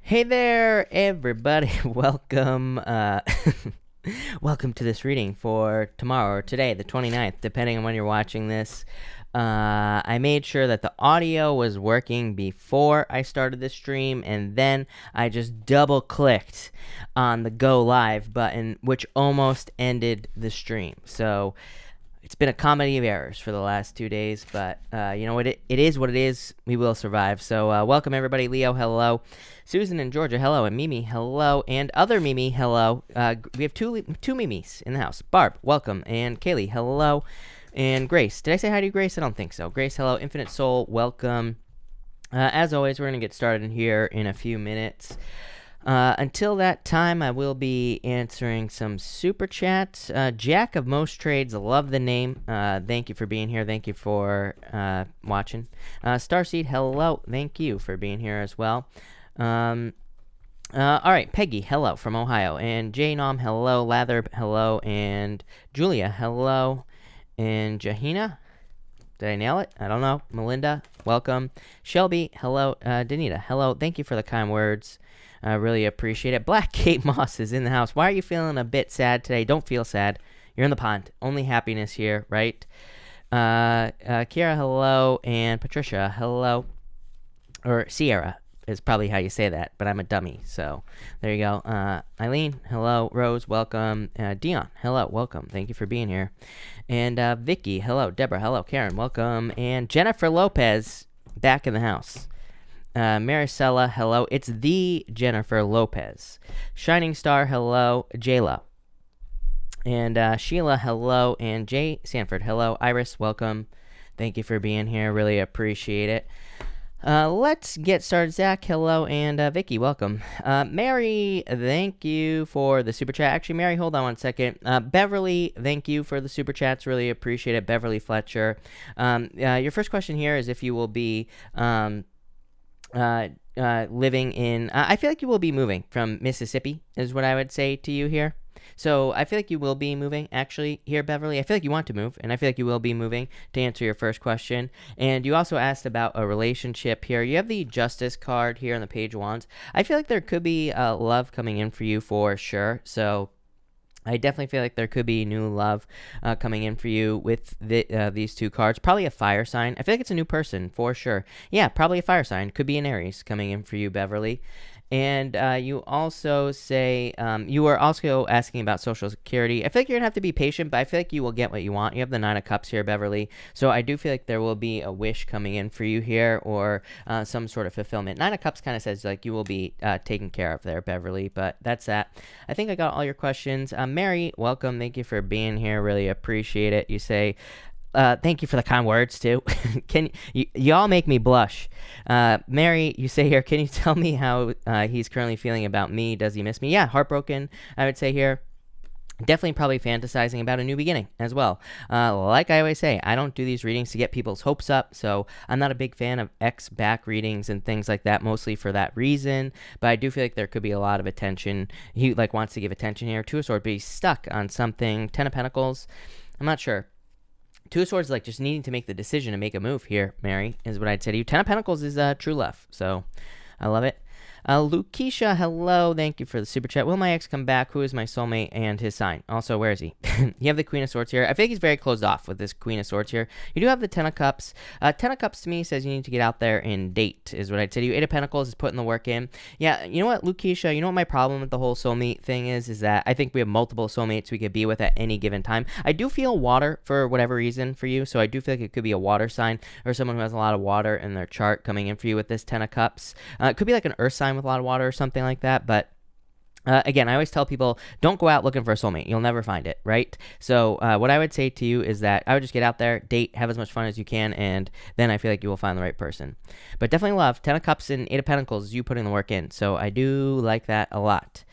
Hey there, everybody. Welcome. Welcome to this reading for tomorrow or today, the 29th, depending on when you're watching this. I made sure that the audio was working before I started the stream, and then I just double clicked on the go live button, which almost ended the stream. So it's been a comedy of errors for the last 2 days, but you know what? It is what it is. We will survive. So welcome, everybody. Leo, hello. Susan and Georgia, hello. And Mimi, hello. And other Mimi, hello. We have two Mimis in the house. Barb, welcome. And Kaylee, hello. And Grace. Did I say hi to you, Grace? I don't think so. Grace, hello. Infinite Soul, welcome. As always, we're going to get started here in a few minutes. Until that time, I will be answering some super chats. Jack of most trades, love the name. Thank you for being here. Thank you for watching. Starseed, hello. Thank you for being here as well. All right, Peggy, hello from Ohio. And J-Nom, hello. Lather, hello. And Julia, hello. And Jahina, did I nail it? I don't know. Melinda, welcome. Shelby, hello. Danita, hello. Thank you for the kind words. I really appreciate it. Black Kate Moss is in the house. Why are you feeling a bit sad today? Don't feel sad. You're in the pond. Only happiness here, right? Kira, hello. And Patricia, hello. Or Sierra is probably how you say that, but I'm a dummy, so there you go. Eileen, hello. Rose, welcome. Dion, hello. Welcome. Thank you for being here. And Vicky, hello. Deborah, hello. Karen, welcome. And Jennifer Lopez, back in the house. Maricela, hello. It's the Jennifer Lopez. Shining Star, hello. J-Lo. And Sheila, hello. And Jay Sanford, hello. Iris, welcome. Thank you for being here. Really appreciate it. Let's get started. Zach, hello. And Vicky, welcome. Mary, thank you for the super chat. Actually, Mary, hold on one second. Beverly, thank you for the super chats. Really appreciate it. Beverly Fletcher. Your first question here is if you will be living in I feel like you will be moving from Mississippi is what I would say to you here. So I feel like you will be moving actually here, Beverly. I feel like you want to move, and I feel like you will be moving, to answer your first question. And you also asked about a relationship here. You have the Justice card here on the Page of Wands. I feel like there could be love coming in for you for sure. So I definitely feel like there could be new love coming in for you with these two cards. Probably a fire sign. I feel like it's a new person for sure. Yeah, probably a fire sign. Could be an Aries coming in for you, Beverly. And you also say, you were also asking about Social Security. I feel like you're going to have to be patient, but I feel like you will get what you want. You have the Nine of Cups here, Beverly. So I do feel like there will be a wish coming in for you here, or some sort of fulfillment. Nine of Cups kind of says like you will be taken care of there, Beverly, but that's that. I think I got all your questions. Mary, welcome. Thank you for being here. Really appreciate it. You say, thank you for the kind words too. Y'all make me blush. Mary, you say here, can you tell me how he's currently feeling about me? Does he miss me? Yeah, heartbroken, I would say here. Definitely probably fantasizing about a new beginning as well. Like I always say, I don't do these readings to get people's hopes up, so I'm not a big fan of back readings and things like that, mostly for that reason. But I do feel like there could be a lot of attention. He like wants to give attention here. Two of Swords, but he's stuck on something. Ten of Pentacles, I'm not sure. Two of Swords, like just needing to make the decision to make a move here, Mary, is what I'd say to you. Ten of Pentacles is true love, so I love it. Lukisha, hello. Thank you for the super chat. Will my ex come back? Who is my soulmate and his sign? Also, where is he? You have the Queen of Swords here. I feel like he's very closed off with this Queen of Swords here. You do have the Ten of Cups. Ten of Cups to me says you need to get out there and date, is what I'd say to you. Eight of Pentacles is putting the work in. Yeah, you know what, Lukisha? You know what my problem with the whole soulmate thing is that I think we have multiple soulmates we could be with at any given time. I do feel water for whatever reason for you, so I do feel like it could be a water sign or someone who has a lot of water in their chart coming in for you with this Ten of Cups. It could be like an earth sign with a lot of water or something like that, but again, I always tell people, don't go out looking for a soulmate. You'll never find it, right? So what I would say to you is that I would just get out there, date, have as much fun as you can, and then I feel like you will find the right person. But definitely love. Ten of Cups and Eight of Pentacles is you putting the work in, so I do like that a lot.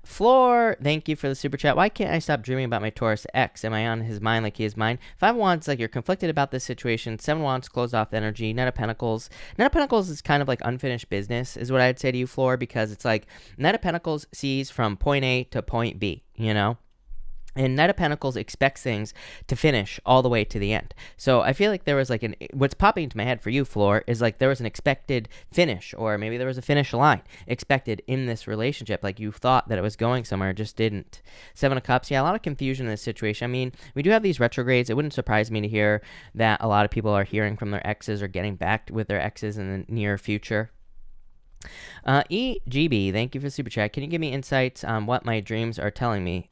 Floor, thank you for the super chat. Why can't I stop dreaming about my Taurus ex? Am I on his mind like he is mine? Five of Wands, like you're conflicted about this situation. Seven of Wands, closed off energy. Knight of Pentacles. Knight of Pentacles is kind of like unfinished business, is what I'd say to you, Floor, because it's like Knight of Pentacles sees from point A to point B, you know? And Knight of Pentacles expects things to finish all the way to the end. So I feel like there was like what's popping into my head for you, Floor, is like there was an expected finish, or maybe there was a finish line expected in this relationship. Like you thought that it was going somewhere, just didn't. Seven of Cups, yeah, a lot of confusion in this situation. I mean, we do have these retrogrades. It wouldn't surprise me to hear that a lot of people are hearing from their exes or getting back with their exes in the near future. EGB, thank you for the super chat. Can you give me insights on what my dreams are telling me?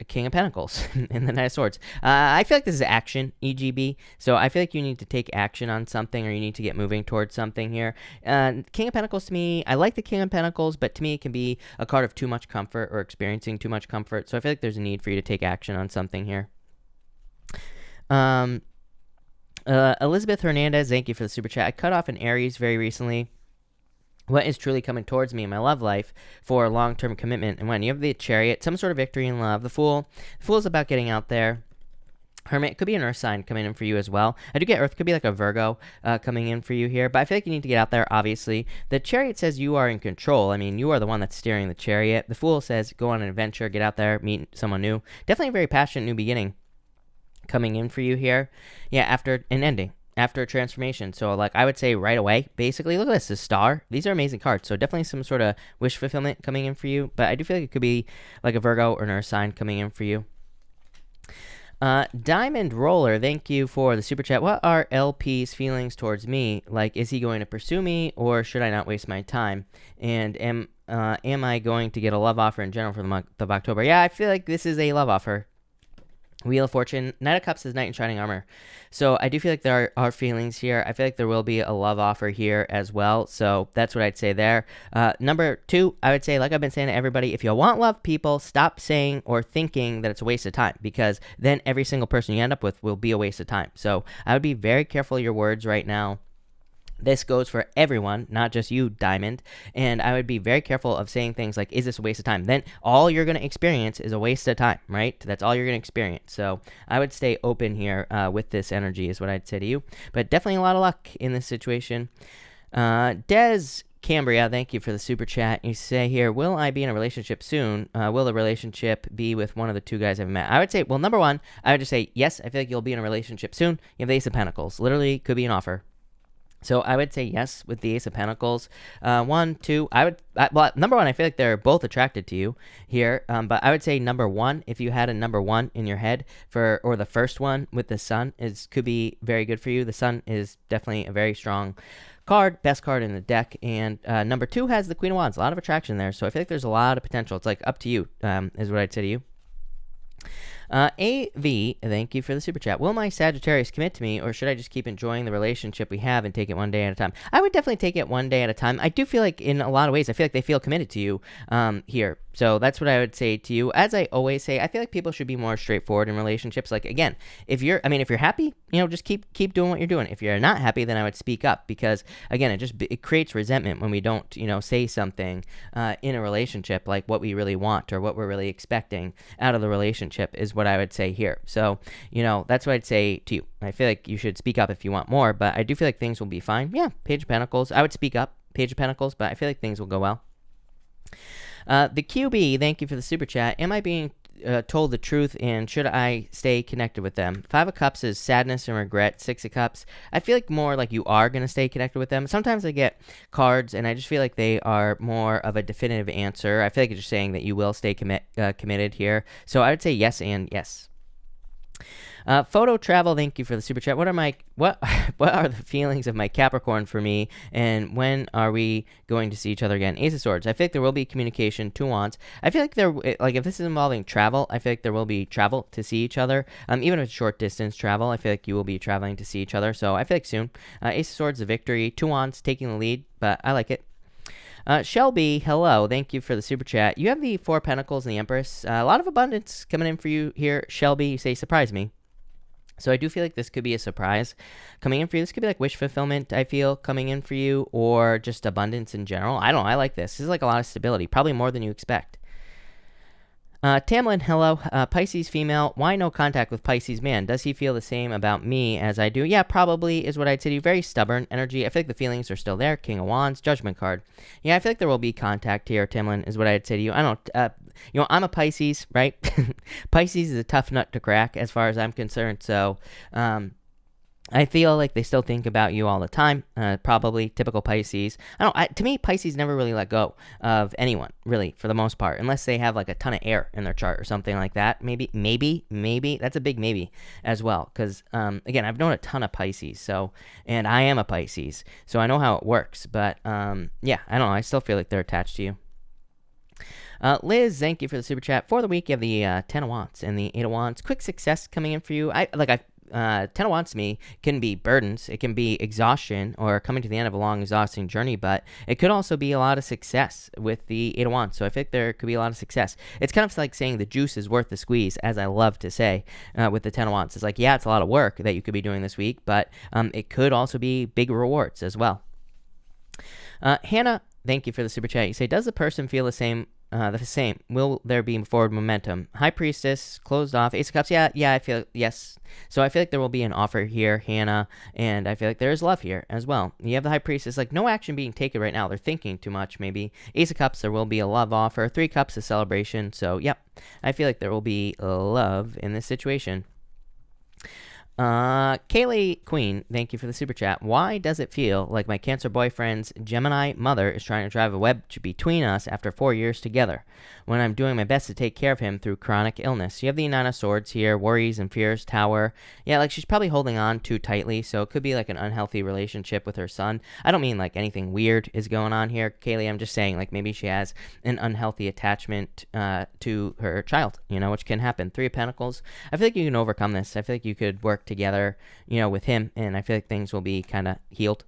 King of Pentacles and the Knight of Swords. I feel like this is action, EGB. So I feel like you need to take action on something, or you need to get moving towards something here. King of Pentacles, to me, I like the King of Pentacles, but to me it can be a card of too much comfort or experiencing too much comfort. So I feel like there's a need for you to take action on something here. Elizabeth Hernandez, thank you for the super chat. I cut off an Aries very recently. What is truly coming towards me in my love life for long-term commitment? And when you have the Chariot, some sort of victory in love. The Fool is about getting out there. Hermit, could be an earth sign coming in for you as well. I do get earth, could be like a Virgo coming in for you here, but I feel like you need to get out there, obviously. The Chariot says you are in control. I mean, you are the one that's steering the Chariot. The Fool says go on an adventure, get out there, meet someone new. Definitely a very passionate new beginning coming in for you here. Yeah, after an ending. After a transformation. So like I would say right away, basically, look at this, the Star. These are amazing cards. So definitely some sort of wish fulfillment coming in for you. But I do feel like it could be like a Virgo or an earth sign coming in for you. Diamond Roller, thank you for the super chat. What are LP's feelings towards me? Like, is he going to pursue me, or should I not waste my time? And am I going to get a love offer in general for the month of October? Yeah, I feel like this is a love offer. Wheel of Fortune, Knight of Cups is Knight in Shining Armor. So I do feel like there are feelings here. I feel like there will be a love offer here as well. So that's what I'd say there. Number 2, I would say, like I've been saying to everybody, if you want love, people, stop saying or thinking that it's a waste of time, because then every single person you end up with will be a waste of time. So I would be very careful of your words right now. This goes for everyone, not just you, Diamond. And I would be very careful of saying things like, is this a waste of time? Then all you're going to experience is a waste of time, right? That's all you're going to experience. So I would stay open here with this energy is what I'd say to you. But definitely a lot of luck in this situation. Des Cambria, thank you for the super chat. You say here, will I be in a relationship soon? Will the relationship be with one of the two guys I've met? I would say, well, number one, I would just say, yes, I feel like you'll be in a relationship soon. You have the Ace of Pentacles. Literally could be an offer. So I would say yes with the Ace of Pentacles. 1, 2, well, number one, I feel like they're both attracted to you here. But I would say number one, if you had a number one in your head or the first one with the Sun could be very good for you. The Sun is definitely a very strong card, best card in the deck. And number 2 has the Queen of Wands, a lot of attraction there. So I feel like there's a lot of potential. It's like up to you, is what I'd say to you. AV, thank you for the super chat. Will my Sagittarius commit to me, or should I just keep enjoying the relationship we have and take it one day at a time? I would definitely take it one day at a time. I do feel like in a lot of ways, I feel like they feel committed to you here. So that's what I would say to you. As I always say, I feel like people should be more straightforward in relationships. Like, again, if you're happy, just keep doing what you're doing. If you're not happy, then I would speak up, because again, it creates resentment when we don't, say something in a relationship, like what we really want or what we're really expecting out of the relationship is what I would say here. So, that's what I'd say to you. I feel like you should speak up if you want more, but I do feel like things will be fine. Yeah, Page of Pentacles. I would speak up, Page of Pentacles, but I feel like things will go well. The QB, thank you for the super chat. Am I being told the truth, and should I stay connected with them? 5 of Cups is sadness and regret. 6 of Cups, I feel like more like you are going to stay connected with them. Sometimes I get cards, and I just feel like they are more of a definitive answer. I feel like it's just saying that you will stay committed here. So I would say yes and yes. Photo Travel, thank you for the super chat. What are the feelings of my Capricorn for me, and when are we going to see each other again? Ace of Swords. I feel like there will be communication. 2 Wands. I feel like if this is involving travel, I feel like there will be travel to see each other. Even if it's short distance travel, I feel like you will be traveling to see each other. So I feel like soon. Ace of Swords, the victory. 2 Wands, taking the lead, but I like it. Shelby, hello. Thank you for the super chat. You have the 4 Pentacles and the Empress. A lot of abundance coming in for you here, Shelby. You say, surprise me. So I do feel like this could be a surprise coming in for you. This could be like wish fulfillment, I feel, coming in for you, or just abundance in general. I don't know. I like this. This is like a lot of stability, probably more than you expect. Tamlin, hello. Pisces female. Why no contact with Pisces man? Does he feel the same about me as I do? Yeah, probably is what I'd say to you. Very stubborn energy. I feel like the feelings are still there. King of Wands, Judgment card. Yeah, I feel like there will be contact here, Tamlin, is what I'd say to you. I don't I'm a Pisces, right? Pisces is a tough nut to crack as far as I'm concerned. So, I feel like they still think about you all the time. Probably typical Pisces. To me, Pisces never really let go of anyone, really, for the most part, unless they have like a ton of air in their chart or something like that. Maybe that's a big maybe as well. Because again, I've known a ton of Pisces, and I am a Pisces, so I know how it works. But yeah, I don't know. I still feel like they're attached to you. Liz, thank you for the super chat. For the week, you have the 10 of Wands and the 8 of Wands. Quick success coming in for you. 10 of Wands to me can be burdens. It can be exhaustion or coming to the end of a long, exhausting journey, but it could also be a lot of success with the 8 of Wands. So I think there could be a lot of success. It's kind of like saying the juice is worth the squeeze, as I love to say with the 10 of Wands. It's like, yeah, it's a lot of work that you could be doing this week, but it could also be big rewards as well. Hannah, thank you for the super chat. You say, does the person feel the same? The same. Will there be forward momentum? High Priestess, closed off. Ace of Cups, yeah, I feel, yes. So I feel like there will be an offer here, Hannah, and I feel like there is love here as well. You have the High Priestess, like no action being taken right now. They're thinking too much, maybe. Ace of Cups, there will be a love offer. 3 Cups, a celebration. So, yep, I feel like there will be love in this situation. Kaylee Queen, thank you for the super chat. Why does it feel like my Cancer boyfriend's Gemini mother is trying to drive a wedge between us after 4 years together, when I'm doing my best to take care of him through chronic illness? You have the 9 of Swords here, worries and fears, Tower. Yeah, like she's probably holding on too tightly, so it could be like an unhealthy relationship with her son. I don't mean like anything weird is going on here, Kaylee. I'm just saying like maybe she has an unhealthy attachment to her child, which can happen. 3 of Pentacles. I feel like you can overcome this. I feel like you could work together, with him, and I feel like things will be kind of healed.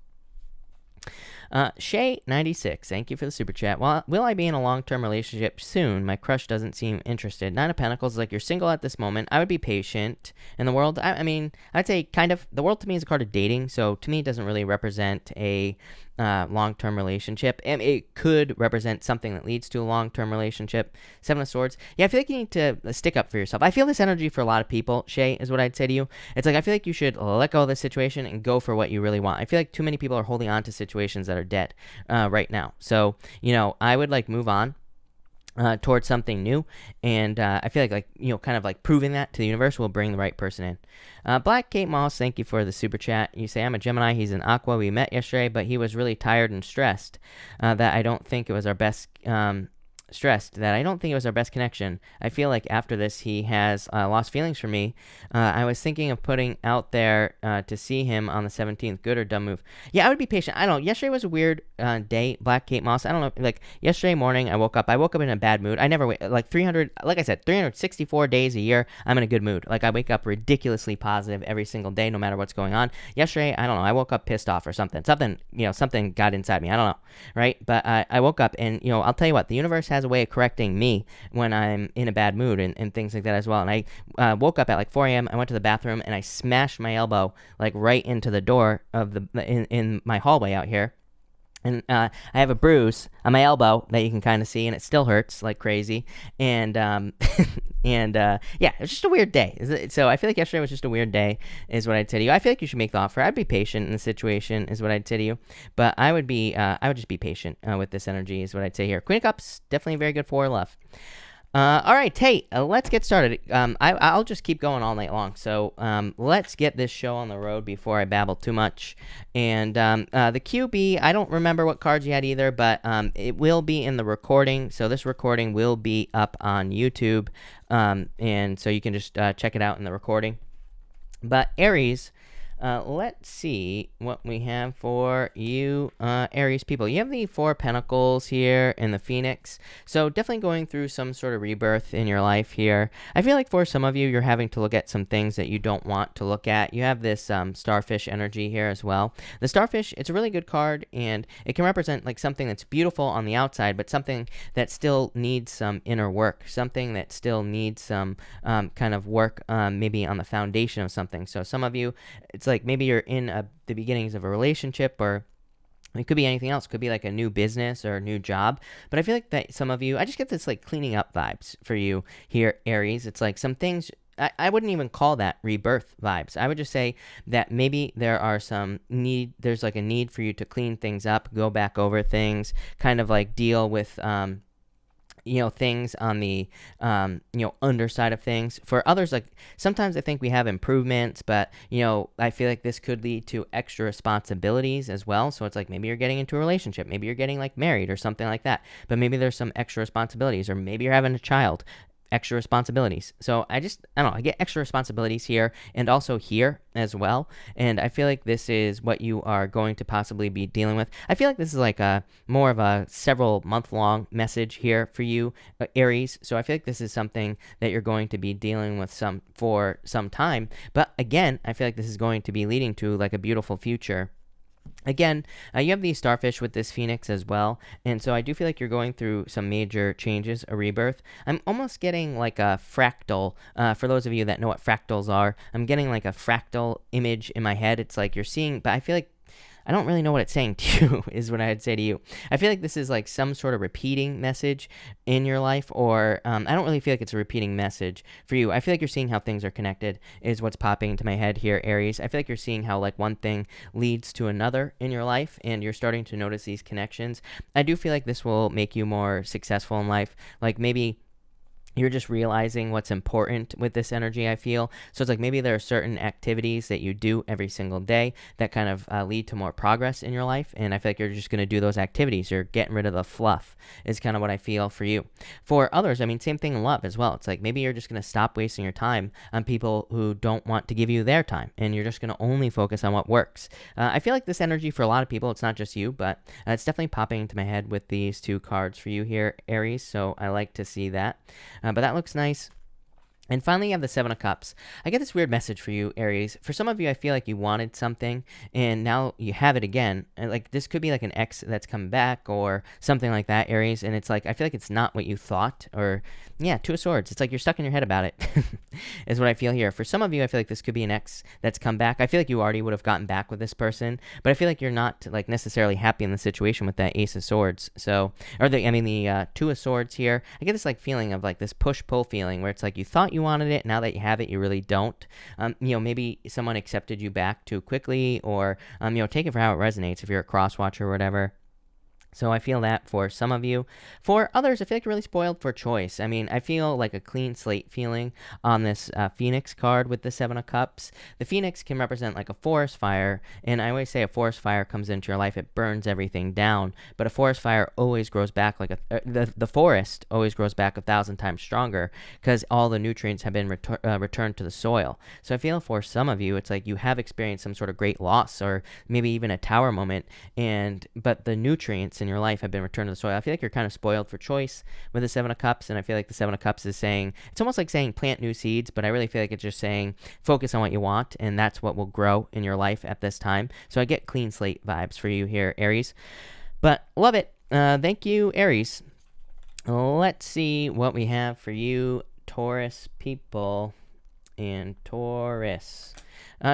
Shay96, thank you for the super chat. Well, will I be in a long-term relationship soon? My crush doesn't seem interested. 9 of Pentacles, like you're single at this moment. I would be patient. In the world, I mean, I'd say kind of, the world to me is a card of dating, so to me it doesn't really represent a long-term relationship. And it could represent something that leads to a long-term relationship. 7 of Swords. Yeah, I feel like you need to stick up for yourself. I feel this energy for a lot of people, Shay, is what I'd say to you. It's like I feel like you should let go of this situation and go for what you really want. I feel like too many people are holding on to situations that are dead right now. So, I would like move on towards something new, and I feel like kind of like proving that to the universe will bring the right person in. Black Kate Moss, thank you for the super chat. You say, I'm a Gemini, he's an Aqua, we met yesterday, but he was really tired and stressed that I don't think it was our best connection. I feel like after this he has lost feelings for me. I was thinking of putting out there to see him on the 17th. Good or dumb move? Yeah, I would be patient. I don't know. Yesterday was a weird day, Black Kate Moss. I don't know. Like yesterday morning, I woke up in a bad mood. I never wait. Like 364 days a year, I'm in a good mood. Like I wake up ridiculously positive every single day, no matter what's going on. Yesterday, I don't know. I woke up pissed off or something. Something got inside me. I don't know. Right? But I woke up and, I'll tell you what, the universe has a way of correcting me when I'm in a bad mood and things like that as well. And I woke up at like 4 a.m. I went to the bathroom and I smashed my elbow like right into the door of in my hallway out here. And I have a bruise on my elbow that you can kind of see, and it still hurts like crazy. And yeah, it's just a weird day. So I feel like yesterday was just a weird day, is what I'd say to you. I feel like you should make the offer. I'd be patient in the situation, is what I'd say to you. But I would just be patient with this energy, is what I'd say here. Queen of Cups, definitely very good for love. All right, hey, let's get started. I'll just keep going all night long. So let's get this show on the road before I babble too much. And the QB, I don't remember what cards you had either, but it will be in the recording. So this recording will be up on YouTube. And so you can just check it out in the recording. But Aries, let's see what we have for you, Aries people. You have the 4 Pentacles here and the Phoenix. So definitely going through some sort of rebirth in your life here. I feel like for some of you, you're having to look at some things that you don't want to look at. You have this starfish energy here as well. The starfish, it's a really good card, and it can represent like something that's beautiful on the outside, but something that still needs some inner work, something that still needs some kind of work maybe on the foundation of something. So some of you, it's like maybe you're in the beginnings of a relationship, or it could be anything else. It could be like a new business or a new job. But I feel like that some of you, I just get this like cleaning up vibes for you here, Aries. It's like some things, I wouldn't even call that rebirth vibes. I would just say that maybe there's like a need for you to clean things up, go back over things, kind of like deal with things on the underside of things. For others, like sometimes I think we have improvements, but I feel like this could lead to extra responsibilities as well. So it's like maybe you're getting into a relationship, maybe you're getting like married or something like that, but maybe there's some extra responsibilities, or maybe you're having a child, extra responsibilities. So I don't know, I get extra responsibilities here and also here as well. And I feel like this is what you are going to possibly be dealing with. I feel like this is like a more of a several month long message here for you, Aries. So I feel like this is something that you're going to be dealing with for some time. But again, I feel like this is going to be leading to like a beautiful future. Again, you have these starfish with this phoenix as well, and so I do feel like you're going through some major changes, a rebirth. I'm almost getting like a fractal. For those of you that know what fractals are, I'm getting like a fractal image in my head. It's like you're seeing, but I feel like I don't really know what it's saying to you, is what I'd say to you. I feel like this is like some sort of repeating message in your life, or I don't really feel like it's a repeating message for you. I feel like you're seeing how things are connected, is what's popping into my head here, Aries. I feel like you're seeing how like one thing leads to another in your life, and you're starting to notice these connections. I do feel like this will make you more successful in life. Like maybe you're just realizing what's important with this energy, I feel. So it's like maybe there are certain activities that you do every single day that kind of lead to more progress in your life. And I feel like you're just going to do those activities. You're getting rid of the fluff, is kind of what I feel for you. For others, I mean, same thing in love as well. It's like maybe you're just going to stop wasting your time on people who don't want to give you their time. And you're just going to only focus on what works. I feel like this energy for a lot of people, it's not just you, but it's definitely popping into my head with these two cards for you here, Aries. So I like to see that. But that looks nice. And finally, you have the Seven of Cups. I get this weird message for you, Aries. For some of you, I feel like you wanted something, and now you have it again. And like this could be like an ex that's come back or something like that, Aries. And it's like I feel like it's not what you thought. Or yeah, Two of Swords. It's like you're stuck in your head about it, is what I feel here. For some of you, I feel like this could be an ex that's come back. I feel like you already would have gotten back with this person, but I feel like you're not like necessarily happy in the situation with that Ace of Swords. So, the Two of Swords here. I get this like feeling of like this push-pull feeling where it's like you thought you wanted it, now that you have it, you really don't. Maybe someone accepted you back too quickly, or take it for how it resonates if you're a cross-watcher or whatever. So I feel that for some of you. For others, I feel like you're really spoiled for choice. I mean, I feel like a clean slate feeling on this Phoenix card with the Seven of Cups. The Phoenix can represent like a forest fire, and I always say a forest fire comes into your life, it burns everything down, but a forest fire always grows back the forest always grows back 1,000 times stronger because all the nutrients have been returned to the soil. So I feel for some of you, it's like you have experienced some sort of great loss, or maybe even a tower moment, but the nutrients in your life have been returned to the soil. I feel like you're kind of spoiled for choice with the Seven of Cups, and I feel like the Seven of Cups is saying, it's almost like saying plant new seeds, but I really feel like it's just saying focus on what you want, and that's what will grow in your life at this time. So I get clean slate vibes for you here, Aries. But love it. Thank you, Aries. Let's see what we have for you, Taurus people, and Taurus.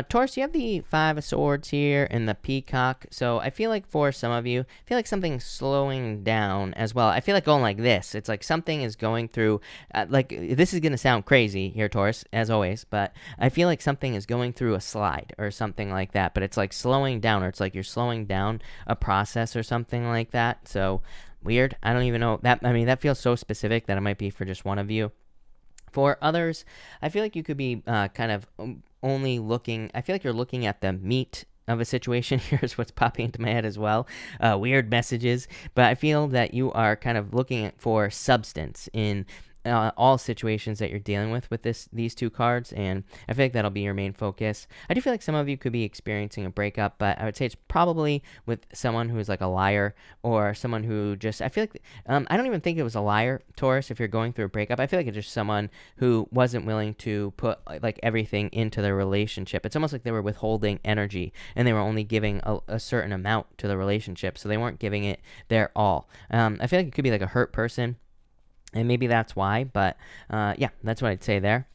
Taurus, you have the Five of Swords here and the Peacock. So I feel like for some of you, I feel like something's slowing down as well. I feel like going like this. It's like something is going through, this is going to sound crazy here, Taurus, as always, but I feel like something is going through a slide or something like that. But it's like slowing down, or it's like you're slowing down a process or something like that. So weird. I don't even know. That feels so specific that it might be for just one of you. For others, I feel like you could be kind of only looking, I feel like you're looking at the meat of a situation. Here's what's popping into my head as well. Weird messages, but I feel that you are kind of looking for substance in all situations that you're dealing with these two cards, and I feel like that'll be your main focus. I do feel like some of you could be experiencing a breakup, but I would say it's probably with someone who is like a liar, or someone who just, I feel like, I don't even think it was a liar, Taurus, if you're going through a breakup. I feel like it's just someone who wasn't willing to put like everything into their relationship. It's almost like they were withholding energy, and they were only giving a certain amount to the relationship, so they weren't giving it their all. I feel like it could be like a hurt person, and maybe that's why, but yeah, that's what I'd say there.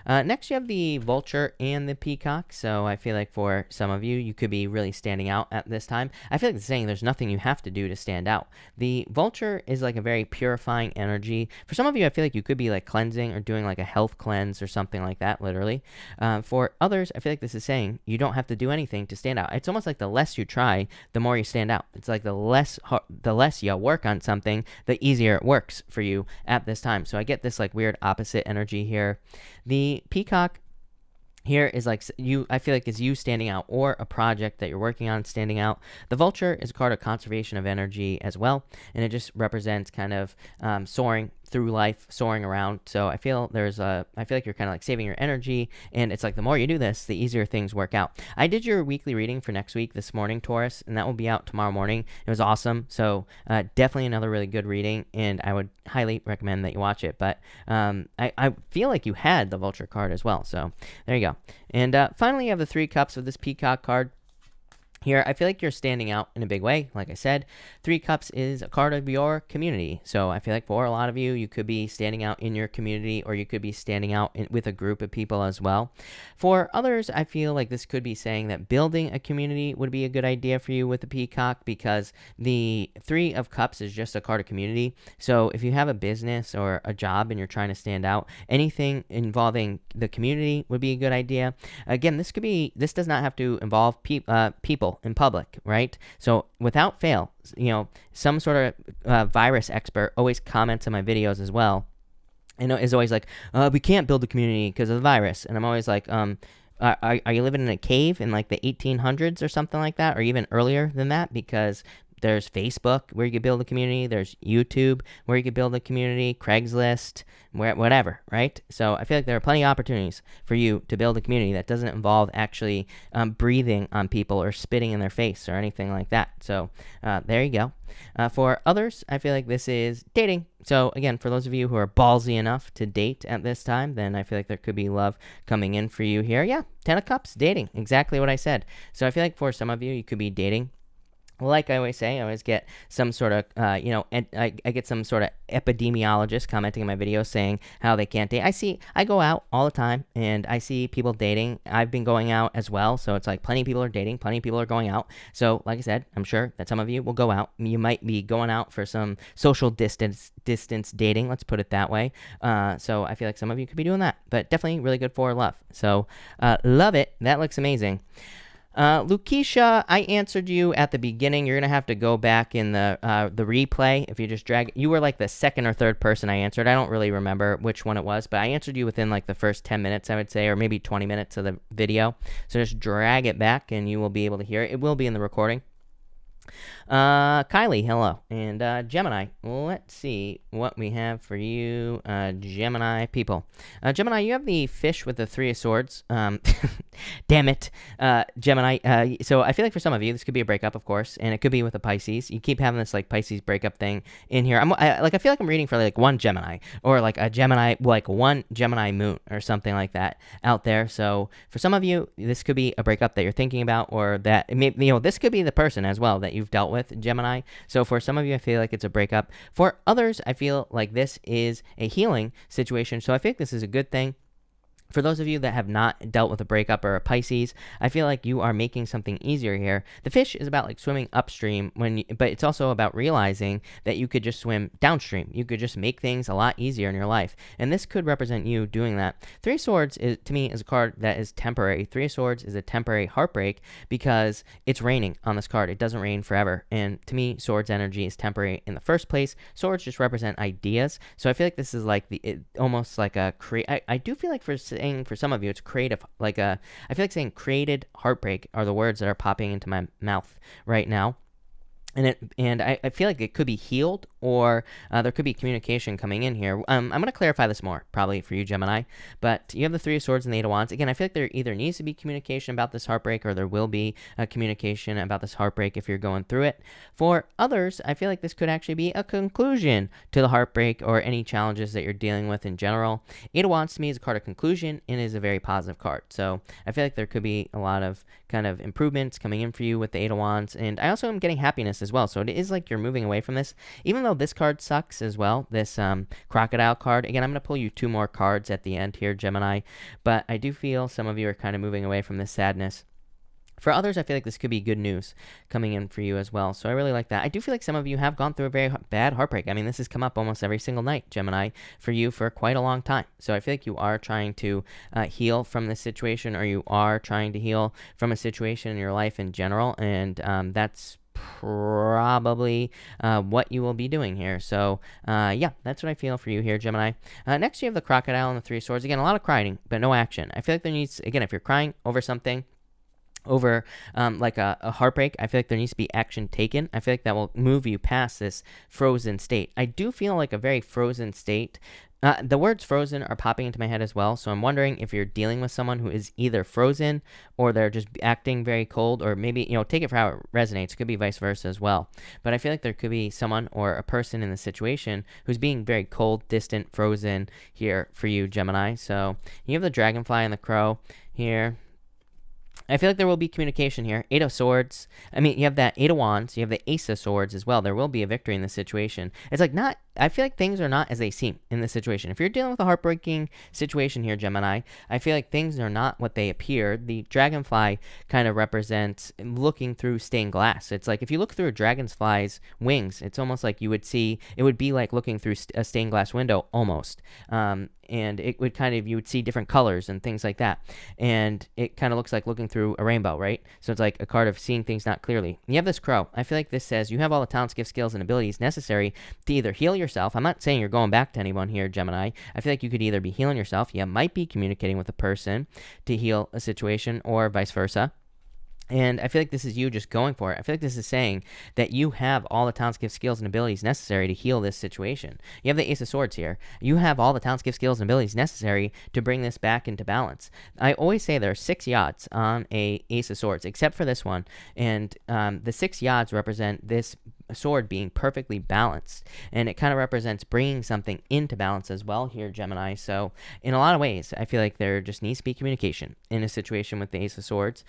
Next, you have the vulture and the peacock. So I feel like for some of you, you could be really standing out at this time. I feel like it's saying there's nothing you have to do to stand out. The vulture is like a very purifying energy. For some of you, I feel like you could be like cleansing or doing like a health cleanse or something like that, literally. For others, I feel like this is saying you don't have to do anything to stand out. It's almost like the less you try, the more you stand out. It's like the less you work on something, the easier it works for you at this time. So I get this like weird opposite energy here. The peacock here is like you, I feel like is you standing out, or a project that you're working on standing out. The vulture is a card of conservation of energy as well, and it just represents kind of soaring through life, soaring around. So I feel I feel like you're kind of like saving your energy, and it's like the more you do this, the easier things work out. I did your weekly reading for next week this morning, Taurus, and that will be out tomorrow morning. It was awesome. So definitely another really good reading, and I would highly recommend that you watch it. But I feel like you had the vulture card as well. So there you go. And finally, you have the 3 cups of this peacock card. Here, I feel like you're standing out in a big way. Like I said, 3 cups is a card of your community. So I feel like for a lot of you, you could be standing out in your community, or you could be standing out with a group of people as well. For others, I feel like this could be saying that building a community would be a good idea for you with the peacock, because the 3 of cups is just a card of community. So if you have a business or a job and you're trying to stand out, anything involving the community would be a good idea. Again, this does not have to involve people in public, right? So without fail, some sort of virus expert always comments on my videos as well, and is always like, we can't build a community because of the virus. And I'm always like, are you living in a cave in like the 1800s or something like that, or even earlier than that? Because there's Facebook where you could build a community. There's YouTube where you could build a community. Craigslist, whatever, right? So I feel like there are plenty of opportunities for you to build a community that doesn't involve actually breathing on people or spitting in their face or anything like that. So there you go. For others, I feel like this is dating. So again, for those of you who are ballsy enough to date at this time, then I feel like there could be love coming in for you here. Yeah, 10 of Cups, dating, exactly what I said. So I feel like for some of you, you could be dating. Like I always say, I always get some sort of, I get some sort of epidemiologist commenting in my videos saying how they can't date. I go out all the time, and I see people dating. I've been going out as well, so it's like plenty of people are dating, plenty of people are going out. So like I said, I'm sure that some of you will go out. You might be going out for some social distance dating, let's put it that way. So I feel like some of you could be doing that, but definitely really good for love. So love it. That looks amazing. Lukeisha, I answered you at the beginning. You're going to have to go back in the replay. If you just drag, you were like the second or third person I answered. I don't really remember which one it was, but I answered you within like the first 10 minutes, I would say, or maybe 20 minutes of the video. So just drag it back and you will be able to hear it. It will be in the recording. Kylie, hello. And Gemini, let's see what we have for you, Gemini people. Gemini, you have the fish with the 3 of swords. Damn it, Gemini. So I feel like for some of you, this could be a breakup, of course, and it could be with a Pisces. You keep having this like Pisces breakup thing in here. I feel like I'm reading for like one Gemini, or like a Gemini, like one Gemini moon or something like that out there. So for some of you, this could be a breakup that you're thinking about, or that this could be the person as well that you've dealt with, Gemini. So for some of you, I feel like it's a breakup. For others, I feel like this is a healing situation. So I think this is a good thing. For those of you that have not dealt with a breakup or a Pisces, I feel like you are making something easier here. The fish is about like swimming upstream, but it's also about realizing that you could just swim downstream. You could just make things a lot easier in your life. And this could represent you doing that. 3 of Swords, to me, is a card that is temporary. 3 of Swords is a temporary heartbreak because it's raining on this card. It doesn't rain forever. And to me, Swords energy is temporary in the first place. Swords just represent ideas. So I feel like this is like almost like a I do feel like for some of you, it's creative. I feel like saying created heartbreak are the words that are popping into my mouth right now. And I feel like it could be healed, or there could be communication coming in here. I'm going to clarify this more, probably for you, Gemini. But you have the 3 of Swords and the 8 of Wands. Again, I feel like there either needs to be communication about this heartbreak, or there will be a communication about this heartbreak if you're going through it. For others, I feel like this could actually be a conclusion to the heartbreak or any challenges that you're dealing with in general. 8 of Wands to me is a card of conclusion and is a very positive card. So I feel like there could be a lot of kind of improvements coming in for you with the 8 of Wands. And I also am getting happiness as well. So it is like you're moving away from this. Even though feel this card sucks as well, this crocodile card. Again, I'm going to pull you 2 more cards at the end here, Gemini, but I do feel some of you are kind of moving away from this sadness. For others, I feel like this could be good news coming in for you as well. So I really like that. I do feel like some of you have gone through a very bad heartbreak. I mean, this has come up almost every single night, Gemini, for you for quite a long time. So I feel like you are trying to heal from this situation, or you are trying to heal from a situation in your life in general. And that's probably what you will be doing here. So yeah, that's what I feel for you here, Gemini. Next, you have the crocodile and the 3 of swords. Again, a lot of crying, but no action. I feel like there needs, again, if you're crying over something, over like a heartbreak, I feel like there needs to be action taken. I feel like that will move you past this frozen state. I do feel like a very frozen state. The words frozen are popping into my head as well, so I'm wondering if you're dealing with someone who is either frozen or they're just acting very cold, or maybe, take it for how it resonates. It could be vice versa as well. But I feel like there could be someone or a person in the situation who's being very cold, distant, frozen here for you, Gemini. So you have the dragonfly and the crow here. I feel like there will be communication here. 8 of Swords. I mean, you have that 8 of Wands. You have the Ace of Swords as well. There will be a victory in this situation. It's like not, I feel like things are not as they seem in this situation. If you're dealing with a heartbreaking situation here, Gemini, I feel like things are not what they appear. The dragonfly kind of represents looking through stained glass. It's like if you look through a dragonfly's wings, it's almost like you would see, it would be like looking through a stained glass window almost. And it would kind of, you would see different colors and things like that. And it kind of looks like looking through a rainbow, right? So it's like a card of seeing things not clearly. You have this crow. I feel like this says you have all the talents, gifts, skills, and abilities necessary to either heal yourself. I'm not saying you're going back to anyone here, Gemini. I feel like you could either be healing yourself. You might be communicating with a person to heal a situation, or vice versa. And I feel like this is you just going for it. I feel like this is saying that you have all the talents, gifts, skills, and abilities necessary to heal this situation. You have the Ace of Swords here. You have all the talents, gifts, skills, and abilities necessary to bring this back into balance. I always say there are 6 yachts on a Ace of Swords, except for this one. And the 6 yachts represent this sword being perfectly balanced. And it kind of represents bringing something into balance as well here, Gemini. So in a lot of ways, I feel like there just needs to be communication in a situation with the Ace of Swords.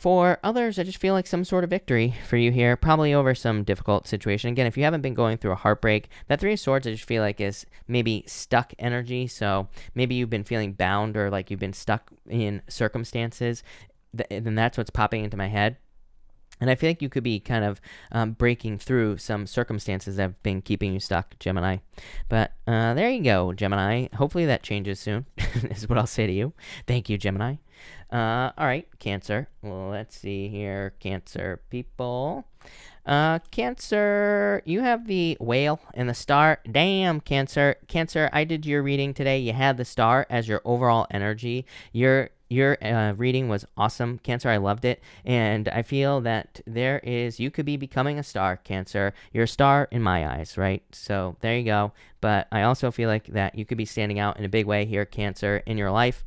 For others, I just feel like some sort of victory for you here, probably over some difficult situation. Again, if you haven't been going through a heartbreak, that 3 of Swords I just feel like is maybe stuck energy. So maybe you've been feeling bound, or like you've been stuck in circumstances. Then that's what's popping into my head. And I feel like you could be kind of breaking through some circumstances that have been keeping you stuck, Gemini. But there you go, Gemini. Hopefully that changes soon, is what I'll say to you. Thank you, Gemini. All right, Cancer. Well, let's see here, Cancer people. Cancer, you have the whale and the star. Damn, Cancer. Cancer, I did your reading today. You had the star as your overall energy. Your reading was awesome, Cancer. I loved it. And I feel that you could be becoming a star, Cancer. You're a star in my eyes, right? So there you go. But I also feel like that you could be standing out in a big way here, Cancer, in your life.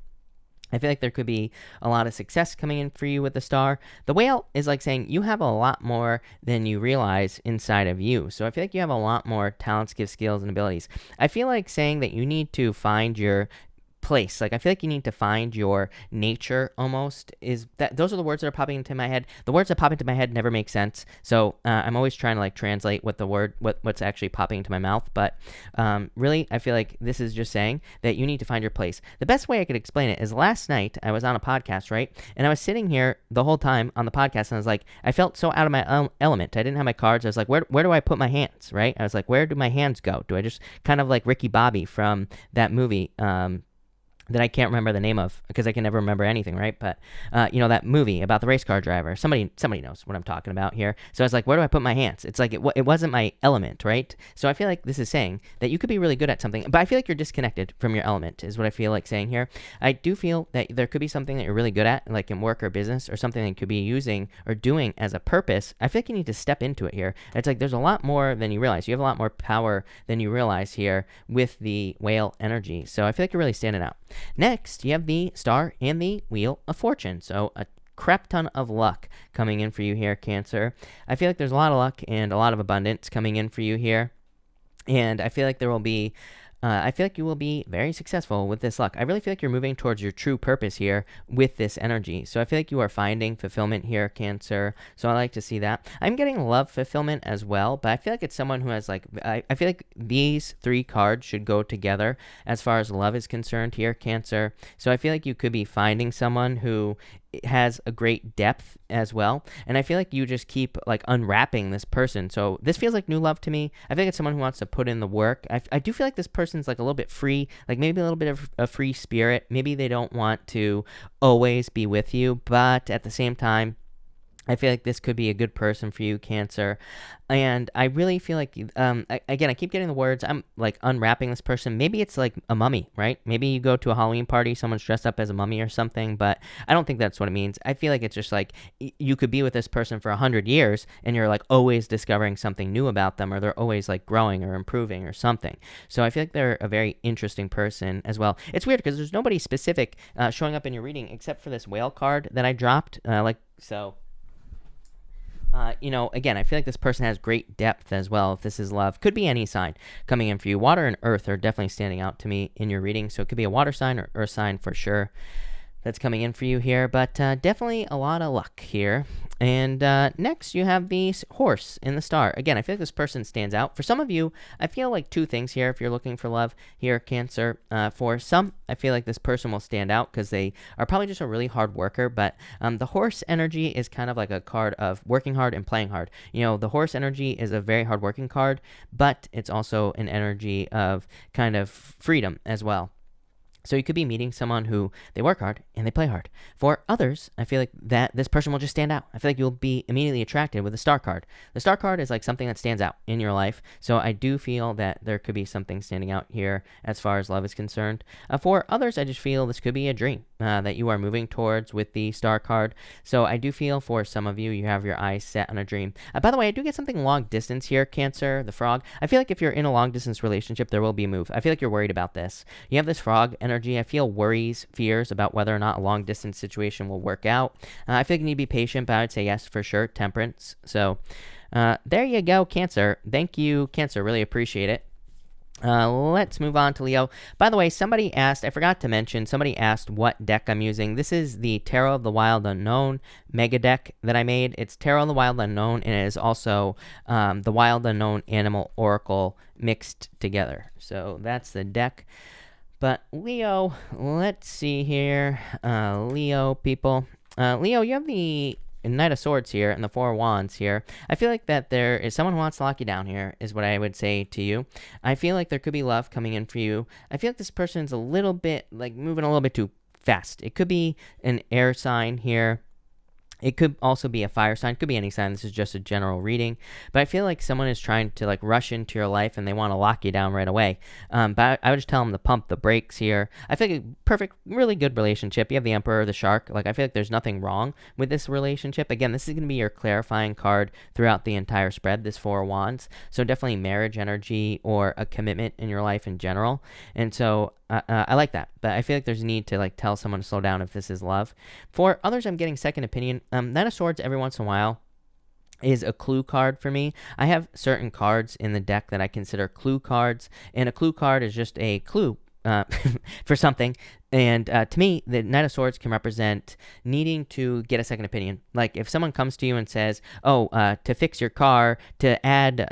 I feel like there could be a lot of success coming in for you with the star. The whale is like saying you have a lot more than you realize inside of you. So I feel like you have a lot more talents, gifts, skills, and abilities. I feel like saying that you need to find your place. Like I feel like you need to find your nature almost. Those are the words that are popping into my head. The words that pop into my head never make sense, so I'm always trying to like translate what the word what's actually popping into my mouth. But really I feel like this is just saying that you need to find your place. The best way I could explain it is last night I was on a podcast, right? And I was sitting here the whole time on the podcast, and I was like, I felt so out of my element. I didn't have my cards. I was like, where do I put my hands, right? I was like, where do my hands go? Do I just kind of like Ricky Bobby from that movie that I can't remember the name of because I can never remember anything, right? But, that movie about the race car driver, somebody knows what I'm talking about here. So I was like, where do I put my hands? It's like, it wasn't my element, right? So I feel like this is saying that you could be really good at something, but I feel like you're disconnected from your element is what I feel like saying here. I do feel that there could be something that you're really good at, like in work or business, or something that you could be using or doing as a purpose. I feel like you need to step into it here. It's like, there's a lot more than you realize. You have a lot more power than you realize here with the whale energy. So I feel like you're really standing out. Next, you have the star and the wheel of fortune. So a crap ton of luck coming in for you here, Cancer. I feel like there's a lot of luck and a lot of abundance coming in for you here. And I feel like there will be I feel like you will be very successful with this luck. I really feel like you're moving towards your true purpose here with this energy. So I feel like you are finding fulfillment here, Cancer. So I like to see that. I'm getting love fulfillment as well, but I feel like it's someone who has like, I feel like these 3 cards should go together as far as love is concerned here, Cancer. So I feel like you could be finding someone who has a great depth as well, and I feel like you just keep like unwrapping this person. So this feels like new love to me. I feel like it's someone who wants to put in the work. I do feel like this person's like a little bit free, like maybe a little bit of a free spirit. Maybe they don't want to always be with you, but at the same time, I feel like this could be a good person for you, Cancer. And I really feel like, again, I keep getting the words, I'm like unwrapping this person. Maybe it's like a mummy, right? Maybe you go to a Halloween party, someone's dressed up as a mummy or something, but I don't think that's what it means. I feel like it's just like you could be with this person for 100 years and you're like always discovering something new about them, or they're always like growing or improving or something. So I feel like they're a very interesting person as well. It's weird because there's nobody specific showing up in your reading except for this whale card that I dropped. Again, I feel like this person has great depth as well. If this is love, could be any sign coming in for you. Water and earth are definitely standing out to me in your reading. So it could be a water sign or earth sign for sure that's coming in for you here, but definitely a lot of luck here. And next you have the horse in the star. Again, I feel like this person stands out. For some of you, I feel like 2 things here if you're looking for love here, Cancer. For some, I feel like this person will stand out because they are probably just a really hard worker, but the horse energy is kind of like a card of working hard and playing hard. The horse energy is a very hard working card, but it's also an energy of kind of freedom as well. So you could be meeting someone who they work hard and they play hard. For others, I feel like that this person will just stand out. I feel like you'll be immediately attracted with the star card. The star card is like something that stands out in your life. So I do feel that there could be something standing out here as far as love is concerned. For others, I just feel this could be a dream that you are moving towards with the star card. So I do feel for some of you, you have your eyes set on a dream. By the way, I do get something long distance here, Cancer, the frog. I feel like if you're in a long distance relationship, there will be a move. I feel like you're worried about this. You have this frog energy. I feel worries, fears about whether or not a long distance situation will work out. I feel like you need to be patient, but I would say yes for sure, temperance. So there you go, Cancer. Thank you, Cancer. Really appreciate it. Let's move on to Leo. By the way, somebody asked, I forgot to mention, somebody asked what deck I'm using. This is the Tarot of the Wild Unknown mega deck that I made. It's Tarot of the Wild Unknown, and it is also the Wild Unknown Animal Oracle mixed together. So that's the deck. But Leo, let's see here. Leo people. Leo, you have the Knight of Swords here and the 4 of Wands here. I feel like that there is someone who wants to lock you down here is what I would say to you. I feel like there could be love coming in for you. I feel like this person's a little bit, like, moving a little bit too fast. It could be an air sign here. It could also be a fire sign. It could be any sign. This is just a general reading. But I feel like someone is trying to like rush into your life and they want to lock you down right away. But I would just tell them to pump the brakes here. I feel like a perfect, really good relationship. You have the Emperor, the Shark. Like, I feel like there's nothing wrong with this relationship. Again, this is going to be your clarifying card throughout the entire spread, this 4 of Wands. So definitely marriage energy or a commitment in your life in general. And so I like that, but I feel like there's a need to like tell someone to slow down if this is love. For others, I'm getting second opinion. Knight of Swords every once in a while is a clue card for me. I have certain cards in the deck that I consider clue cards, and a clue card is just a clue for something. And to me, the Knight of Swords can represent needing to get a second opinion. Like if someone comes to you and says, "Oh, to fix your car, to add,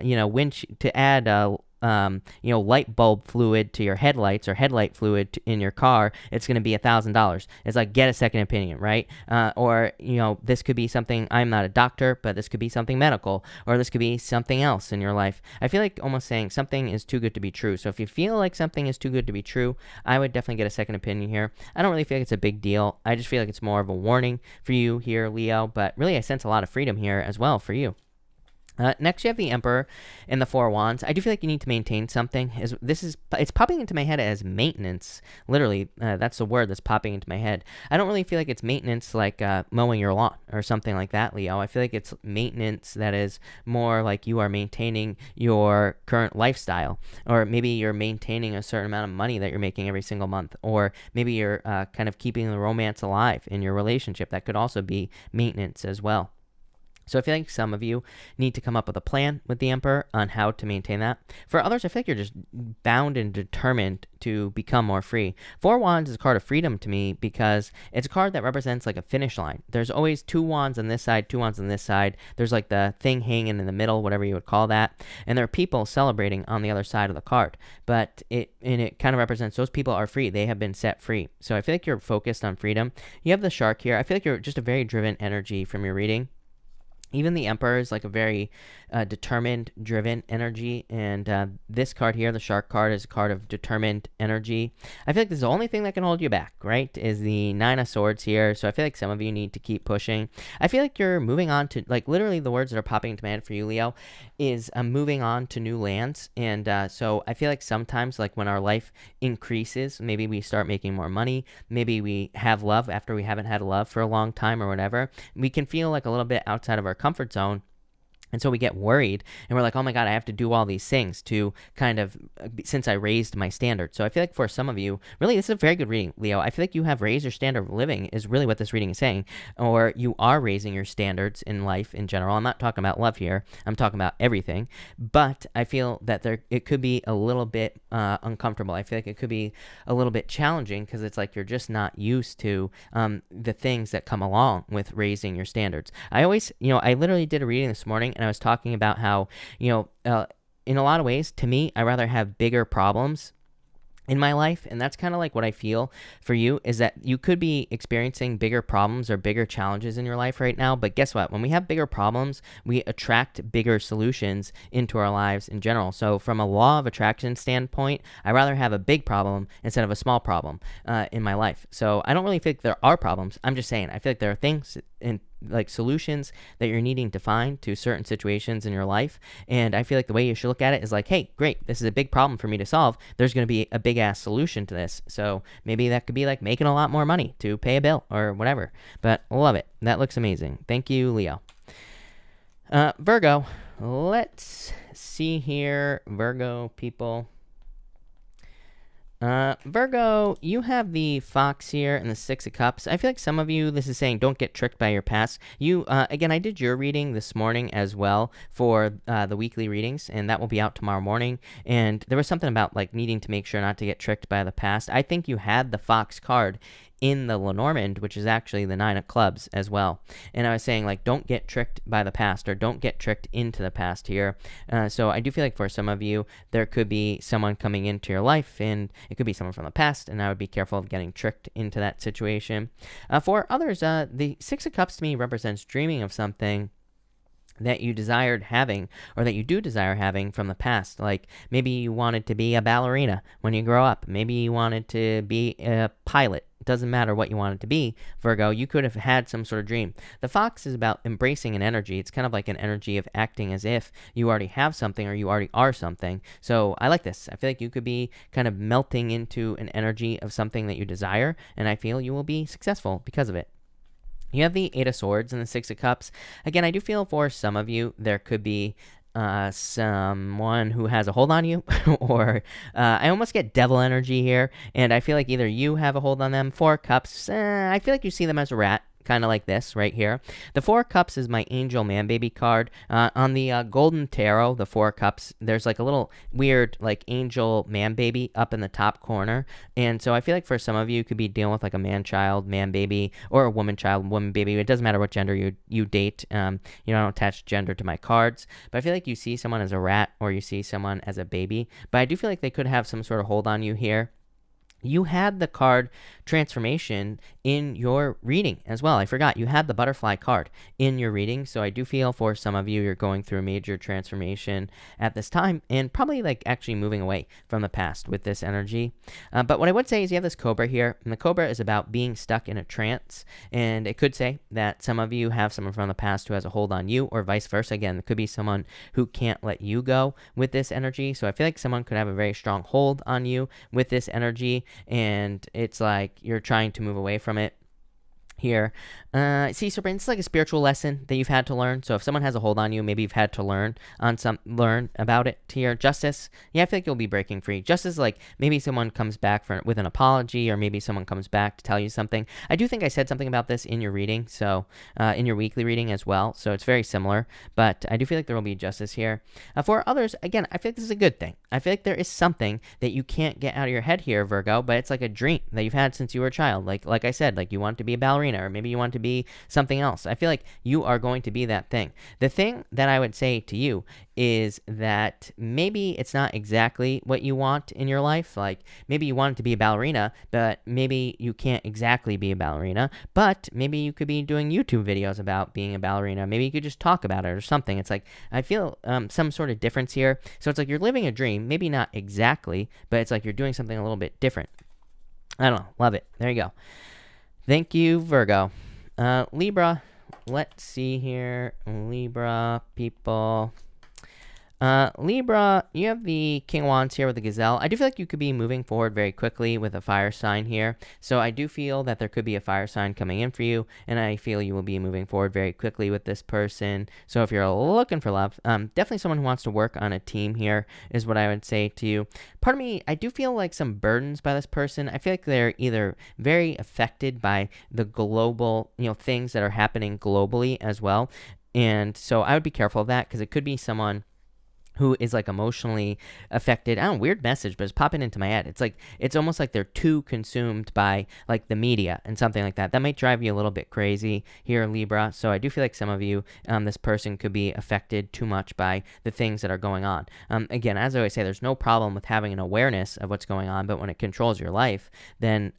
light bulb fluid to your headlights or headlight fluid in your car, it's going to be $1,000. It's like, get a second opinion, right? Or this could be something, I'm not a doctor, but this could be something medical, or this could be something else in your life. I feel like almost saying something is too good to be true. So if you feel like something is too good to be true, I would definitely get a second opinion here. I don't really feel like it's a big deal. I just feel like it's more of a warning for you here, Leo, but really I sense a lot of freedom here as well for you. Next, you have the Emperor and the 4 of Wands. I do feel like you need to maintain something. It's popping into my head as maintenance. Literally, that's the word that's popping into my head. I don't really feel like it's maintenance like mowing your lawn or something like that, Leo. I feel like it's maintenance that is more like you are maintaining your current lifestyle, or maybe you're maintaining a certain amount of money that you're making every single month, or maybe you're kind of keeping the romance alive in your relationship. That could also be maintenance as well. So I feel like some of you need to come up with a plan with the Emperor on how to maintain that. For others, I feel like you're just bound and determined to become more free. Four Wands is a card of freedom to me because it's a card that represents like a finish line. There's always two wands on this side, two wands on this side. There's like the thing hanging in the middle, whatever you would call that. And there are people celebrating on the other side of the card. But it kind of represents those people are free. They have been set free. So I feel like you're focused on freedom. You have the Shark here. I feel like you're just a very driven energy from your reading. Even the Emperor is like a very determined, driven energy. And this card here, the Shark card, is a card of determined energy. I feel like this is the only thing that can hold you back, right? Is the Nine of Swords here. So I feel like some of you need to keep pushing. I feel like you're moving on to, like, literally the words that are popping into my head for you, Leo, is moving on to new lands. And so I feel like sometimes, like, when our life increases, maybe we start making more money. Maybe we have love after we haven't had love for a long time or whatever. We can feel like a little bit outside of our comfort zone. And so we get worried and we're like, oh my God, I have to do all these things to kind of, since I raised my standard. So I feel like for some of you, really, this is a very good reading, Leo. I feel like you have raised your standard of living is really what this reading is saying. Or you are raising your standards in life in general. I'm not talking about love here. I'm talking about everything. But I feel that it could be a little bit uncomfortable. I feel like it could be a little bit challenging because it's like you're just not used to the things that come along with raising your standards. I literally did a reading this morning and I was talking about how, in a lot of ways, to me, I rather have bigger problems in my life. And that's kind of like what I feel for you, is that you could be experiencing bigger problems or bigger challenges in your life right now. But guess what? When we have bigger problems, we attract bigger solutions into our lives in general. So from a law of attraction standpoint, I rather have a big problem instead of a small problem in my life. So I don't really think there are problems. I'm just saying, I feel like there are things in like solutions that you're needing to find to certain situations in your life. And I feel like the way you should look at it is like, hey, great, this is a big problem for me to solve. There's going to be a big ass solution to this. So maybe that could be like making a lot more money to pay a bill or whatever. But I love it. That looks amazing. Thank you, Leo. Virgo, let's see here. Virgo people. Virgo, you have the Fox here and the Six of Cups. I feel like some of you, this is saying don't get tricked by your past. You, again, I did your reading this morning as well for the weekly readings, and that will be out tomorrow morning. And there was something about like needing to make sure not to get tricked by the past. I think you had the Fox card in the Lenormand, which is actually the Nine of Clubs as well. And I was saying, like, don't get tricked by the past or don't get tricked into the past here. So I do feel like for some of you, there could be someone coming into your life and it could be someone from the past, and I would be careful of getting tricked into that situation. For others, the Six of Cups to me represents dreaming of something that you desired having or that you do desire having from the past. Like maybe you wanted to be a ballerina when you grow up. Maybe you wanted to be a pilot. It doesn't matter what you wanted to be, Virgo. You could have had some sort of dream. The Fox is about embracing an energy. It's kind of like an energy of acting as if you already have something or you already are something. So I like this. I feel like you could be kind of melting into an energy of something that you desire, and I feel you will be successful because of it. You have the Eight of Swords and the Six of Cups. Again, I do feel for some of you, there could be someone who has a hold on you, or I almost get devil energy here, and I feel like either you have a hold on them. Four Cups, I feel like you see them as a rat, kind of like this right here. The Four Cups is my Angel Man Baby card. On the Golden Tarot, the Four Cups, there's like a little weird like Angel Man Baby up in the top corner. And so I feel like for some of you, could be dealing with like a man-child, man-baby, or a woman-child, woman-baby. It doesn't matter what gender you date. I don't attach gender to my cards. But I feel like you see someone as a rat or you see someone as a baby. But I do feel like they could have some sort of hold on you here. You had the card transformation in your reading as well. I forgot, you had the butterfly card in your reading. So I do feel for some of you, you're going through a major transformation at this time and probably like actually moving away from the past with this energy. But what I would say is you have this Cobra here, and the Cobra is about being stuck in a trance. And it could say that some of you have someone from the past who has a hold on you, or vice versa. Again, it could be someone who can't let you go with this energy. So I feel like someone could have a very strong hold on you with this energy, and it's like you're trying to move away from it. here. See, Serpent, it's like a spiritual lesson that you've had to learn. So if someone has a hold on you, maybe you've had to learn about it here. Justice, yeah, I feel like you'll be breaking free. Justice, like maybe someone comes back with an apology, or maybe someone comes back to tell you something. I do think I said something about this in your reading, so in your weekly reading as well. So it's very similar, but I do feel like there will be justice here. For others, again, I feel like this is a good thing. I feel like there is something that you can't get out of your head here, Virgo, but it's like a dream that you've had since you were a child. Like I said, like you want to be a ballerina, or maybe you want to be something else. I feel like you are going to be that thing. The thing that I would say to you is that maybe it's not exactly what you want in your life. Like maybe you want to be a ballerina, but maybe you can't exactly be a ballerina, but maybe you could be doing YouTube videos about being a ballerina. Maybe you could just talk about it or something. It's like, I feel some sort of difference here. So it's like you're living a dream, maybe not exactly, but it's like you're doing something a little bit different. I don't know. Love it. There you go. Thank you, Virgo. Libra, let's see here. Libra people. Libra, you have the King of Wands here with the Gazelle. I do feel like you could be moving forward very quickly with a fire sign here. So I do feel that there could be a fire sign coming in for you, and I feel you will be moving forward very quickly with this person. So if you're looking for love, definitely someone who wants to work on a team here is what I would say to you. Part of me, I do feel like some burdens by this person. I feel like they're either very affected by the global, things that are happening globally as well. And so I would be careful of that, because it could be someone who is like emotionally affected. I don't know, weird message, but it's popping into my head. It's like, it's almost like they're too consumed by like the media and something like that. That might drive you a little bit crazy here, Libra. So I do feel like some of you, this person could be affected too much by the things that are going on. Again, as I always say, there's no problem with having an awareness of what's going on, but when it controls your life, then,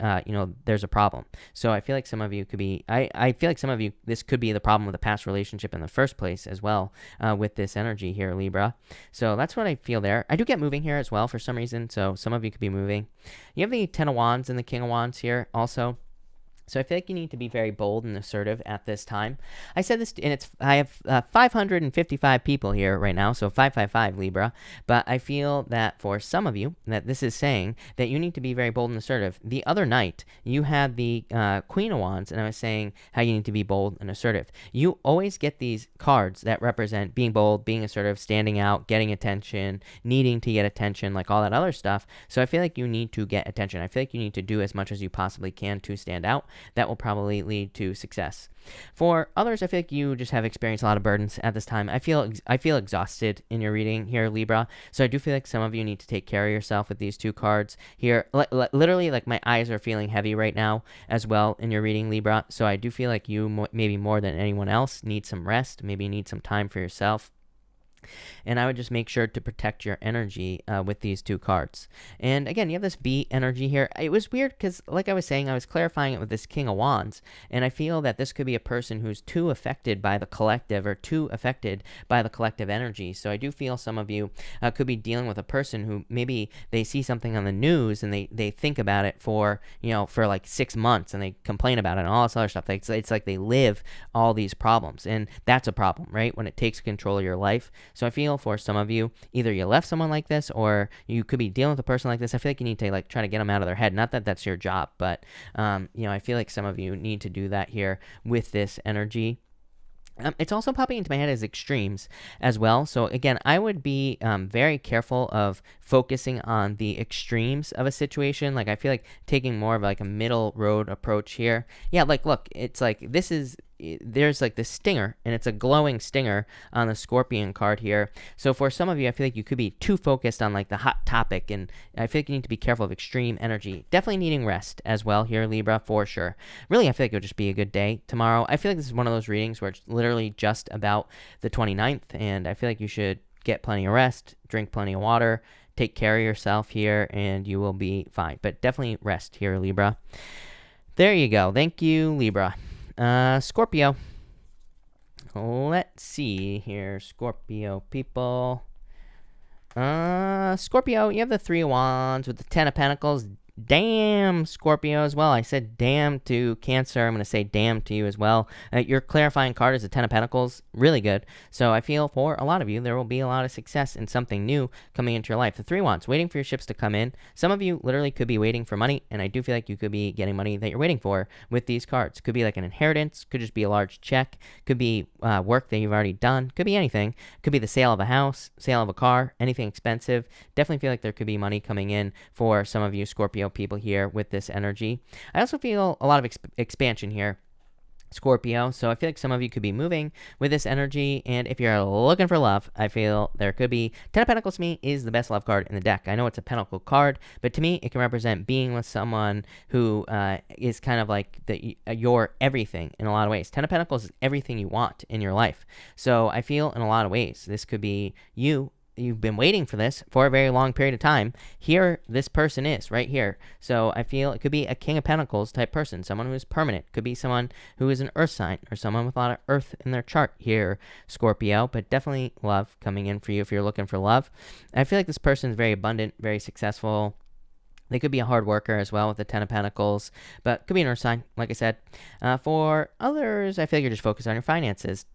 there's a problem. So I feel like some of you could be, I feel like some of you, this could be the problem with a past relationship in the first place as well, with this energy here, Libra. So that's what I feel there. I do get moving here as well for some reason, so some of you could be moving. You have the Ten of Wands and the King of Wands here also. So I feel like you need to be very bold and assertive at this time. I said this, and I have 555 people here right now, so 555 Libra. But I feel that for some of you, that this is saying that you need to be very bold and assertive. The other night, you had the Queen of Wands, and I was saying how you need to be bold and assertive. You always get these cards that represent being bold, being assertive, standing out, getting attention, needing to get attention, like all that other stuff. So I feel like you need to get attention. I feel like you need to do as much as you possibly can to stand out. That will probably lead to success. For others, I feel like you just have experienced a lot of burdens at this time. I feel exhausted in your reading here, Libra. So I do feel like some of you need to take care of yourself with these two cards here. Literally, like my eyes are feeling heavy right now as well in your reading, Libra. So I do feel like you, maybe more than anyone else, need some rest, maybe need some time for yourself. And I would just make sure to protect your energy with these two cards. And again, you have this B energy here. It was weird because, like I was saying, I was clarifying it with this King of Wands. And I feel that this could be a person who's too affected by the collective, or too affected by the collective energy. So I do feel some of you could be dealing with a person who maybe they see something on the news and they think about it for like 6 months, and they complain about it and all this other stuff. It's like they live all these problems. And that's a problem, right? When it takes control of your life. So I feel for some of you, either you left someone like this, or you could be dealing with a person like this. I feel like you need to like try to get them out of their head. Not that that's your job, but I feel like some of you need to do that here with this energy. It's also popping into my head as extremes as well. So again, I would be very careful of focusing on the extremes of a situation. Like I feel like taking more of like a middle road approach here. Yeah, like look, it's like there's like this stinger, and it's a glowing stinger on the Scorpion card here. So for some of you, I feel like you could be too focused on like the hot topic, and I feel like you need to be careful of extreme energy. Definitely needing rest as well here, Libra, for sure. Really, I feel like it'll just be a good day tomorrow. I feel like this is one of those readings where it's literally just about the 29th, and I feel like you should get plenty of rest, drink plenty of water, take care of yourself here, and you will be fine. But definitely rest here, Libra. There you go. Thank you, Libra. Scorpio. Let's see here, Scorpio people. Scorpio, you have the Three of Wands with the Ten of Pentacles. Damn, Scorpio as well. I said damn to Cancer. I'm going to say damn to you as well. Your clarifying card is the Ten of Pentacles. Really good. So I feel for a lot of you, there will be a lot of success in something new coming into your life. The Three Wands, waiting for your ships to come in. Some of you literally could be waiting for money, and I do feel like you could be getting money that you're waiting for with these cards. Could be like an inheritance. Could just be a large check. Could be work that you've already done. Could be anything. Could be the sale of a house, sale of a car, anything expensive. Definitely feel like there could be money coming in for some of you Scorpio people here with this energy. I also feel a lot of expansion here, Scorpio. So I feel like some of you could be moving with this energy. And if you're looking for love, I feel there could be Ten of Pentacles to me is the best love card in the deck. I know it's a Pentacle card, but to me, it can represent being with someone who is kind of like your everything in a lot of ways. Ten of Pentacles is everything you want in your life. So I feel in a lot of ways, this could be you. You've been waiting for this for a very long period of time. Here, this person is right here. So I feel it could be a King of Pentacles type person, someone who is permanent. Could be someone who is an earth sign or someone with a lot of earth in their chart here, Scorpio. But definitely love coming in for you if you're looking for love. I feel like this person is very abundant, very successful. They could be a hard worker as well with the Ten of Pentacles, but could be an earth sign, like I said. For others, I feel like you're just focused on your finances.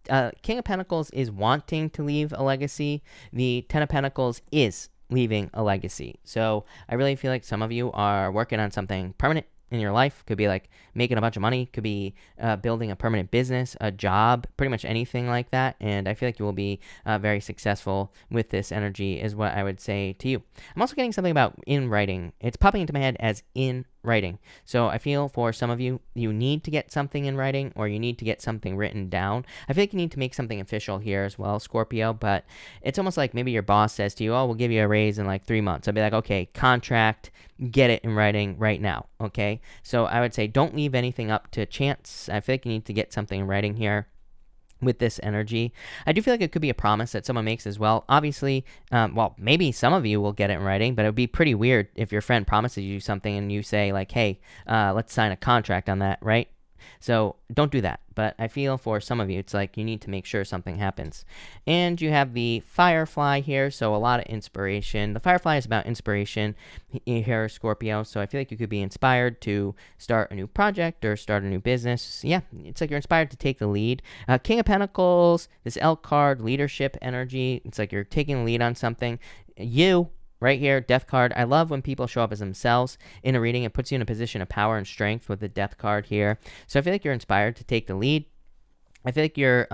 King of Pentacles is wanting to leave a legacy. The Ten of Pentacles is leaving a legacy. So I really feel like some of you are working on something permanent in your life. Could be like making a bunch of money, could be building a permanent business, a job, pretty much anything like that. And I feel like you will be very successful with this energy is what I would say to you. I'm also getting something about in writing. It's popping into my head as in writing. So I feel for some of you, you need to get something in writing or you need to get something written down. I feel like you need to make something official here as well, Scorpio, but it's almost like maybe your boss says to you, oh, we'll give you a raise in like 3 months. I'd be like, okay, contract, get it in writing right now, okay? So I would say don't leave anything up to chance. I feel like you need to get something in writing here with this energy. I do feel like it could be a promise that someone makes as well. Obviously, well, maybe some of you will get it in writing, but it would be pretty weird if your friend promises you something and you say like, hey, let's sign a contract on that, right? So don't do that. But I feel for some of you, it's like you need to make sure something happens. And you have the Firefly here, so a lot of inspiration. The Firefly is about inspiration here, Scorpio. So I feel like you could be inspired to start a new project or start a new business. Yeah, it's like you're inspired to take the lead. King of Pentacles, this Elk card, leadership energy. It's like you're taking the lead on something. You right here, Death card. I love when people show up as themselves in a reading. It puts you in a position of power and strength with the Death card here. So I feel like you're inspired to take the lead. I feel like you're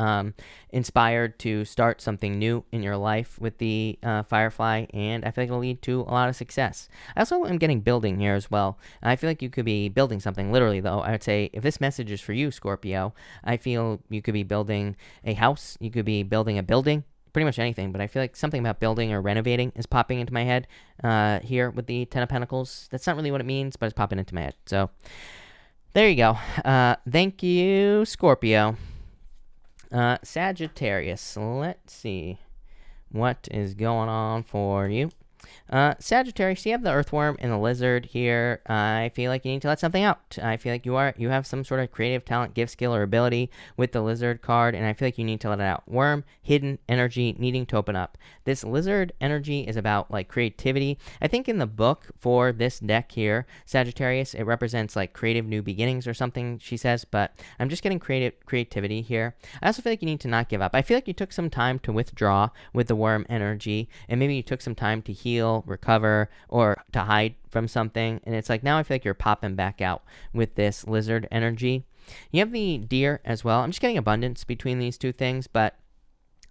inspired to start something new in your life with the Firefly, and I feel like it'll lead to a lot of success. I also am getting building here as well. I feel like you could be building something, literally, though. I would say if this message is for you, Scorpio, I feel you could be building a house. You could be building a building. Pretty much anything, but I feel like something about building or renovating is popping into my head here with the Ten of Pentacles. That's not really what it means, but it's popping into my head. So there you go. Thank you, Scorpio. Sagittarius, let's see what is going on for you. Sagittarius, you have the earthworm and the lizard here. I feel like you need to let something out. I feel like you have some sort of creative talent, gift, skill, or ability with the lizard card, and I feel like you need to let it out. Worm, hidden energy, needing to open up. This lizard energy is about like creativity. I think in the book for this deck here, Sagittarius, it represents like creative new beginnings or something, she says, but I'm just getting creativity here. I also feel like you need to not give up. I feel like you took some time to withdraw with the worm energy, and maybe you took some time to heal, recover, or to hide from something, and it's like now I feel like you're popping back out with this lizard energy. You have the deer as well. I'm just getting abundance between these two things, but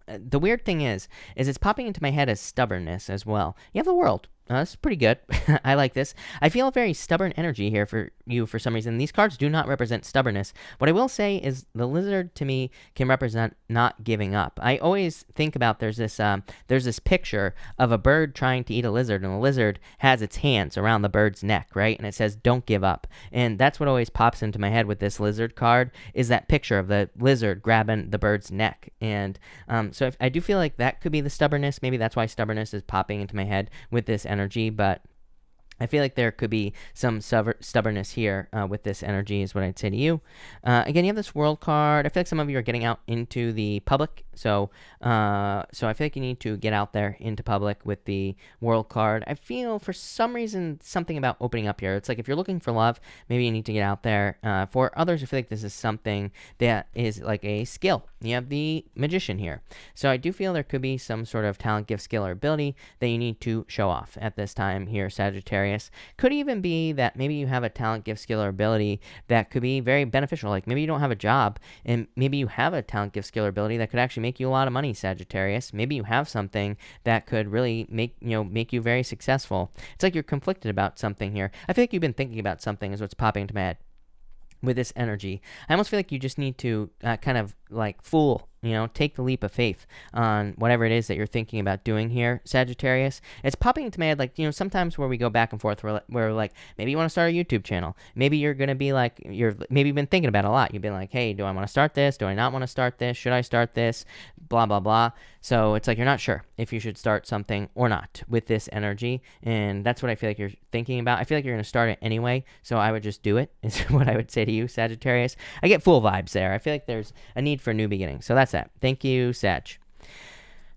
the weird thing is it's popping into my head as stubbornness as well. You have the world. That's pretty good. I like this. I feel a very stubborn energy here for you for some reason. These cards do not represent stubbornness. What I will say is the lizard to me can represent not giving up. I always think about there's this picture of a bird trying to eat a lizard, and the lizard has its hands around the bird's neck, right? And it says, don't give up. And that's what always pops into my head with this lizard card is that picture of the lizard grabbing the bird's neck. And so I do feel like that could be the stubbornness. Maybe that's why stubbornness is popping into my head with this energy, but I feel like there could be some stubbornness here with this energy is what I'd say to you. Again, you have this World card. I feel like some of you are getting out into the public. So I feel like you need to get out there into public with the World card. I feel for some reason something about opening up here. It's like if you're looking for love, maybe you need to get out there. For others, I feel like this is something that is like a skill. You have the Magician here. So I do feel there could be some sort of talent, gift, skill, or ability that you need to show off at this time here, Sagittarius. Could even be that maybe you have a talent, gift, skill, or ability that could be very beneficial. Like maybe you don't have a job, and maybe you have a talent, gift, skill, or ability that could actually make you a lot of money, Sagittarius. Maybe you have something that could really make you very successful. It's like you're conflicted about something here. I feel like you've been thinking about something is what's popping into my head with this energy. I almost feel like you just need to kind of like take the leap of faith on whatever it is that you're thinking about doing here, Sagittarius. It's popping into my head, like, sometimes where we go back and forth, where like, maybe you want to start a YouTube channel. Maybe you're going to be like, maybe you've been thinking about it a lot. You've been like, hey, do I want to start this? Do I not want to start this? Should I start this? Blah, blah, blah. So it's like, you're not sure if you should start something or not with this energy. And that's what I feel like you're thinking about. I feel like you're going to start it anyway. So I would just do it, is what I would say to you, Sagittarius. I get full vibes there. I feel like there's a need for a new beginning. So that's that. Thank you, Sag.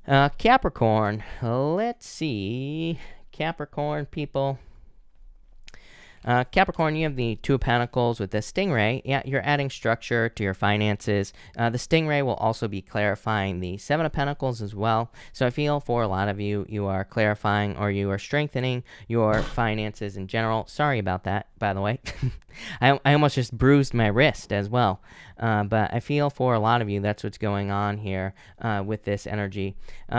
Capricorn. Let's see. Capricorn people. Capricorn, you have the Two of Pentacles with the Stingray. Yeah, you're adding structure to your finances. The Stingray will also be clarifying the Seven of Pentacles as well. So I feel for a lot of you, you are clarifying or you are strengthening your finances in general. Sorry about that, by the way. I almost just bruised my wrist as well. But I feel for a lot of you, that's what's going on here with this energy.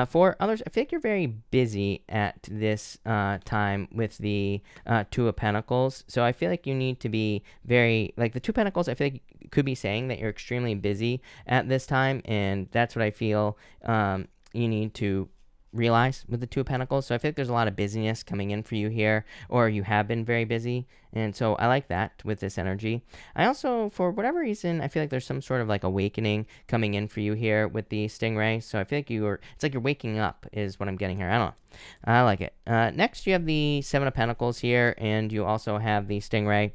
For others, I feel like you're very busy at this time with the Two of Pentacles. So I feel like you need to be very, like the Two of Pentacles, I feel like you could be saying that you're extremely busy at this time. And that's what I feel you need to realize with the Two of Pentacles. So I feel like there's a lot of busyness coming in for you here, or you have been very busy. And so I like that with this energy. I also, for whatever reason, I feel like there's some sort of like awakening coming in for you here with the Stingray. So I feel like it's like you're waking up is what I'm getting here. I don't know. I like it. Next, you have the Seven of Pentacles here, and you also have the Stingray.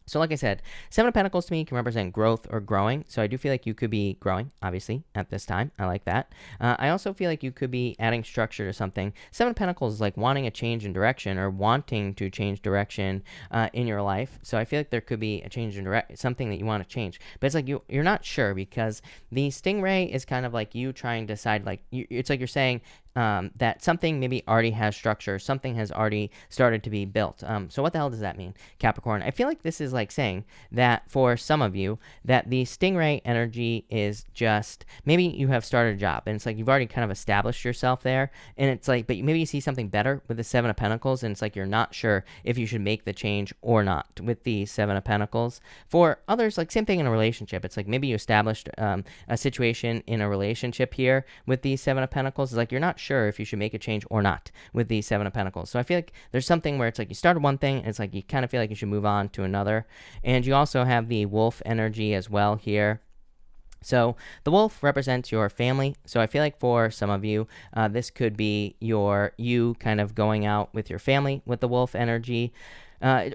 So like I said, Seven of Pentacles to me can represent growth or growing. So I do feel like you could be growing, obviously, at this time. I like that. I also feel like you could be adding structure to something. Seven of Pentacles is like wanting a change in direction or wanting to change direction in your life. So I feel like there could be a change in direction, something that you want to change. But it's like you're not sure, because the Stingray is kind of like you trying to decide, like, it's like you're saying, that something maybe already has structure, something has already started to be built. So what the hell does that mean, Capricorn? I feel like this is like saying that for some of you, that the Stingray energy is just, maybe you have started a job, and it's like you've already kind of established yourself there, and it's like, but maybe you see something better with the Seven of Pentacles, and it's like you're not sure if you should make the change or not with the Seven of Pentacles. For others, like same thing in a relationship. It's like maybe you established a situation in a relationship here with the Seven of Pentacles. It's like you're not sure if you should make a change or not with the Seven of Pentacles. So I feel like there's something where it's like you started one thing, and it's like you kind of feel like you should move on to another. And you also have the Wolf energy as well here. So the Wolf represents your family. So I feel like for some of you, this could be you kind of going out with your family with the Wolf energy.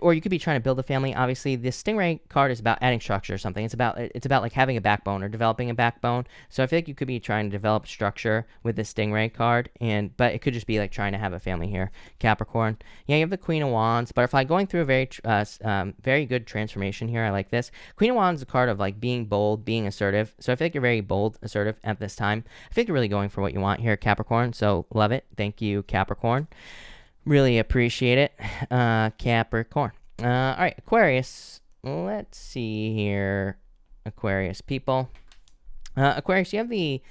Or you could be trying to build a family. Obviously, this Stingray card is about adding structure or something. It's about like having a backbone or developing a backbone. So I feel like you could be trying to develop structure with this Stingray card, but it could just be like trying to have a family here, Capricorn. Yeah, you have the Queen of Wands, butterfly, going through a very good transformation here. I like this. Queen of Wands is a card of like being bold, being assertive. So I feel like you're very bold, assertive at this time. I think you're really going for what you want here, Capricorn. So love it. Thank you, Capricorn. Really appreciate it, Capricorn. All right, Aquarius. Let's see here, Aquarius people. Aquarius, you have the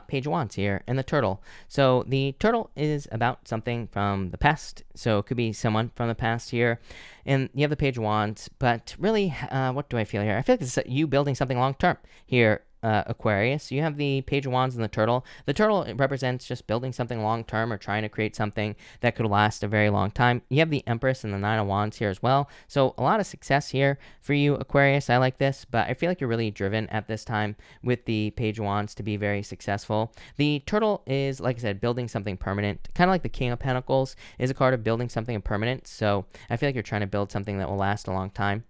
Page of Wands here and the Turtle. So the Turtle is about something from the past. So it could be someone from the past here. And you have the Page of Wands. But really, what do I feel here? I feel like this is you building something long-term here, Aquarius, you have the Page of Wands and the Turtle. The Turtle, it represents just building something long term or trying to create something that could last a very long time. You have the Empress and the Nine of Wands here as well. So a lot of success here for you, Aquarius. I like this, but I feel like you're really driven at this time with the Page of Wands to be very successful. The Turtle is, like I said, building something permanent. Kind of like the King of Pentacles is a card of building something permanent. So I feel like you're trying to build something that will last a long time.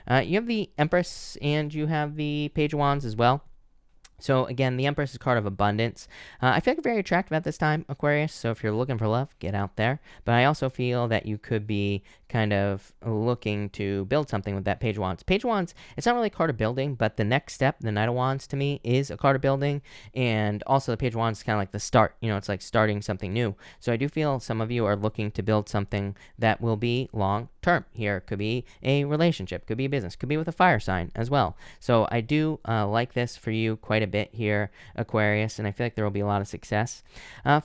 You have the Empress and you have the Page of Wands as well. So again, the Empress is a card of abundance. I feel like very attractive at this time, Aquarius. So if you're looking for love, get out there. But I also feel that you could be kind of looking to build something with that Page of Wands. Page of Wands, it's not really a card of building, but the next step, the Knight of Wands, to me, is a card of building. And also the Page of Wands is kind of like the start. You know, it's like starting something new. So I do feel some of you are looking to build something that will be long term here. Could be a relationship, could be a business, could be with a fire sign as well. So I do like this for you quite a bit here, Aquarius, and I feel like there will be a lot of success.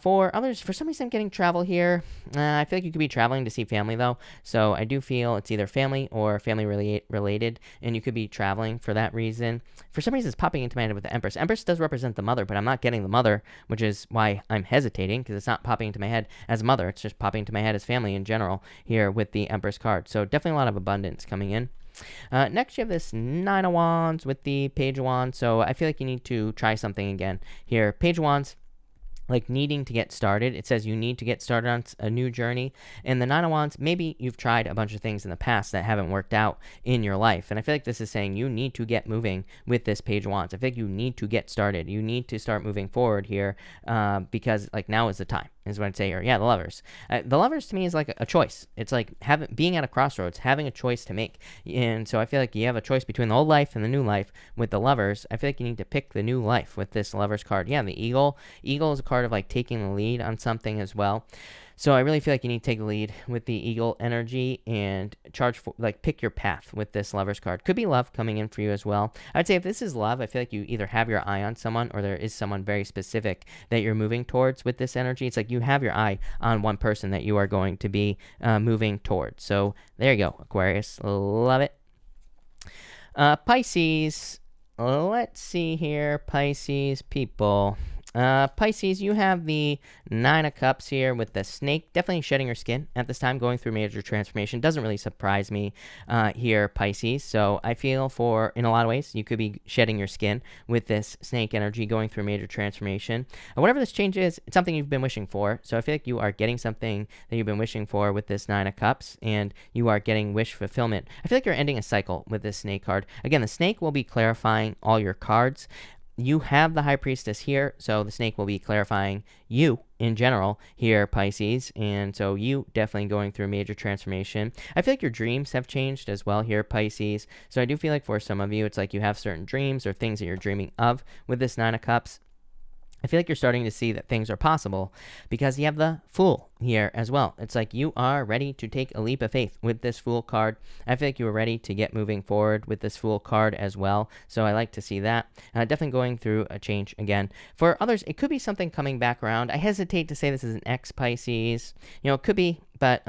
For others, for some reason, I'm getting travel here. I feel like you could be traveling to see family, though. So I do feel it's either family or family related, and you could be traveling for that reason. For some reason, it's popping into my head with the Empress. Empress does represent the mother, but I'm not getting the mother, which is why I'm hesitating, because it's not popping into my head as mother. It's just popping into my head as family in general here with the Empress card. So definitely a lot of abundance coming in. Next, you have this Nine of Wands with the Page of Wands. So I feel like you need to try something again here. Page of Wands, like needing to get started. It says you need to get started on a new journey. And the Nine of Wands, maybe you've tried a bunch of things in the past that haven't worked out in your life. And I feel like this is saying you need to get moving with this Page of Wands. I feel like you need to get started. You need to start moving forward here because like now is the time, is what I'd say. Or yeah, the Lovers. The Lovers to me is like a choice. It's like being at a crossroads, having a choice to make. And so I feel like you have a choice between the old life and the new life with the Lovers. I feel like you need to pick the new life with this Lovers card. Yeah, the Eagle. Eagle is a card of like taking the lead on something as well. So I really feel like you need to take the lead with the Eagle energy and pick your path with this Lovers card. Could be love coming in for you as well. I'd say if this is love, I feel like you either have your eye on someone or there is someone very specific that you're moving towards with this energy. It's like you have your eye on one person that you are going to be moving towards. So there you go, Aquarius. Love it. Pisces. Let's see here, Pisces people. Pisces, you have the Nine of Cups here with the Snake. Definitely shedding your skin at this time, going through major transformation. Doesn't really surprise me here, Pisces. So I feel in a lot of ways, you could be shedding your skin with this Snake energy, going through major transformation. Whatever this change is, it's something you've been wishing for. So I feel like you are getting something that you've been wishing for with this Nine of Cups, and you are getting wish fulfillment. I feel like you're ending a cycle with this Snake card. Again, the Snake will be clarifying all your cards. You have the High Priestess here, so the Snake will be clarifying you in general here, Pisces, and so you definitely going through a major transformation. I feel like your dreams have changed as well here, Pisces, so I do feel like for some of you, it's like you have certain dreams or things that you're dreaming of with this Nine of Cups. I feel like you're starting to see that things are possible because you have the Fool here as well. It's like you are ready to take a leap of faith with this Fool card. I feel like you are ready to get moving forward with this Fool card as well. So I like to see that. Definitely going through a change again. For others, it could be something coming back around. I hesitate to say this is an ex-Pisces. You know, it could be, but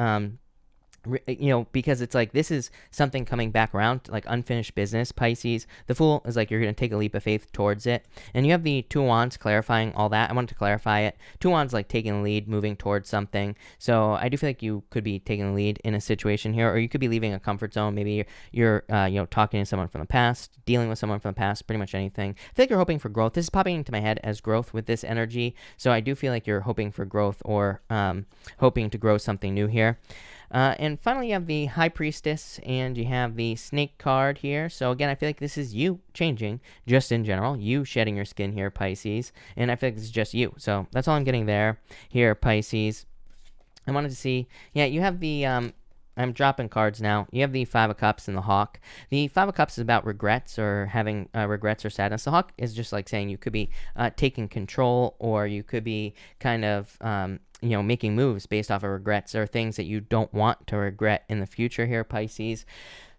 you know, because it's like this is something coming back around, like unfinished business, Pisces. The Fool is like you're going to take a leap of faith towards it. And you have the Two of Wands clarifying all that. I wanted to clarify it. Two of Wands like taking the lead, moving towards something. So I do feel like you could be taking the lead in a situation here, or you could be leaving a comfort zone. Maybe you're you know, talking to someone from the past, dealing with someone from the past, pretty much anything. I feel like you're hoping for growth. This is popping into my head as growth with this energy. So I do feel like you're hoping for growth or hoping to grow something new here. And finally, you have the High Priestess, and you have the Snake card here. So again, I feel like this is you changing, just in general. You shedding your skin here, Pisces. And I feel like this is just you. So that's all I'm getting there here, Pisces. I wanted to see, yeah, you have the... I'm dropping cards now. You have the Five of Cups and the Hawk. The Five of Cups is about regrets or having regrets or sadness. The Hawk is just like saying you could be taking control, or you could be kind of... you know, making moves based off of regrets or things that you don't want to regret in the future here, Pisces.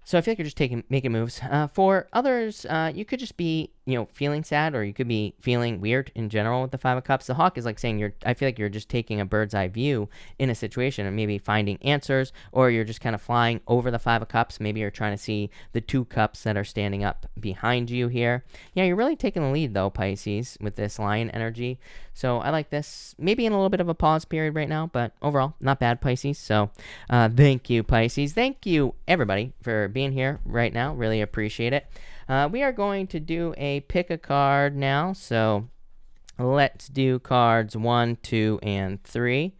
So I feel like you're just making moves. For others, you could just be feeling sad, or you could be feeling weird in general with the Five of Cups. The Hawk is like saying I feel like you're just taking a bird's eye view in a situation and maybe finding answers, or you're just kind of flying over the Five of Cups. Maybe you're trying to see the two cups that are standing up behind you here. Yeah, you're really taking the lead though, Pisces, with this Lion energy. So I like this. Maybe in a little bit of a pause period right now, but overall, not bad, Pisces. So thank you, Pisces. Thank you, everybody, for being here right now. Really appreciate it. We are going to do a pick a card now. So let's do cards 1, 2, and 3.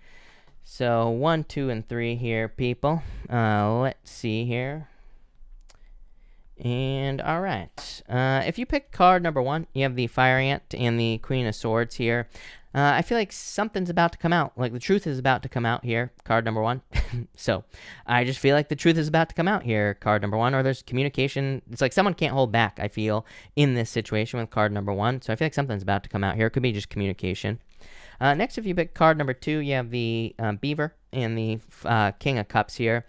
So 1, 2, and 3 here, people. Let's see here. And all right, if you pick card number 1, you have the Fire Ant and the Queen of Swords here. I feel like something's about to come out, like the truth is about to come out here, card number 1. So I just feel like the truth is about to come out here, card number 1, or there's communication. It's like someone can't hold back, I feel, in this situation with card number 1. So I feel like something's about to come out here. It could be just communication. Next, if you pick card number 2, you have the Beaver and the King of Cups here.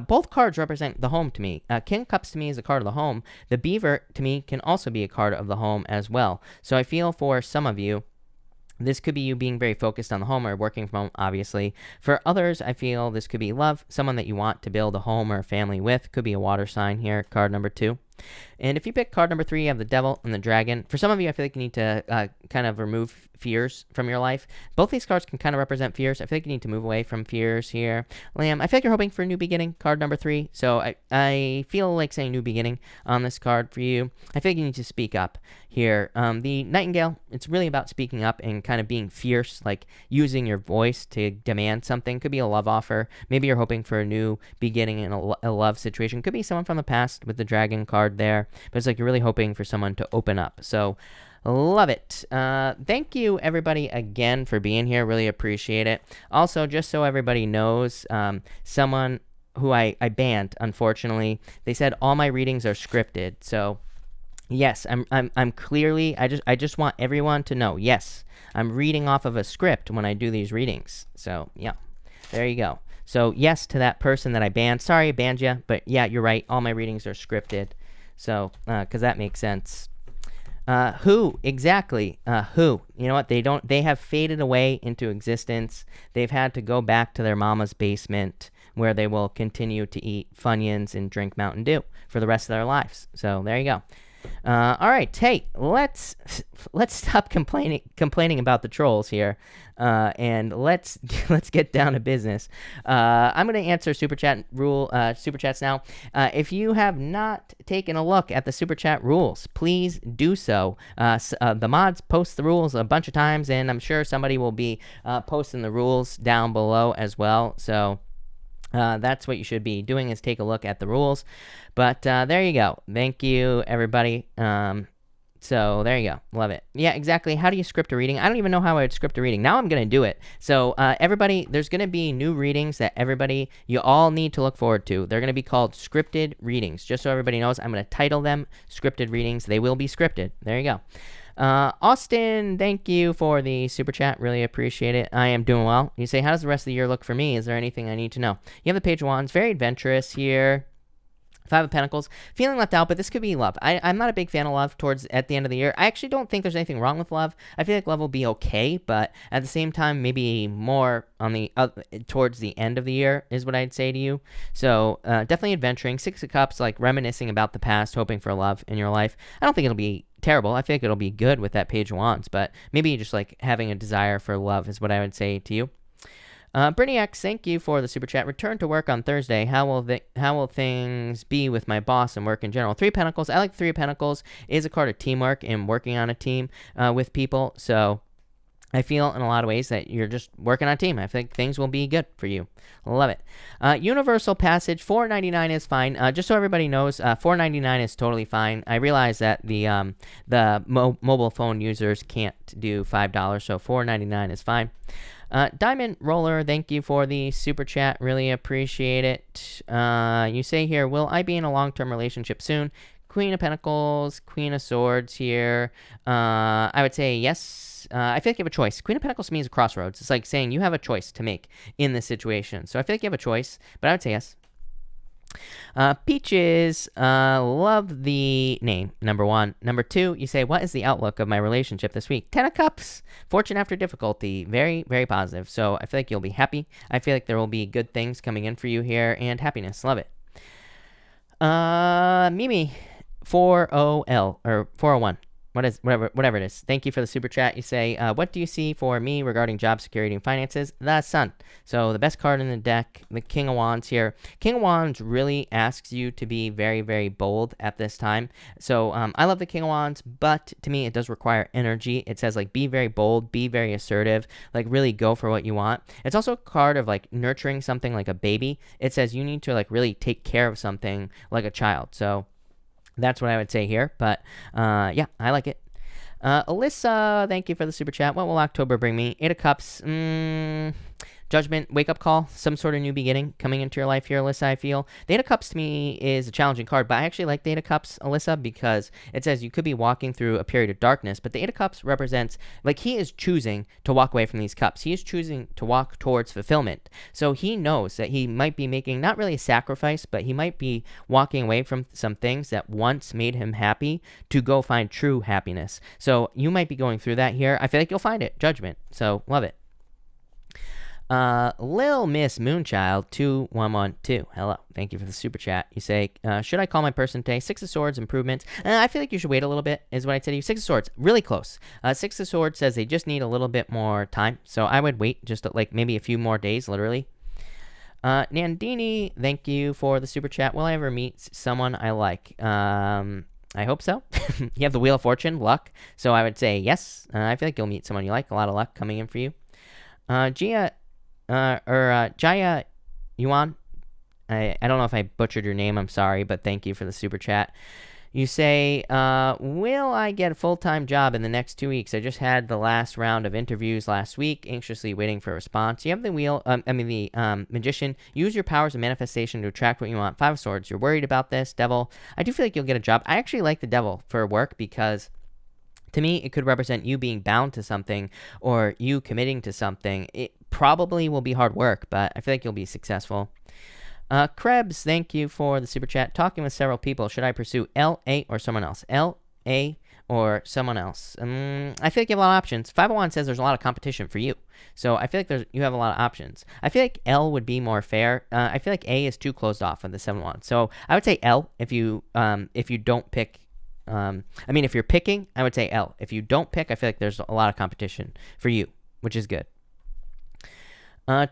Both cards represent the home to me. King of Cups to me is a card of the home. The Beaver to me can also be a card of the home as well. So I feel for some of you, this could be you being very focused on the home or working from home, obviously. For others, I feel this could be love, someone that you want to build a home or a family with. Could be a water sign here, card number 2. And if you pick card number 3, you have the Devil and the Dragon. For some of you, I feel like you need to kind of remove fears from your life. Both these cards can kind of represent fears. I feel like you need to move away from fears here. Lamb, I feel like you're hoping for a new beginning, card number 3. So I feel like saying new beginning on this card for you. I feel like you need to speak up here. The Nightingale, it's really about speaking up and kind of being fierce, like using your voice to demand something. Could be a love offer. Maybe you're hoping for a new beginning in a love situation. Could be someone from the past with the Dragon card there. But it's like you're really hoping for someone to open up. So love it. Thank you, everybody, again for being here. Really appreciate it. Also, just so everybody knows, someone who I banned, unfortunately, they said all my readings are scripted. So yes, I'm clearly, I just want everyone to know, yes, I'm reading off of a script when I do these readings. So yeah, there you go. So yes to that person that I banned. Sorry I banned you, but yeah, you're right. All my readings are scripted. So, because that makes sense. Who? Exactly. Who? You know what? They have faded away into existence. They've had to go back to their mama's basement where they will continue to eat Funyuns and drink Mountain Dew for the rest of their lives. So there you go. All right, hey, let's stop complaining about the trolls here, and let's get down to business. I'm going to answer super chats now. If you have not taken a look at the super chat rules, please do so. The mods post the rules a bunch of times, and I'm sure somebody will be posting the rules down below as well. So that's what you should be doing, is take a look at the rules. But there you go. Thank you, everybody. So there you go. Love it. Yeah, exactly. How do you script a reading? I don't even know how I would script a reading. Now I'm going to do it. So everybody, there's going to be new readings that you all need to look forward to. They're going to be called scripted readings. Just so everybody knows, I'm going to title them scripted readings. They will be scripted. There you go. Austin, thank you for the super chat. Really appreciate it. I am doing well. You say, how does the rest of the year look for me? Is there anything I need to know? You have the Page of Wands. Very adventurous here. Five of Pentacles, feeling left out, but this could be love. I'm not a big fan of love at the end of the year. I actually don't think there's anything wrong with love. I feel like love will be okay, but at the same time, maybe more on the towards the end of the year is what I'd say to you. So definitely adventuring. Six of Cups, like reminiscing about the past, hoping for love in your life. I don't think it'll be terrible. I feel like it'll be good with that Page of Wands, but maybe just like having a desire for love is what I would say to you. Brittany X, thank you for the super chat. Return to work on Thursday. How will things be with my boss and work in general? Three of Pentacles. I like Three of Pentacles. It is a card of teamwork and working on a team with people. So I feel in a lot of ways that you're just working on a team. I think things will be good for you. Love it. Universal Passage, $4.99 is fine. Just so everybody knows, $4.99 is totally fine. I realize that the mobile phone users can't do $5, so $4.99 is fine. Diamond Roller, thank you for the super chat. Really appreciate it. You say here, will I be in a long-term relationship soon? Queen of Pentacles, Queen of Swords here. I would say yes. I feel like you have a choice. Queen of Pentacles to me is a crossroads. It's like saying you have a choice to make in this situation. So I feel like you have a choice, but I would say yes. Peaches, love the name, number 1. Number 2, you say, what is the outlook of my relationship this week? 10 of Cups, fortune after difficulty, very, very positive. So I feel like you'll be happy. I feel like there will be good things coming in for you here and happiness. Love it. Mimi, 4OL, or 401. Whatever it is. Thank you for the super chat. You say, what do you see for me regarding job security and finances? The Sun. So the best card in the deck, the King of Wands here. King of Wands really asks you to be very, very bold at this time. So I love the King of Wands, but to me, it does require energy. It says, like, be very bold, be very assertive, like, really go for what you want. It's also a card of, like, nurturing something like a baby. It says you need to, like, really take care of something like a child. So that's what I would say here, but yeah, I like it. Alyssa, thank you for the super chat. What will October bring me? 8 of Cups, Judgment, wake-up call, some sort of new beginning coming into your life here, Alyssa, I feel. The 8 of Cups to me is a challenging card, but I actually like the 8 of Cups, Alyssa, because it says you could be walking through a period of darkness, but the 8 of Cups represents, like, he is choosing to walk away from these cups. He is choosing to walk towards fulfillment. So he knows that he might be making not really a sacrifice, but he might be walking away from some things that once made him happy to go find true happiness. So you might be going through that here. I feel like you'll find it. Judgment. So love it. Lil Miss Moonchild 2112. Hello. Thank you for the super chat. You say, should I call my person today? 6 of Swords, improvements. I feel like you should wait a little bit, is what I'd say to you. 6 of Swords, really close. 6 of Swords says they just need a little bit more time. So I would wait just like maybe a few more days, literally. Nandini, thank you for the super chat. Will I ever meet someone I like? I hope so. You have the Wheel of Fortune, luck. So I would say yes. I feel like you'll meet someone you like. A lot of luck coming in for you. Jaya Yuan, I don't know if I butchered your name, I'm sorry, but thank you for the super chat. You say, will I get a full-time job in the next 2 weeks? I just had the last round of interviews last week, anxiously waiting for a response. You have the Magician. Use your powers of manifestation to attract what you want. 5 of Swords, you're worried about this. Devil, I do feel like you'll get a job. I actually like the Devil for work because to me, it could represent you being bound to something or you committing to something. It probably will be hard work, but I feel like you'll be successful. Krebs, thank you for the super chat. Talking with several people. Should I pursue L, A, or someone else? L, A, or someone else? I feel like you have a lot of options. 501 says there's a lot of competition for you. So I feel like you have a lot of options. I feel like L would be more fair. I feel like A is too closed off on the 7-1. So I would say L if you don't pick. If you're picking, I would say L. If you don't pick, I feel like there's a lot of competition for you, which is good.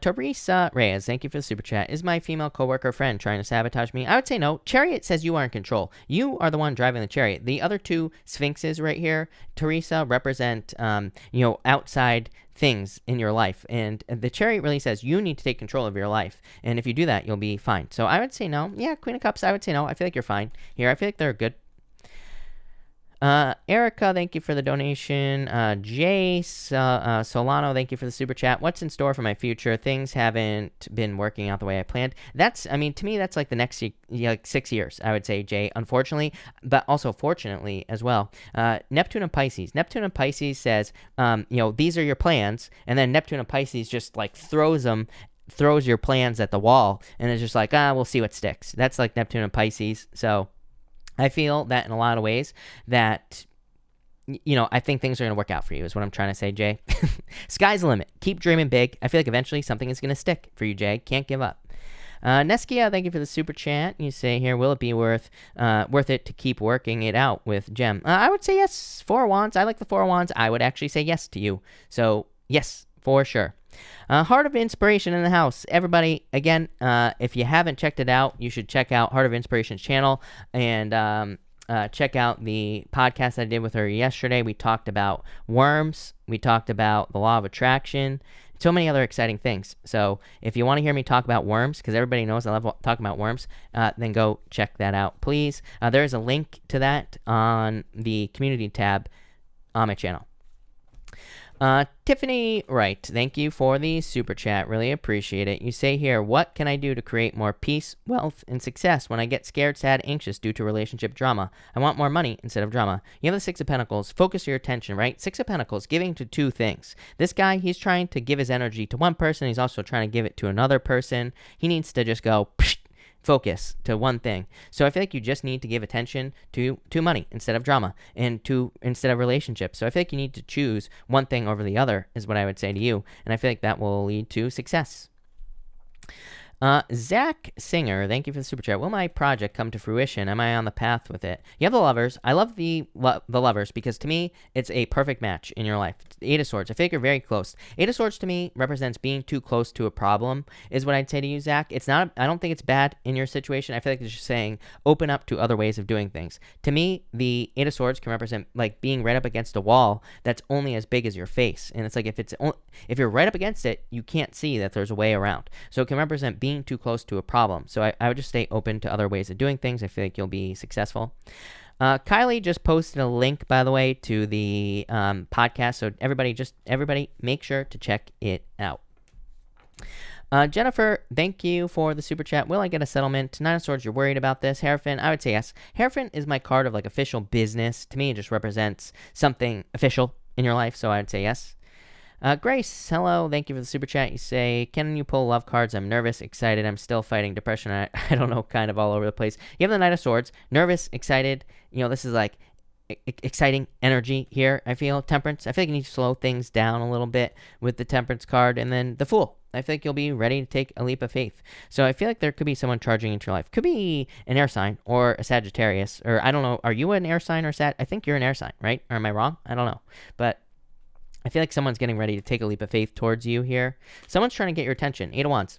Teresa Reyes, thank you for the super chat. Is my female coworker friend trying to sabotage me? I would say no. Chariot says you are in control. You are the one driving the chariot. The other 2 sphinxes right here, Teresa, represent, outside things in your life. And the chariot really says you need to take control of your life. And if you do that, you'll be fine. So I would say no. Yeah, Queen of Cups, I would say no. I feel like you're fine here. I feel like they're good. Erica, thank you for the donation. Jay Solano, thank you for the super chat. What's in store for my future? Things haven't been working out the way I planned. To me, that's like the next 6 years, I would say, Jay, unfortunately, but also fortunately as well. Neptune and Pisces. Neptune and Pisces says, these are your plans, and then Neptune and Pisces just like throws your plans at the wall, and it's just like, we'll see what sticks. That's like Neptune and Pisces, so I feel that in a lot of ways that, I think things are going to work out for you is what I'm trying to say, Jay. Sky's the limit. Keep dreaming big. I feel like eventually something is going to stick for you, Jay. Can't give up. Neskia, thank you for the super chat. You say here, will it be worth it to keep working it out with Gem? I would say yes. 4 Wands. I like the 4 Wands. I would actually say yes to you. So, yes, for sure. Heart of Inspiration in the house. Everybody, again, if you haven't checked it out, you should check out Heart of Inspiration's channel and check out the podcast I did with her yesterday. We talked about worms. We talked about the law of attraction. So many other exciting things. So if you want to hear me talk about worms, because everybody knows I love talking about worms, then go check that out, please. There is a link to that on the community tab on my channel. Tiffany Wright, thank you for the super chat. Really appreciate it. You say here, what can I do to create more peace, wealth, and success when I get scared, sad, anxious due to relationship drama? I want more money instead of drama. You have the 6 of Pentacles. Focus your attention, right? 6 of Pentacles, giving to 2 things. This guy, he's trying to give his energy to one person. He's also trying to give it to another person. He needs to just go focus to one thing. So I feel like you just need to give attention to money instead of drama, and instead of relationships. So I feel like you need to choose one thing over the other is what I would say to you, and I feel like that will lead to success. Zach Singer, thank you for the super chat. Will my project come to fruition? Am I on the path with it? You have the Lovers. I love the Lovers because to me, it's a perfect match in your life. It's the Eight of Swords. I feel like you're very close. Eight of Swords to me represents being too close to a problem is what I'd say to you, Zach. It's not, I don't think it's bad in your situation. I feel like it's just saying open up to other ways of doing things. To me, the Eight of Swords can represent like being right up against a wall that's only as big as your face. And it's like if you're right up against it, you can't see that there's a way around. So it can represent being too close to a problem. So I would just stay open to other ways of doing things. I feel like you'll be successful. Kylie just posted a link, by the way, to the podcast. So everybody make sure to check it out. Jennifer, thank you for the super chat. Will I get a settlement? Nine of Swords, you're worried about this. Hierophant, I would say yes. Hierophant is my card of like official business. To me, it just represents something official in your life. So I would say yes. Grace, hello. Thank you for the super chat. You say, can you pull love cards? I'm nervous, excited. I'm still fighting depression. I don't know, kind of all over the place. You have the Knight of Swords. Nervous, excited. You know, this is like exciting energy here, I feel. Temperance. I feel like you need to slow things down a little bit with the Temperance card. And then the Fool. I think you'll be ready to take a leap of faith. So I feel like there could be someone charging into your life. Could be an air sign or a Sagittarius. Or I don't know. Are you an air sign or I think you're an air sign, right? Or am I wrong? I don't know. But I feel like someone's getting ready to take a leap of faith towards you here. Someone's trying to get your attention. Eight of Wands.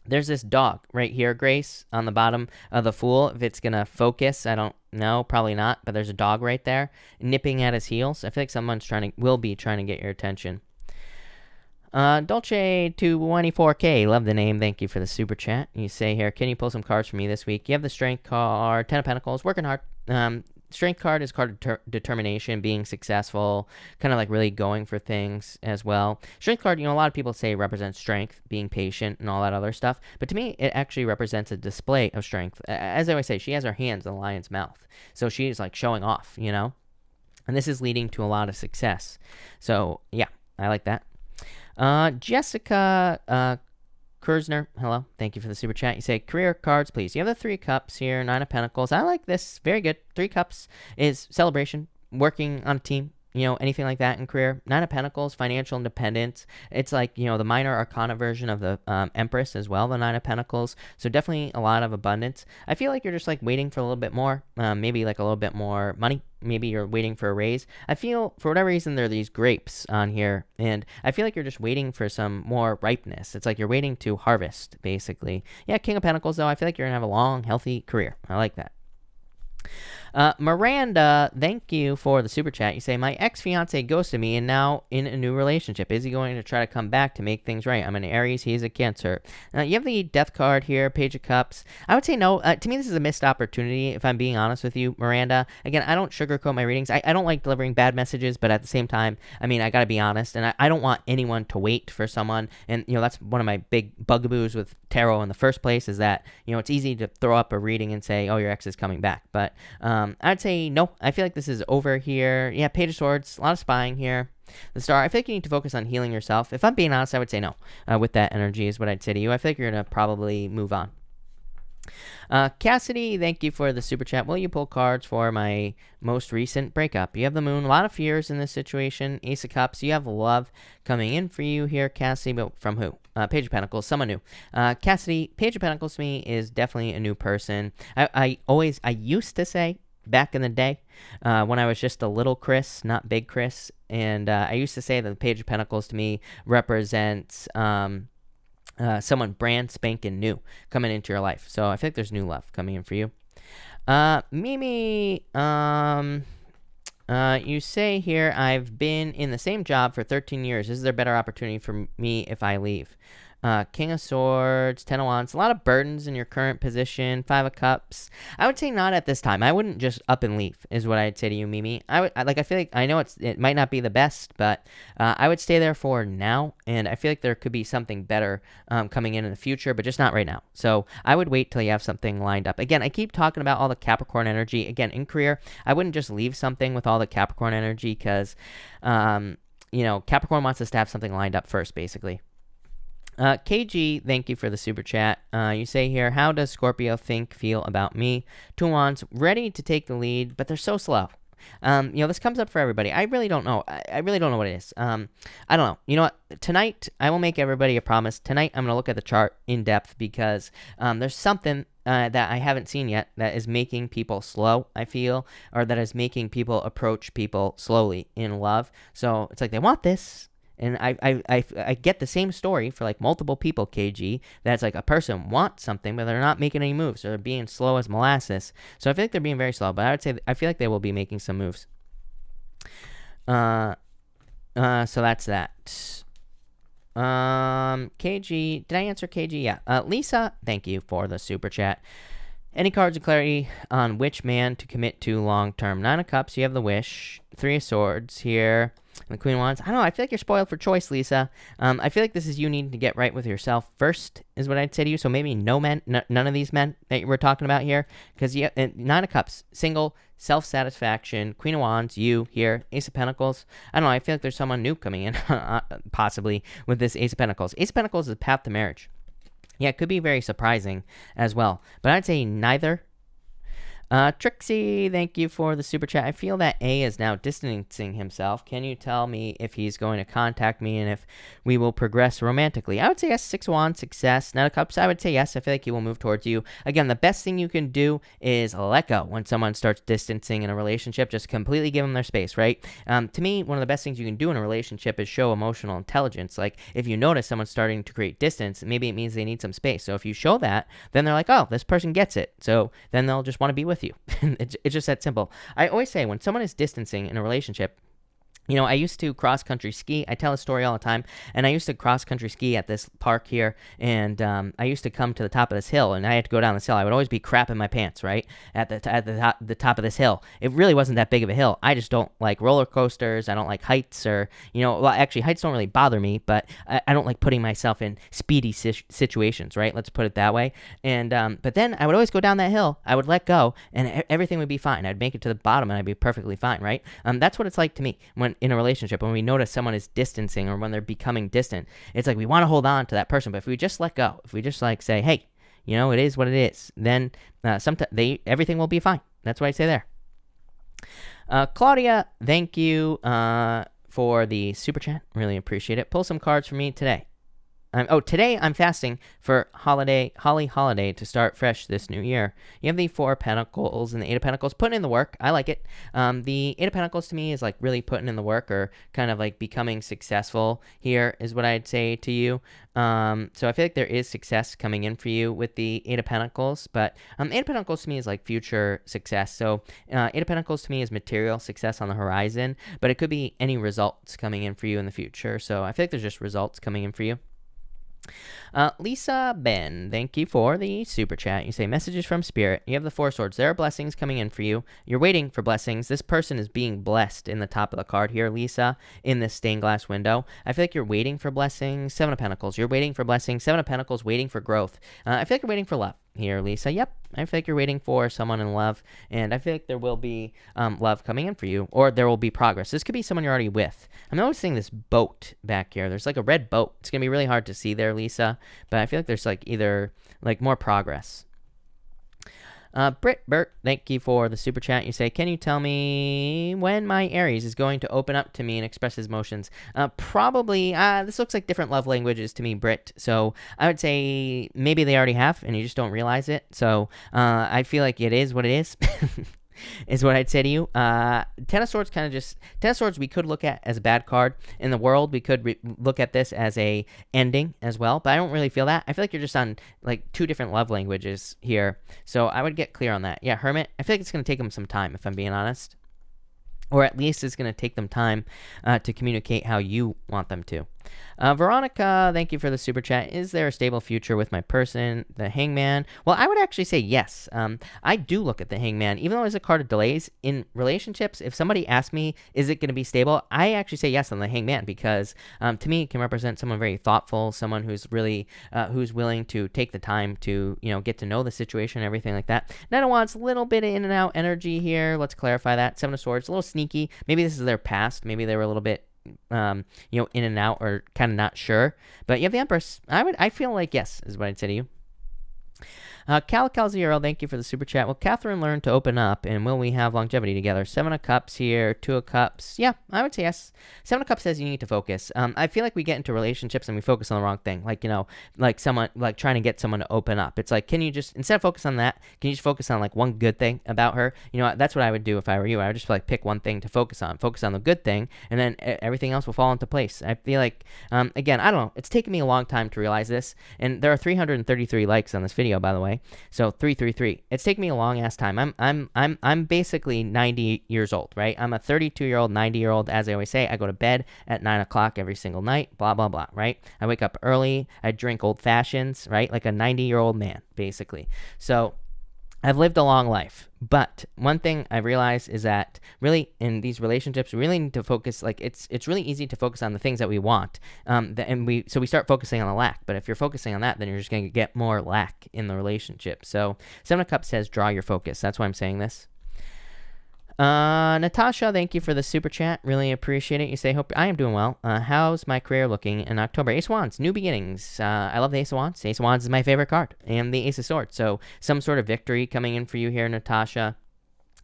There's this dog right here, Grace, on the bottom of the Fool. If it's going to focus, I don't know. Probably not. But there's a dog right there nipping at his heels. I feel like someone's will be trying to get your attention. Dolce to 24K. Love the name. Thank you for the super chat. You say here, can you pull some cards for me this week? You have the Strength card, 10 of Pentacles, working hard. Strength card is card determination, being successful, kind of like really going for things as well. Strength card, you know, a lot of people say represents strength, being patient and all that other stuff. But to me, it actually represents a display of strength. As I always say, she has her hands in the lion's mouth. So she's like showing off, you know? And this is leading to a lot of success. So yeah, I like that. Jessica Kersner, hello. Thank you for the super chat. You say, career cards, please. You have the Three of Cups here, Nine of Pentacles. I like this. Very good. Three Cups is celebration, working on a team, you know, anything like that in career. Nine of Pentacles, financial independence. It's like, you know, the minor arcana version of the Empress as well, the Nine of Pentacles. So definitely a lot of abundance. I feel like you're just like waiting for a little bit more, maybe like a little bit more money. Maybe you're waiting for a raise. I feel, for whatever reason, there are these grapes on here, and I feel like you're just waiting for some more ripeness. It's like you're waiting to harvest, basically. Yeah, King of Pentacles, though, I feel like you're going to have a long, healthy career. I like that. Miranda, thank you for the super chat. You say, my ex-fiance ghosted me and now in a new relationship. Is he going to try to come back to make things right? I'm an Aries. He's a Cancer. You have the Death card here, Page of Cups. I would say no. To me, this is a missed opportunity, if I'm being honest with you, Miranda. Again, I don't sugarcoat my readings. I don't like delivering bad messages, but at the same time, I mean, I got to be honest, and I don't want anyone to wait for someone. And, you know, that's one of my big bugaboos with tarot in the first place is that, you know, it's easy to throw up a reading and say, oh, your ex is coming back. But I'd say no. I feel like this is over here. Yeah, Page of Swords, a lot of spying here. The Star, I feel like you need to focus on healing yourself. If I'm being honest, I would say no. With that energy is what I'd say to you. I feel like you're going to probably move on. Cassidy, thank you for the super chat. Will you pull cards for my most recent breakup? You have the Moon, a lot of fears in this situation. Ace of Cups, you have love coming in for you here, Cassidy, but from who? Page of Pentacles, someone new. Cassidy, Page of Pentacles to me is definitely a new person. I used to say, back in the day, when I was just a little Chris, not big Chris, and I used to say that the Page of Pentacles to me represents someone brand spanking new coming into your life. So I think there's new love coming in for you. Mimi, you say here, I've been in the same job for 13 years. Is there a better opportunity for me if I leave? King of Swords, 10 of Wands, a lot of burdens in your current position, 5 of Cups. I would say not at this time. I wouldn't just up and leave, is what I'd say to you, Mimi. I feel like, I know it might not be the best, but I would stay there for now, and I feel like there could be something better coming in the future, but just not right now. So I would wait till you have something lined up. Again, I keep talking about all the Capricorn energy. Again, in career, I wouldn't just leave something with all the Capricorn energy because, you know, Capricorn wants us to have something lined up first, basically. KG, thank you for the super chat. You say here, how does Scorpio feel about me? 2 wands, ready to take the lead, but they're so slow. This comes up for everybody. I really don't know. I really don't know what it is. I don't know. You know what? Tonight, I will make everybody a promise. Tonight, I'm going to look at the chart in depth because there's something that I haven't seen yet that is making people slow, I feel, or that is making people approach people slowly in love. So it's like they want this. And I get the same story for like multiple people, KG, that's like a person wants something, but they're not making any moves. They're being slow as molasses. So I feel like they're being very slow, but I would say I feel like they will be making some moves. So that's that. KG, did I answer KG? Yeah. Lisa, thank you for the super chat. Any cards of clarity on which man to commit to long term? 9 of Cups, you have the Wish. 3 of Swords here. And the Queen of Wands. I don't know. I feel like you're spoiled for choice, Lisa. I feel like this is you needing to get right with yourself first, is what I'd say to you. So maybe none of these men that we're talking about here. Because 9 of Cups, single, self-satisfaction. Queen of Wands, you here. Ace of Pentacles. I don't know. I feel like there's someone new coming in, possibly, with this Ace of Pentacles. Ace of Pentacles is the path to marriage. Yeah, it could be very surprising as well. But I'd say neither. Trixie, thank you for the super chat. I feel that A is now distancing himself. Can you tell me if he's going to contact me and if we will progress romantically? I would say yes. 6 of Wands, success. 9 of Cups, I would say yes. I feel like he will move towards you. Again, the best thing you can do is let go when someone starts distancing in a relationship. Just completely give them their space, right? To me, one of the best things you can do in a relationship is show emotional intelligence. Like, if you notice someone's starting to create distance, maybe it means they need some space. So if you show that, then they're like, oh, this person gets it. So then they'll just want to be with you. It's just that simple. I always say when someone is distancing in a relationship, I used to cross-country ski. I tell a story all the time. And I used to cross-country ski at this park here. And I used to come to the top of this hill. And I had to go down this hill. I would always be crapping my pants, right? At the top of this hill. It really wasn't that big of a hill. I just don't like roller coasters. I don't like heights or, well, actually, heights don't really bother me. But I don't like putting myself in speedy situations, right? Let's put it that way. And but then I would always go down that hill. I would let go. And everything would be fine. I'd make it to the bottom and I'd be perfectly fine, right? That's what it's like to me when in a relationship, when we notice someone is distancing or when they're becoming distant. It's like we want to hold on to that person, but if we just let go, if we just like say, hey, it is what it is, then everything will be fine. That's what I say there. Claudia, thank you for the super chat. Really appreciate it. Pull some cards for me today. Today I'm fasting for Holly Holiday to start fresh this new year. You have the 4 of Pentacles and the 8 of Pentacles. Putting in the work. I like it. The 8 of Pentacles to me is like really putting in the work or kind of like becoming successful here is what I'd say to you. So I feel like there is success coming in for you with the 8 of Pentacles. But 8 of Pentacles to me is like future success. So 8 of Pentacles to me is material success on the horizon. But it could be any results coming in for you in the future. So I feel like there's just results coming in for you. Lisa Ben, thank you for the super chat. You say messages from spirit. You have the 4 swords. There are blessings coming in for you. You're waiting for blessings. This person is being blessed in the top of the card here, Lisa, in this stained glass window. I feel like you're waiting for blessings. 7 of Pentacles. You're waiting for blessings. 7 of Pentacles, waiting for growth. I feel like you're waiting for love here, Lisa. Yep. I feel like you're waiting for someone in love, and I feel like there will be love coming in for you, or there will be progress. This could be someone you're already with. I'm always seeing this boat back here. There's like a red boat. It's going to be really hard to see there, Lisa, but I feel like there's like either like more progress. Bert, thank you for the super chat. You say, can you tell me when my Aries is going to open up to me and express his emotions? Probably, this looks like different love languages to me, Brit. So I would say maybe they already have and you just don't realize it. So I feel like it is what it is. Is what I'd say to you. Ten of Swords Ten of Swords we could look at as a bad card. In the world, we could look at this as a ending as well, but I don't really feel that. I feel like you're just on like 2 different love languages here. So I would get clear on that. Yeah, Hermit, I feel like it's going to take them some time, if I'm being honest. Or at least it's going to take them time to communicate how you want them to. Veronica, thank you for the super chat. Is there a stable future with my person, the Hangman? Well, I would actually say yes. I do look at the Hangman. Even though it's a card of delays in relationships, if somebody asks me, is it going to be stable? I actually say yes on the Hangman because to me, it can represent someone very thoughtful, someone who's really, who's willing to take the time to, get to know the situation and everything like that. 9 of Wands, a little bit of in and out energy here. Let's clarify that. 7 of Swords, a little sneaky. Maybe this is their past. Maybe they were a little bit in and out or kind of not sure. But you have the Empress. I feel like yes is what I'd say to you. Cal 0, thank you for the super chat. Will Catherine learn to open up, and will we have longevity together? 7 of Cups here, 2 of Cups. Yeah, I would say yes. 7 of Cups says you need to focus. I feel like we get into relationships and we focus on the wrong thing. Like someone, like trying to get someone to open up. It's like, can you just, instead of focus on that, can you just focus on like one good thing about her? That's what I would do if I were you. I would just like pick one thing to focus on the good thing, and then everything else will fall into place. I feel like, again, I don't know. It's taken me a long time to realize this, and there are 333 likes on this video, by the way. So 333. It's taken me a long ass time. I'm basically 90 years old, right? I'm a 32-year-old, 90-year-old. As I always say, I go to bed at 9 o'clock every single night. Blah blah blah, right? I wake up early. I drink old fashions, right? Like a 90-year-old man, basically. So I've lived a long life, but one thing I realized is that really in these relationships, we really need to focus. Like it's really easy to focus on the things that we want, and we start focusing on the lack. But if you're focusing on that, then you're just going to get more lack in the relationship. So 7 of Cups says draw your focus. That's why I'm saying this. Natasha, thank you for the super chat. Really appreciate it. You say, hope I am doing well. How's my career looking in October? Ace of Wands, new beginnings. I love the Ace of Wands. Ace of Wands is my favorite card, and the Ace of Swords. So some sort of victory coming in for you here, Natasha.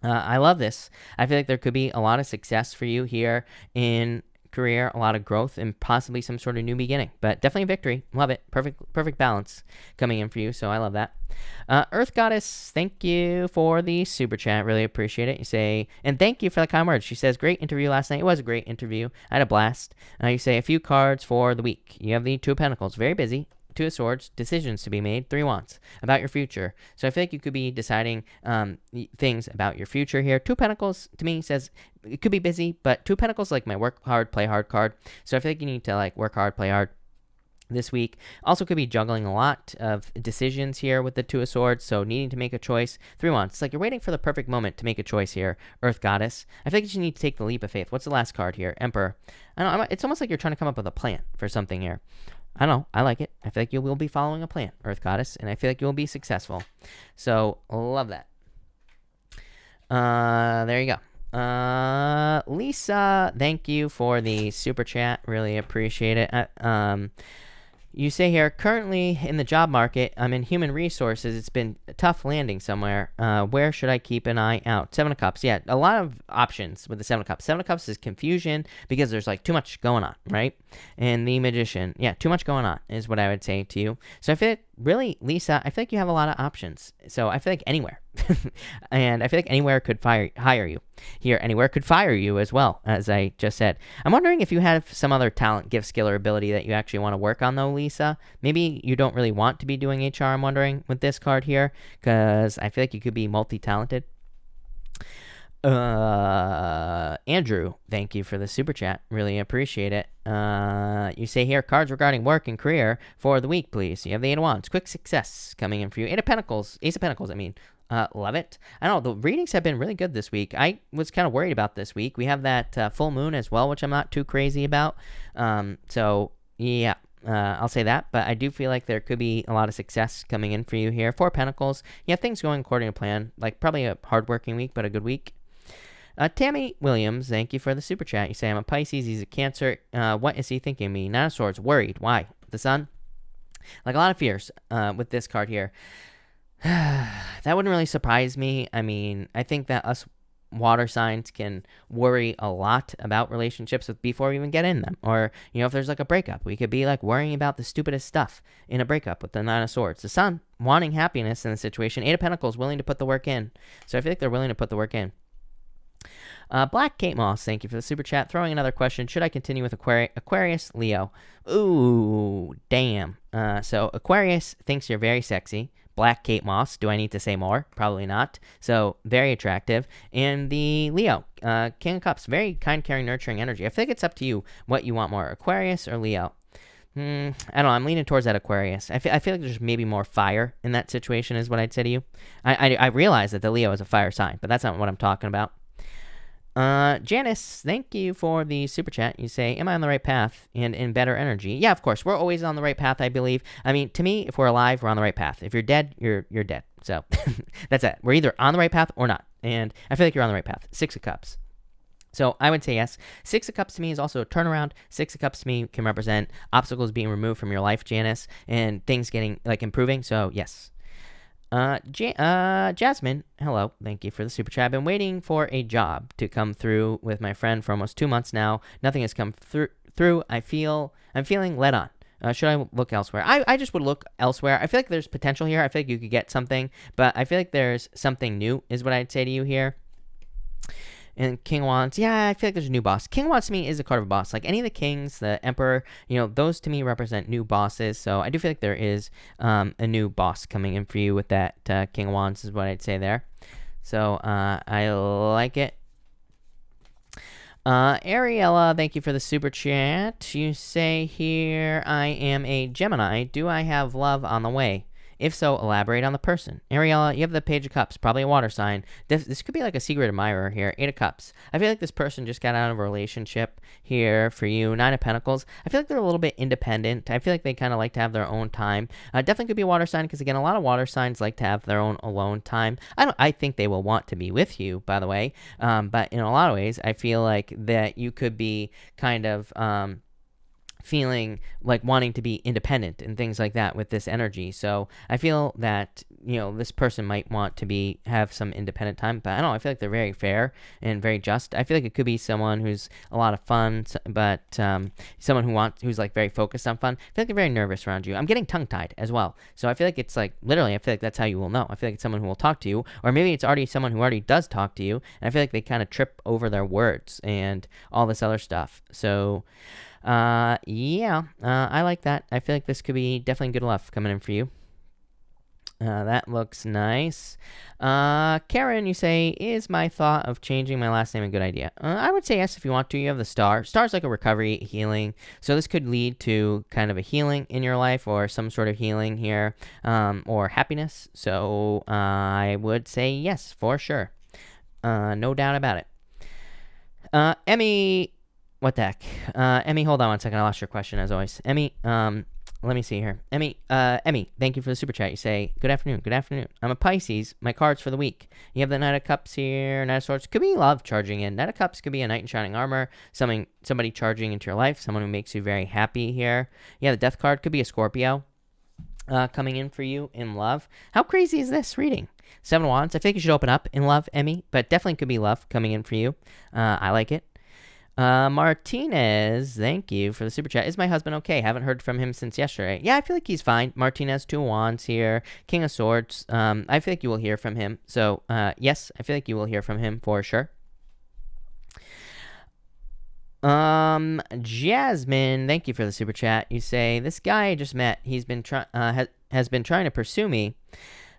I love this. I feel like there could be a lot of success for you here in career, a lot of growth, and possibly some sort of new beginning, but definitely a victory. Love it. Perfect balance coming in for you, so I love that. Earth Goddess, thank you for the super chat. Really appreciate it. You say, and thank you for the kind words. She says, great interview last night. It was a great interview. I had a blast. You say, a few cards for the week. You have the 2 of Pentacles. Very busy. 2 of Swords, decisions to be made. 3 Wands, about your future. So I feel like you could be deciding things about your future here. 2 of Pentacles, to me, says it could be busy, but 2 of Pentacles like my work hard, play hard card. So I feel like you need to like work hard, play hard this week. Also could be juggling a lot of decisions here with the 2 of Swords, so needing to make a choice. 3 Wands, it's like you're waiting for the perfect moment to make a choice here, Earth Goddess. I feel like you need to take the leap of faith. What's the last card here? Emperor. I don't know, it's almost like you're trying to come up with a plan for something here. I don't know. I like it. I feel like you will be following a plan, Earth Goddess, and I feel like you will be successful. So, love that. There you go. Lisa, thank you for the super chat. Really appreciate it. You say here, currently in the job market, I'm in human resources. It's been tough landing somewhere. Where should I keep an eye out? 7 of Cups. Yeah, a lot of options with the 7 of Cups. 7 of Cups is confusion because there's like too much going on, right? And the Magician. Yeah, too much going on is what I would say to you. So I feel like, really, Lisa, I feel like you have a lot of options. So I feel like anywhere. And I feel like anywhere could hire you. Here, anywhere could fire you as well, as I just said. I'm wondering if you have some other talent, gift, skill, or ability that you actually want to work on, though, Lisa. Maybe you don't really want to be doing HR, I'm wondering, with this card here, because I feel like you could be multi-talented. Andrew, thank you for the super chat. Really appreciate it. You say here, cards regarding work and career for the week, please. You have the 8 of Wands. Quick success coming in for you. Ace of Pentacles, I mean. Love it. I don't know, the readings have been really good this week. I was kind of worried about this week. We have that full moon as well, which I'm not too crazy about. So, yeah. I'll say that, but I do feel like there could be a lot of success coming in for you here. 4 Pentacles. You have things going according to plan. Like, probably a hard-working week, but a good week. Tammy Williams, thank you for the super chat. You say, I'm a Pisces, he's a Cancer. What is he thinking of me? 9 of Swords, worried. Why? The Sun? Like, a lot of fears with this card here. That wouldn't really surprise me. I mean, I think that us water signs can worry a lot about relationships before we even get in them. Or, if there's like a breakup, we could be like worrying about the stupidest stuff in a breakup with the 9 of Swords. The Sun, wanting happiness in the situation. 8 of Pentacles, willing to put the work in. So I feel like they're willing to put the work in. Black Kate Moss, thank you for the super chat. Throwing another question. Should I continue with Aquarius, Leo? Ooh, damn. So Aquarius thinks you're very sexy. Black Kate Moss, do I need to say more? Probably not. So, very attractive. And the Leo, King of Cups, very kind, caring, nurturing energy. I think it's up to you what you want more, Aquarius or Leo. I don't know, I'm leaning towards that Aquarius. I feel like there's maybe more fire in that situation is what I'd say to you. I realize that the Leo is a fire sign, but that's not what I'm talking about. Janice, thank you for the super chat. You say, am I on the right path and in better energy? Yeah, of course. We're always on the right path, I believe. I mean, to me, if we're alive, we're on the right path. If you're dead, you're dead. So that's it. We're either on the right path or not. And I feel like you're on the right path. 6 of Cups. So I would say yes. Six of Cups to me is also a turnaround. Six of Cups to me can represent obstacles being removed from your life, Janice, and things getting like improving. So yes. Jasmine, hello. Thank you for the super chat. I've been waiting for a job to come through with my friend for almost 2 months now. Nothing has come through. I'm feeling let on. Should I look elsewhere? I just would look elsewhere. I feel like there's potential here. I feel like you could get something, but I feel like there's something new is what I'd say to you here. And King of Wands, yeah, I feel like there's a new boss. King of Wands to me is a card of a boss. Like any of the kings, the emperor, those to me represent new bosses. So I do feel like there is a new boss coming in for you with that King of Wands is what I'd say there. So I like it. Ariella, thank you for the super chat. You say here, I am a Gemini. Do I have love on the way? If so, elaborate on the person. Ariella, you have the Page of Cups, probably a water sign. This could be like a secret admirer here. 8 of Cups. I feel like this person just got out of a relationship here for you. 9 of Pentacles. I feel like they're a little bit independent. I feel like they kind of like to have their own time. Definitely could be a water sign because, again, a lot of water signs like to have their own alone time. I think they will want to be with you, by the way. But in a lot of ways, I feel like that you could be kind of feeling like wanting to be independent and things like that with this energy. So I feel that, this person might want to have some independent time, but I don't know, I feel like they're very fair and very just. I feel like it could be someone who's a lot of fun, but someone who's like very focused on fun. I feel like they're very nervous around you. I'm getting tongue-tied as well. So I feel like it's like, literally, I feel like that's how you will know. I feel like it's someone who will talk to you, or maybe it's already someone who already does talk to you, and I feel like they kind of trip over their words and all this other stuff. So I like that. I feel like this could be definitely good love coming in for you. That looks nice. Karen, you say, is my thought of changing my last name a good idea? I would say yes if you want to. You have the star. Star's like a recovery, healing. So this could lead to kind of a healing in your life or some sort of healing here, or happiness. So I would say yes, for sure. No doubt about it. Emmy, what the heck? Emmy, hold on one second. I lost your question as always. Emmy, let me see here. Emmy, thank you for the super chat. You say, good afternoon. Good afternoon. I'm a Pisces. My cards for the week. You have the Knight of Cups here. Knight of Swords. Could be love charging in. Knight of Cups could be a knight in shining armor. Somebody charging into your life. Someone who makes you very happy here. Yeah, the Death card could be a Scorpio coming in for you in love. How crazy is this reading? 7 of Wands. I think you should open up in love, Emmy, but definitely could be love coming in for you. I like it. Martinez, thank you for the super chat. Is my husband okay? Haven't heard from him since yesterday. Yeah, I feel like he's fine. Martinez, 2 of Wands here. King of Swords. I feel like you will hear from him. So, yes, I feel like you will hear from him for sure. Jasmine, thank you for the super chat. You say, this guy I just met, he's been has been trying to pursue me,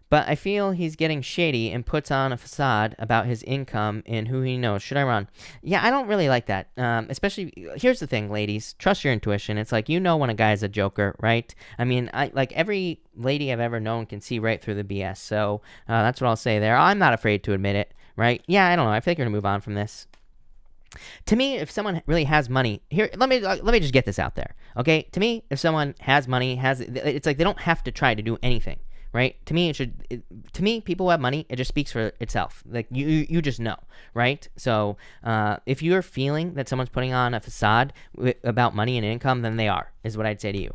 but I feel he's getting shady and puts on a facade about his income and who he knows. Should I run? Yeah, I don't really like that. Especially, here's the thing, ladies. Trust your intuition. It's like, when a guy's a joker, right? I mean, every lady I've ever known can see right through the BS. So that's what I'll say there. I'm not afraid to admit it, right? Yeah, I don't know. I think we're going to move on from this. To me, if someone really has money, here, let me just get this out there, okay? To me, if someone has money, it's like they don't have to try to do anything. Right? To me, people who have money, it just speaks for itself. Like, you just know, right? So, if you're feeling that someone's putting on a facade about money and income, then they are, is what I'd say to you.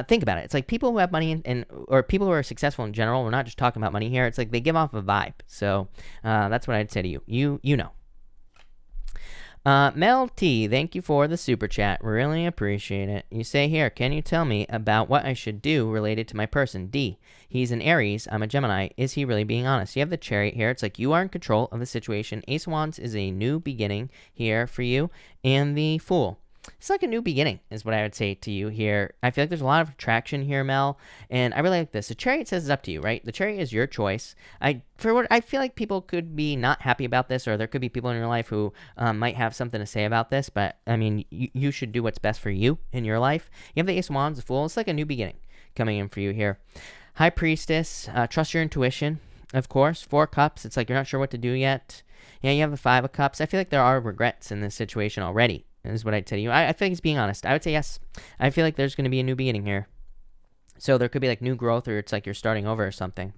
Think about it. It's like people who have money or people who are successful in general, we're not just talking about money here. It's like they give off a vibe. So, that's what I'd say to you. You know. Mel T, thank you for the super chat. Really appreciate it. You say here, can you tell me about what I should do related to my person? D, he's an Aries. I'm a Gemini. Is he really being honest? You have the Chariot here. It's like you are in control of the situation. Ace of Wands is a new beginning here for you. And the Fool. It's like a new beginning is what I would say to you here. I feel like there's a lot of attraction here, Mel, and I really like this. The Chariot says it's up to you, right? The Chariot is your choice. I feel like people could be not happy about this, or there could be people in your life who might have something to say about this, but I mean, you should do what's best for you in your life. You have the Ace of Wands, the Fool. It's like a new beginning coming in for you here. High Priestess, trust your intuition, of course. 4 Cups, it's like you're not sure what to do yet. Yeah, you have the 5 of Cups. I feel like there are regrets in this situation already. Is what I'd tell you. I think it's being honest. I would say yes. I feel like there's going to be a new beginning here. So there could be like new growth, or it's like you're starting over or something.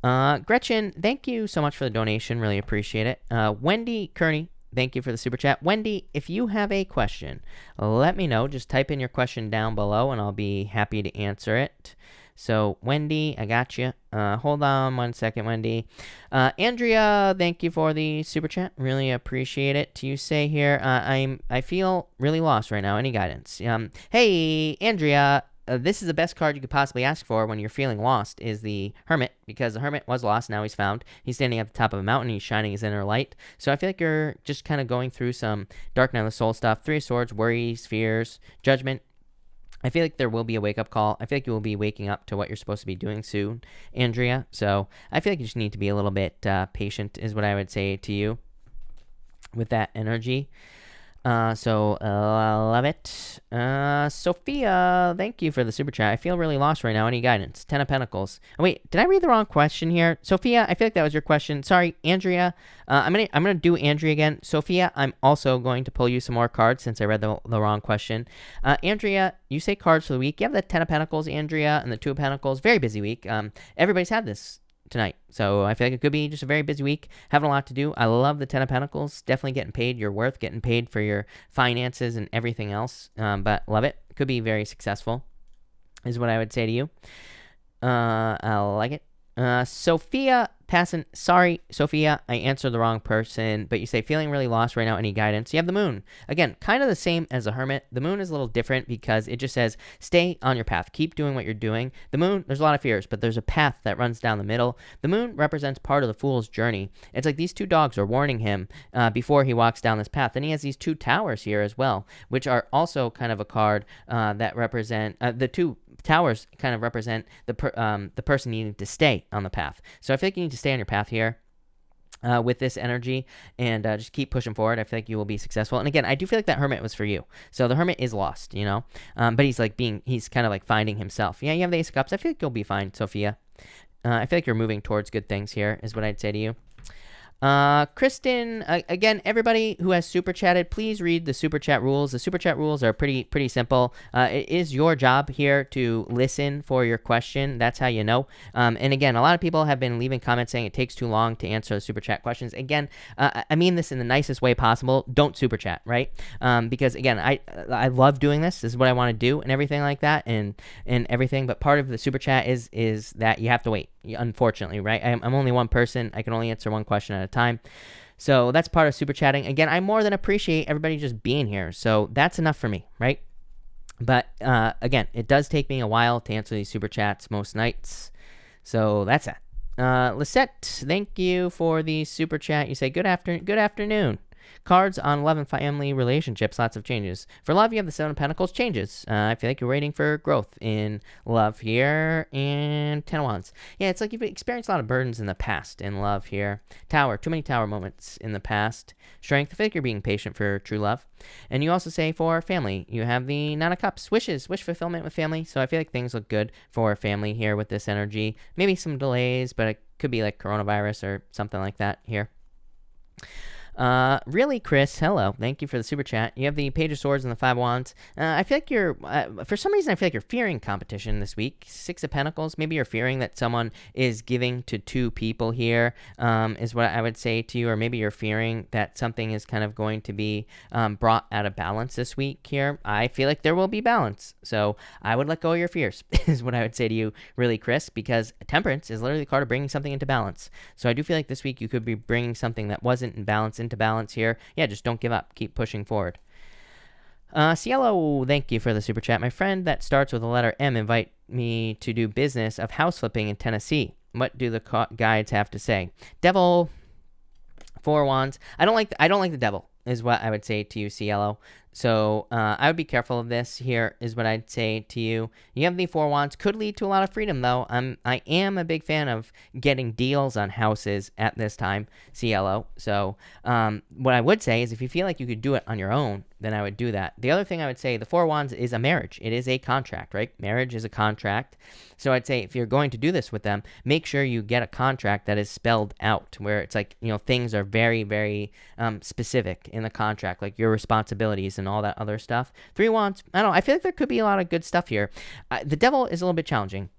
Gretchen, thank you so much for the donation. Really appreciate it. Wendy Kearney, thank you for the super chat. Wendy, if you have a question, let me know. Just type in your question down below, and I'll be happy to answer it. So, Wendy, I got you. Hold on 1 second, Wendy. Andrea, thank you for the super chat. Really appreciate it. You say here, I feel really lost right now. Any guidance? Hey, Andrea. This is the best card you could possibly ask for when you're feeling lost, is the Hermit, because the Hermit was lost, now he's found. He's standing at the top of a mountain, he's shining his inner light. So I feel like you're just kind of going through some dark night of the soul stuff. Three of Swords, worries, fears, judgment. I feel like there will be a wake-up call. I feel like you will be waking up to what you're supposed to be doing soon, Andrea. So I feel like you just need to be a little bit patient, is what I would say to you with that energy. So love it. Sophia, thank you for the super chat. I feel really lost right now. Any guidance? 10 of Pentacles. Oh, wait, did I read the wrong question here? Sophia, I feel like that was your question. Sorry, Andrea. I'm gonna do Andrea again. Sophia, I'm also going to pull you some more cards since I read the wrong question. Andrea, you say cards for the week. You have the 10 of Pentacles, Andrea, and the 2 of Pentacles. Very busy week. Everybody's had this tonight. So I feel like it could be just a very busy week, having a lot to do. I love the 10 of Pentacles. Definitely getting paid your worth, getting paid for your finances and everything else. But love it. Could be very successful, is what I would say to you. I like it. Sophia Passon, sorry, Sophia, I answered the wrong person, but you say feeling really lost right now. Any guidance? You have the Moon. Again, kind of the same as the Hermit. The Moon is a little different because it just says stay on your path. Keep doing what you're doing. The Moon, there's a lot of fears, but there's a path that runs down the middle. The Moon represents part of the Fool's journey. It's like these two dogs are warning him before he walks down this path. And he has these 2 towers here as well, which are also kind of a card that represent the 2 towers kind of represent the person needing to stay on the path. So I feel like you need to stay on your path here with this energy and just keep pushing forward. I feel like you will be successful. And again, I do feel like that Hermit was for you. So the Hermit is lost, you know, but he's kind of like finding himself. Yeah, you have the Ace of Cups. I feel like you'll be fine, Sophia. I feel like you're moving towards good things here, is what I'd say to you. Kristen, again, everybody who has super chatted, please read the super chat rules. The super chat rules are pretty simple. It is your job here to listen for your question. That's how you know. And again, a lot of people have been leaving comments saying it takes too long to answer the super chat questions. Again, I mean this in the nicest way possible. Don't super chat, right? Because again, I love doing this. This is what I want to do and everything like that and everything. But part of the super chat is that you have to wait. Unfortunately, right? I'm only one person. I can only answer one question at a time. So that's part of super chatting. Again, I more than appreciate everybody just being here. So that's enough for me, right? But again, it does take me a while to answer these super chats most nights. So that's that. Lisette, thank you for the super chat. You say good afternoon. Cards on love and family relationships, lots of changes. For love, you have the 7 of Pentacles, changes. I feel like you're waiting for growth in love here. And 10 of Wands. Yeah, it's like you've experienced a lot of burdens in the past in love here. Tower, too many tower moments in the past. Strength, I feel like you're being patient for true love. And you also say for family, you have the 9 of Cups, wishes, wish fulfillment with family. So I feel like things look good for family here with this energy. Maybe some delays, but it could be like coronavirus or something like that here. Really, Chris, hello. Thank you for the super chat. You have the Page of Swords and the 5 of Wands. I feel like you're, for some reason, I feel like you're fearing competition this week. 6 of Pentacles. Maybe you're fearing that someone is giving to 2 people here, is what I would say to you. Or maybe you're fearing that something is kind of going to be brought out of balance this week here. I feel like there will be balance. So I would let go of your fears, is what I would say to you, really, Chris, because Temperance is literally the card of bringing something into balance. So I do feel like this week you could be bringing something that wasn't in balance into balance here. Yeah, just don't give up. Keep pushing forward. Cielo, thank you for the super chat. My friend that starts with the letter M invite me to do business of house flipping in Tennessee. What do the guides have to say? Devil, 4 Wands. I don't like the devil, is what I would say to you, Cielo. So I would be careful of this here, is what I'd say to you. You have the 4 Wands. Could lead to a lot of freedom, though. I am a big fan of getting deals on houses at this time, Cielo. So what I would say is if you feel like you could do it on your own, then I would do that. The other thing I would say, the 4 Wands is a marriage. It is a contract, right? Marriage is a contract. So I'd say if you're going to do this with them, make sure you get a contract that is spelled out, where it's like, you know, things are very, very specific in the contract, like your responsibilities and all that other stuff. 3 Wands, I don't know. I feel like there could be a lot of good stuff here. The devil is a little bit challenging.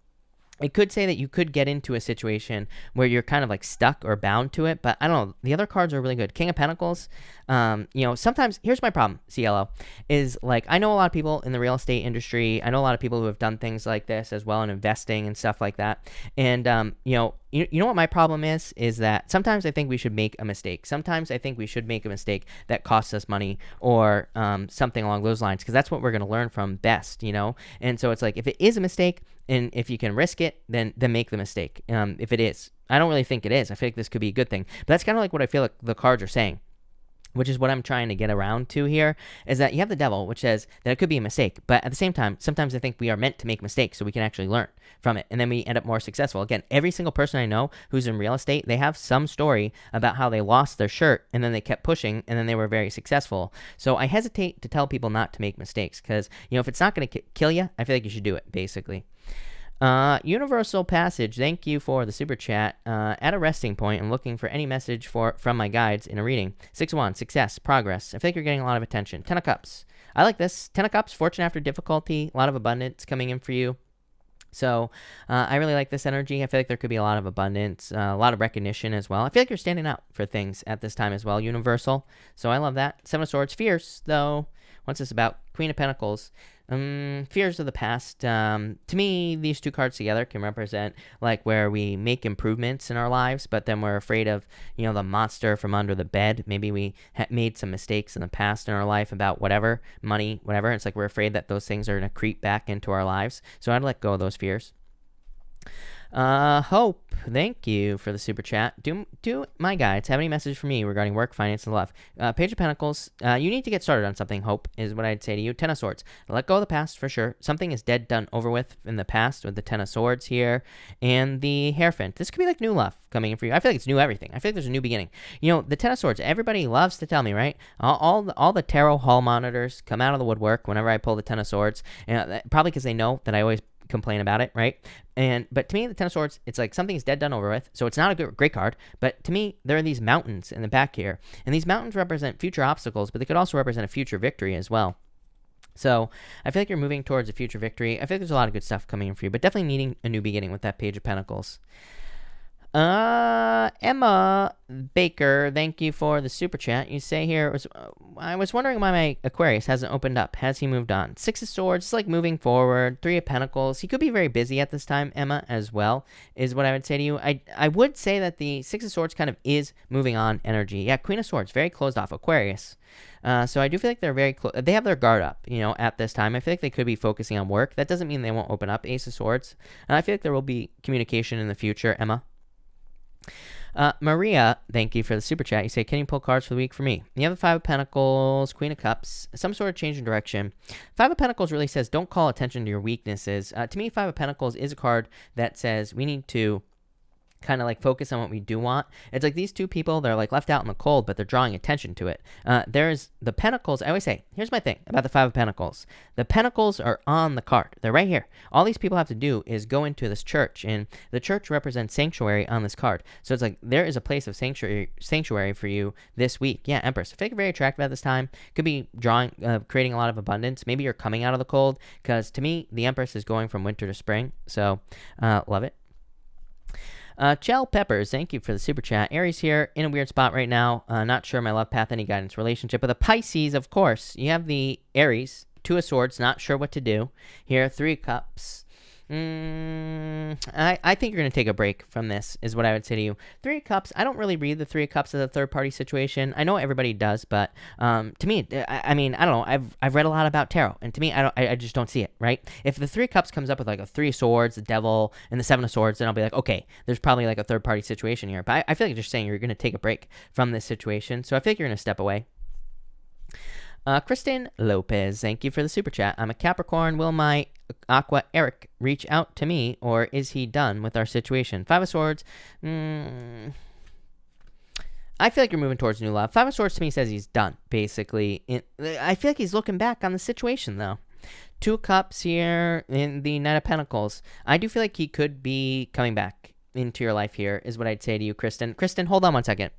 it could say that you could get into a situation where you're kind of like stuck or bound to it, but I don't know. The other cards are really good. King of Pentacles, sometimes, here's my problem, CLO, is like, I know a lot of people in the real estate industry. I know a lot of people who have done things like this as well, and investing and stuff like that. And, you know what my problem is that sometimes I think we should make a mistake. Sometimes I think we should make a mistake that costs us money or something along those lines, because that's what we're going to learn from best, And so it's like, if it is a mistake, and if you can risk it, then make the mistake. If it is. I don't really think it is. I feel like this could be a good thing. But that's kind of like what I feel like the cards are saying, which is what I'm trying to get around to here, is that you have the Devil, which says that it could be a mistake. But at the same time, sometimes I think we are meant to make mistakes so we can actually learn from it. And then we end up more successful. Again, every single person I know who's in real estate, they have some story about how they lost their shirt and then they kept pushing and then they were very successful. So I hesitate to tell people not to make mistakes because, if it's not going to kill you, I feel like you should do it, basically. Universal Passage, thank you for the super chat. At a resting point and looking for any message from my guides in a reading. 6-1, success, progress. I feel like you're getting a lot of attention. 10 of Cups. I like this. 10 of Cups, fortune after difficulty, a lot of abundance coming in for you. So I really like this energy. I feel like there could be a lot of abundance, a lot of recognition as well. I feel like you're standing out for things at this time as well, Universal. So I love that. 7 of Swords, fierce, though. What's this about? Queen of Pentacles. Fears of the past. To me, these two cards together can represent like where we make improvements in our lives, but then we're afraid of, the monster from under the bed. Maybe we made some mistakes in the past in our life about whatever, money, whatever. It's like we're afraid that those things are going to creep back into our lives. So I'd let go of those fears. Hope, thank you for the super chat. Do my guides have any message for me regarding work, finance, and love? Page of Pentacles, you need to get started on something, Hope, is what I'd say to you. 10 of Swords, let go of the past for sure. Something is dead, done, over with in the past with the 10 of Swords here. And the Hierophant, this could be like new love coming in for you. I feel like it's new everything. I feel like there's a new beginning. The 10 of Swords, everybody loves to tell me, right? All the tarot hall monitors come out of the woodwork whenever I pull the 10 of Swords. Probably because they know that I always complain about it, right? But to me, the 10 of Swords, it's like something's dead, done, over with. So it's not a great card. But to me, there are these mountains in the back here. And these mountains represent future obstacles, but they could also represent a future victory as well. So I feel like you're moving towards a future victory. I feel like there's a lot of good stuff coming in for you, but definitely needing a new beginning with that Page of Pentacles. Emma Baker, thank you for the super chat. You say here, I was wondering why my Aquarius hasn't opened up. Has he moved on? 6 of Swords, it's like moving forward. 3 of Pentacles. He could be very busy at this time, Emma, as well, is what I would say to you. I would say that the 6 of Swords kind of is moving on energy. Yeah, Queen of Swords, very closed off. Aquarius. So I do feel like they're very close. They have their guard up, at this time. I feel like they could be focusing on work. That doesn't mean they won't open up. Ace of Swords. And I feel like there will be communication in the future, Emma. Maria, thank you for the super chat. You say, can you pull cards for the week for me? You have the 5 of Pentacles, Queen of Cups, some sort of change in direction. 5 of Pentacles really says, don't call attention to your weaknesses. To me, 5 of Pentacles is a card that says we need to kind of like focus on what we do want. It's like these two people, they're like left out in the cold, but they're drawing attention to it. There's the Pentacles. I always say, here's my thing about the 5 of Pentacles. The Pentacles are on the card. They're right here. All these people have to do is go into this church, and the church represents sanctuary on this card. So it's like there is a place of sanctuary for you this week. Yeah, Empress. I feel like you're very attractive at this time. Could be creating a lot of abundance. Maybe you're coming out of the cold, because to me, the Empress is going from winter to spring. So love it. Chell Peppers, thank you for the super chat. Aries here, in a weird spot right now. Not sure my love path, any guidance, relationship. But the Pisces, of course. You have the Aries, 2 of Swords, not sure what to do. Here, 3 of Cups. I think you're going to take a break from this, is what I would say to you. 3 of Cups, I don't really read the 3 of Cups as a third-party situation. I know everybody does, but to me, I mean, I don't know. I've read a lot about tarot, and to me, I just don't see it, right? If the 3 of Cups comes up with like a 3 of Swords, the Devil, and the 7 of Swords, then I'll be like, okay, there's probably like a third-party situation here. But I feel like you're just saying you're going to take a break from this situation, so I feel like you're going to step away. Kristen Lopez, thank you for the super chat. I'm a Capricorn. Will my Aqua Eric reach out to me, or is he done with our situation? 5 of Swords. I feel like you're moving towards new love. 5 of Swords to me says he's done, basically. I feel like he's looking back on the situation, though. 2 of Cups here in the Knight of Pentacles. I do feel like he could be coming back into your life here, is what I'd say to you, Kristen. Kristen, hold on one second,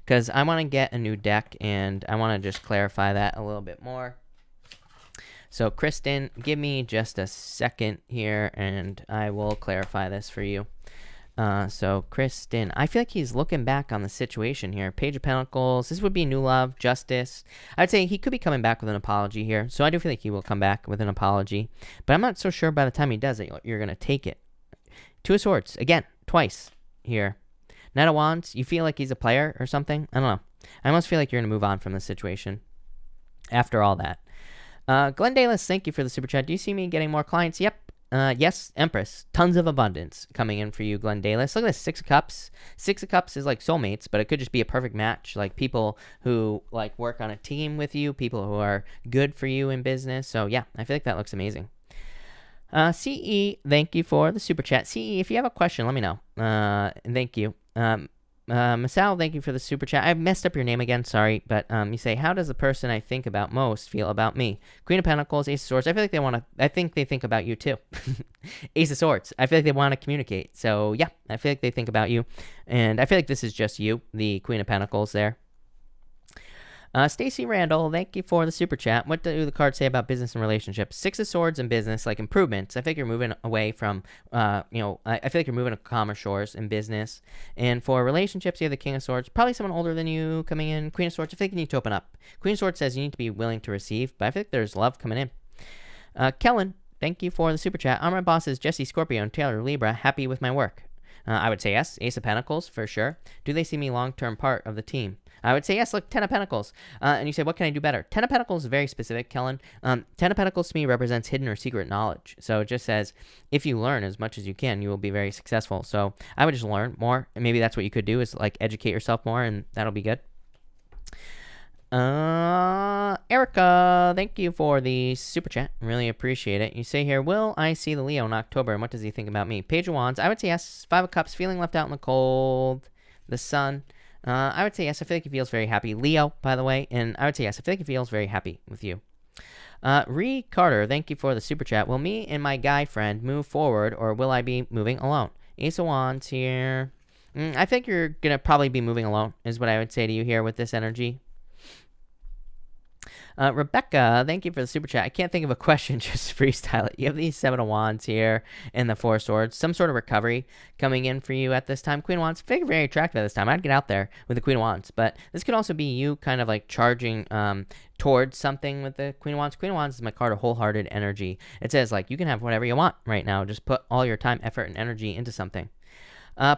because I want to get a new deck, and I want to just clarify that a little bit more. So, Kristen, give me just a second here, and I will clarify this for you. So, Kristen, I feel like he's looking back on the situation here. Page of Pentacles. This would be new love, justice. I'd say he could be coming back with an apology here. So, I do feel like he will come back with an apology. But I'm not so sure by the time he does it, you're going to take it. Two of Swords. Again, twice here. Knight of Wands. You feel like he's a player or something? I don't know. I almost feel like you're going to move on from this situation after all that. Glenn Dalis, thank you for the super chat. Do you see me getting more clients? Yep. Yes, Empress. Tons of abundance coming in for you, Glenn Dalis. Look at this, 6 of Cups. 6 of Cups is like soulmates, but it could just be a perfect match. Like people who like work on a team with you, people who are good for you in business. So yeah, I feel like that looks amazing. CE, thank you for the super chat. CE, if you have a question, let me know. Thank you. Masal, thank you for the super chat. I messed up your name again, sorry, but you say, how does the person I think about most feel about me? Queen of Pentacles, Ace of Swords. I feel like I think they think about you too. Ace of Swords. I feel like they want to communicate. So yeah, I feel like they think about you, and I feel like this is just you, the Queen of Pentacles there. Stacy Randall, thank you for the super chat. What do the cards say about business and relationships? 6 of Swords and business, like improvements. I think you're moving away from, I feel like you're moving to calmer shores in business. And for relationships, you have the King of Swords. Probably someone older than you coming in. Queen of Swords, I think you need to open up. Queen of Swords says you need to be willing to receive, but I think there's love coming in. Kellen, thank you for the super chat. Are my bosses Jesse, Scorpio, and Taylor, Libra happy with my work? I would say yes. Ace of Pentacles, for sure. Do they see me long-term part of the team? I would say yes. Look, 10 of Pentacles. And you say, what can I do better? 10 of Pentacles is very specific, Kellen. 10 of Pentacles to me represents hidden or secret knowledge. So it just says, if you learn as much as you can, you will be very successful. So I would just learn more. And maybe that's what you could do is like educate yourself more, and that'll be good. Erica, thank you for the super chat. Really appreciate it. You say here, will I see the Leo in October, and what does he think about me? Page of Wands, I would say yes. 5 of Cups, feeling left out in the cold. The Sun, I would say yes. I feel like he feels very happy. Leo, by the way, and I would say yes. I feel like he feels very happy with you. Ree Carter, thank you for the super chat. Will me and my guy friend move forward, or will I be moving alone? Ace of Wands here. I think you're going to probably be moving alone, is what I would say to you here with this energy. Rebecca, thank you for the super chat. I can't think of a question, just freestyle it. You have these 7 of Wands here and the 4 of Swords. Some sort of recovery coming in for you at this time. Queen of Wands, very attractive at this time. I'd get out there with the Queen of Wands. But this could also be you kind of like charging towards something with the Queen of Wands. Queen of Wands is my card of wholehearted energy. It says like you can have whatever you want right now. Just put all your time, effort, and energy into something.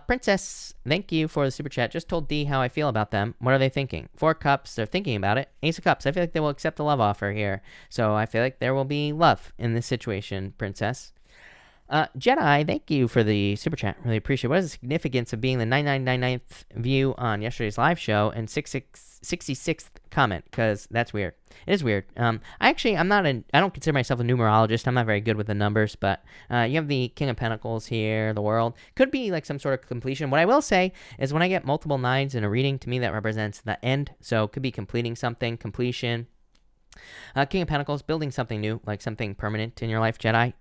Princess, thank you for the super chat. Just told D how I feel about them. What are they thinking? 4 Cups, they're thinking about it. Ace of Cups, I feel like they will accept the love offer here. So I feel like there will be love in this situation, Princess. Jedi, thank you for the super chat. Really appreciate it. What is the significance of being the 9999th view on yesterday's live show and 66th comment? Because that's weird. It is weird. I don't consider myself a numerologist. I'm not very good with the numbers, but you have the King of Pentacles here, the World. Could be like some sort of completion. What I will say is when I get multiple 9s in a reading, to me that represents the end. So it could be completing something, completion. King of Pentacles, building something new, like something permanent in your life, Jedi.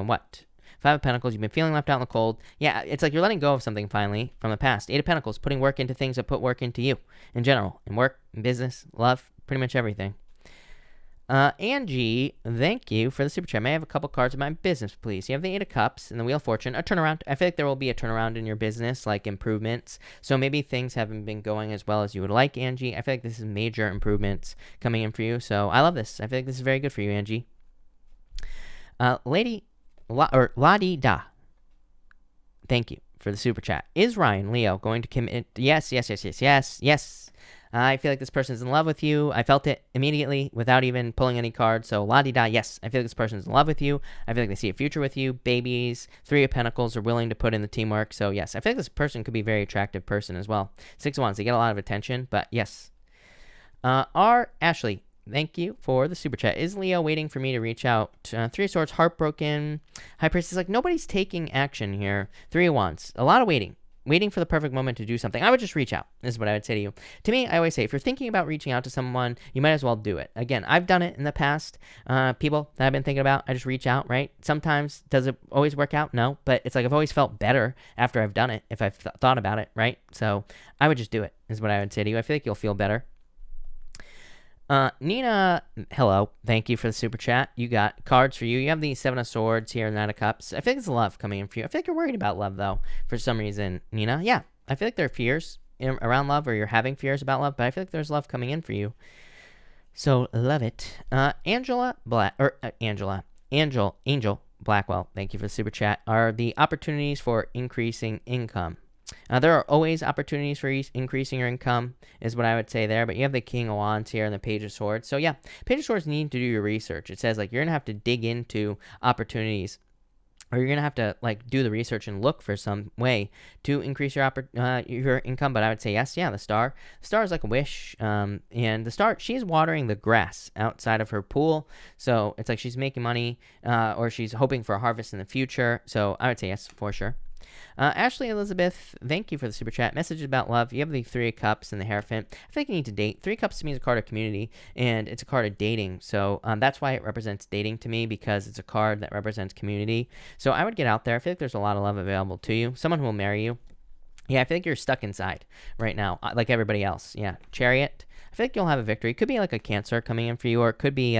What? 5 of Pentacles, you've been feeling left out in the cold. Yeah, it's like you're letting go of something finally from the past. 8 of Pentacles, putting work into things that put work into you in general. In work, in business, love, pretty much everything. Angie, thank you for the super chat. May I have a couple cards of my business, please? You have the 8 of Cups and the Wheel of Fortune. A turnaround. I feel like there will be a turnaround in your business, like improvements. So maybe things haven't been going as well as you would like, Angie. I feel like this is major improvements coming in for you. So I love this. I feel like this is very good for you, Angie. La-di-da. Thank you for the super chat. Is Ryan Leo going to commit? Yes. I feel like this person's in love with you. I felt it immediately without even pulling any cards. So la-di-da, yes. I feel like this person's in love with you. I feel like they see a future with you. Babies. 3 of Pentacles are willing to put in the teamwork. So yes, I feel like this person could be a very attractive person as well. 6 of Wands, they get a lot of attention, but yes. Ashley, thank you for the super chat. Is Leo waiting for me to reach out? 3 of Swords, heartbroken. High Priestess, like nobody's taking action here. 3 of Wands, a lot of waiting. Waiting for the perfect moment to do something. I would just reach out. This is what I would say to you. To me, I always say, if you're thinking about reaching out to someone, you might as well do it. Again, I've done it in the past. People that I've been thinking about, I just reach out, right? Sometimes, does it always work out? No. But it's like I've always felt better after I've done it, if I've thought about it, right? So I would just do it, is what I would say to you. I feel like you'll feel better. Nina, hello. Thank you for the super chat. You got cards for you. You have the Seven of Swords here and Nine of Cups. I feel like it's love coming in for you. I feel like you're worried about love, though, for some reason, Nina. Yeah, I feel like there are fears around love, or you're having fears about love, but I feel like there's love coming in for you. So, love it. Angel Blackwell, thank you for the super chat. Are the opportunities for increasing income? There are always opportunities for increasing your income, is what I would say there. But you have the King of Wands here and the Page of Swords. So yeah, Page of Swords need to do your research. It says like you're gonna have to dig into opportunities, or you're gonna have to like do the research and look for some way to increase your income. But I would say yes, yeah. The star is like a wish, and the star, she's watering the grass outside of her pool, so it's like she's making money, or she's hoping for a harvest in the future. So I would say yes for sure. Ashley Elizabeth, thank you for the super chat. Messages about love. You have the Three of Cups and the Hierophant. I think you need to date. Three of Cups to me is a card of community, and it's a card of dating. So that's why it represents dating to me, because it's a card that represents community. So I would get out there. I feel like there's a lot of love available to you. Someone who will marry you. Yeah, I feel like you're stuck inside right now, like everybody else. Yeah, Chariot. I feel like you'll have a victory. It could be like a Cancer coming in for you, or it could be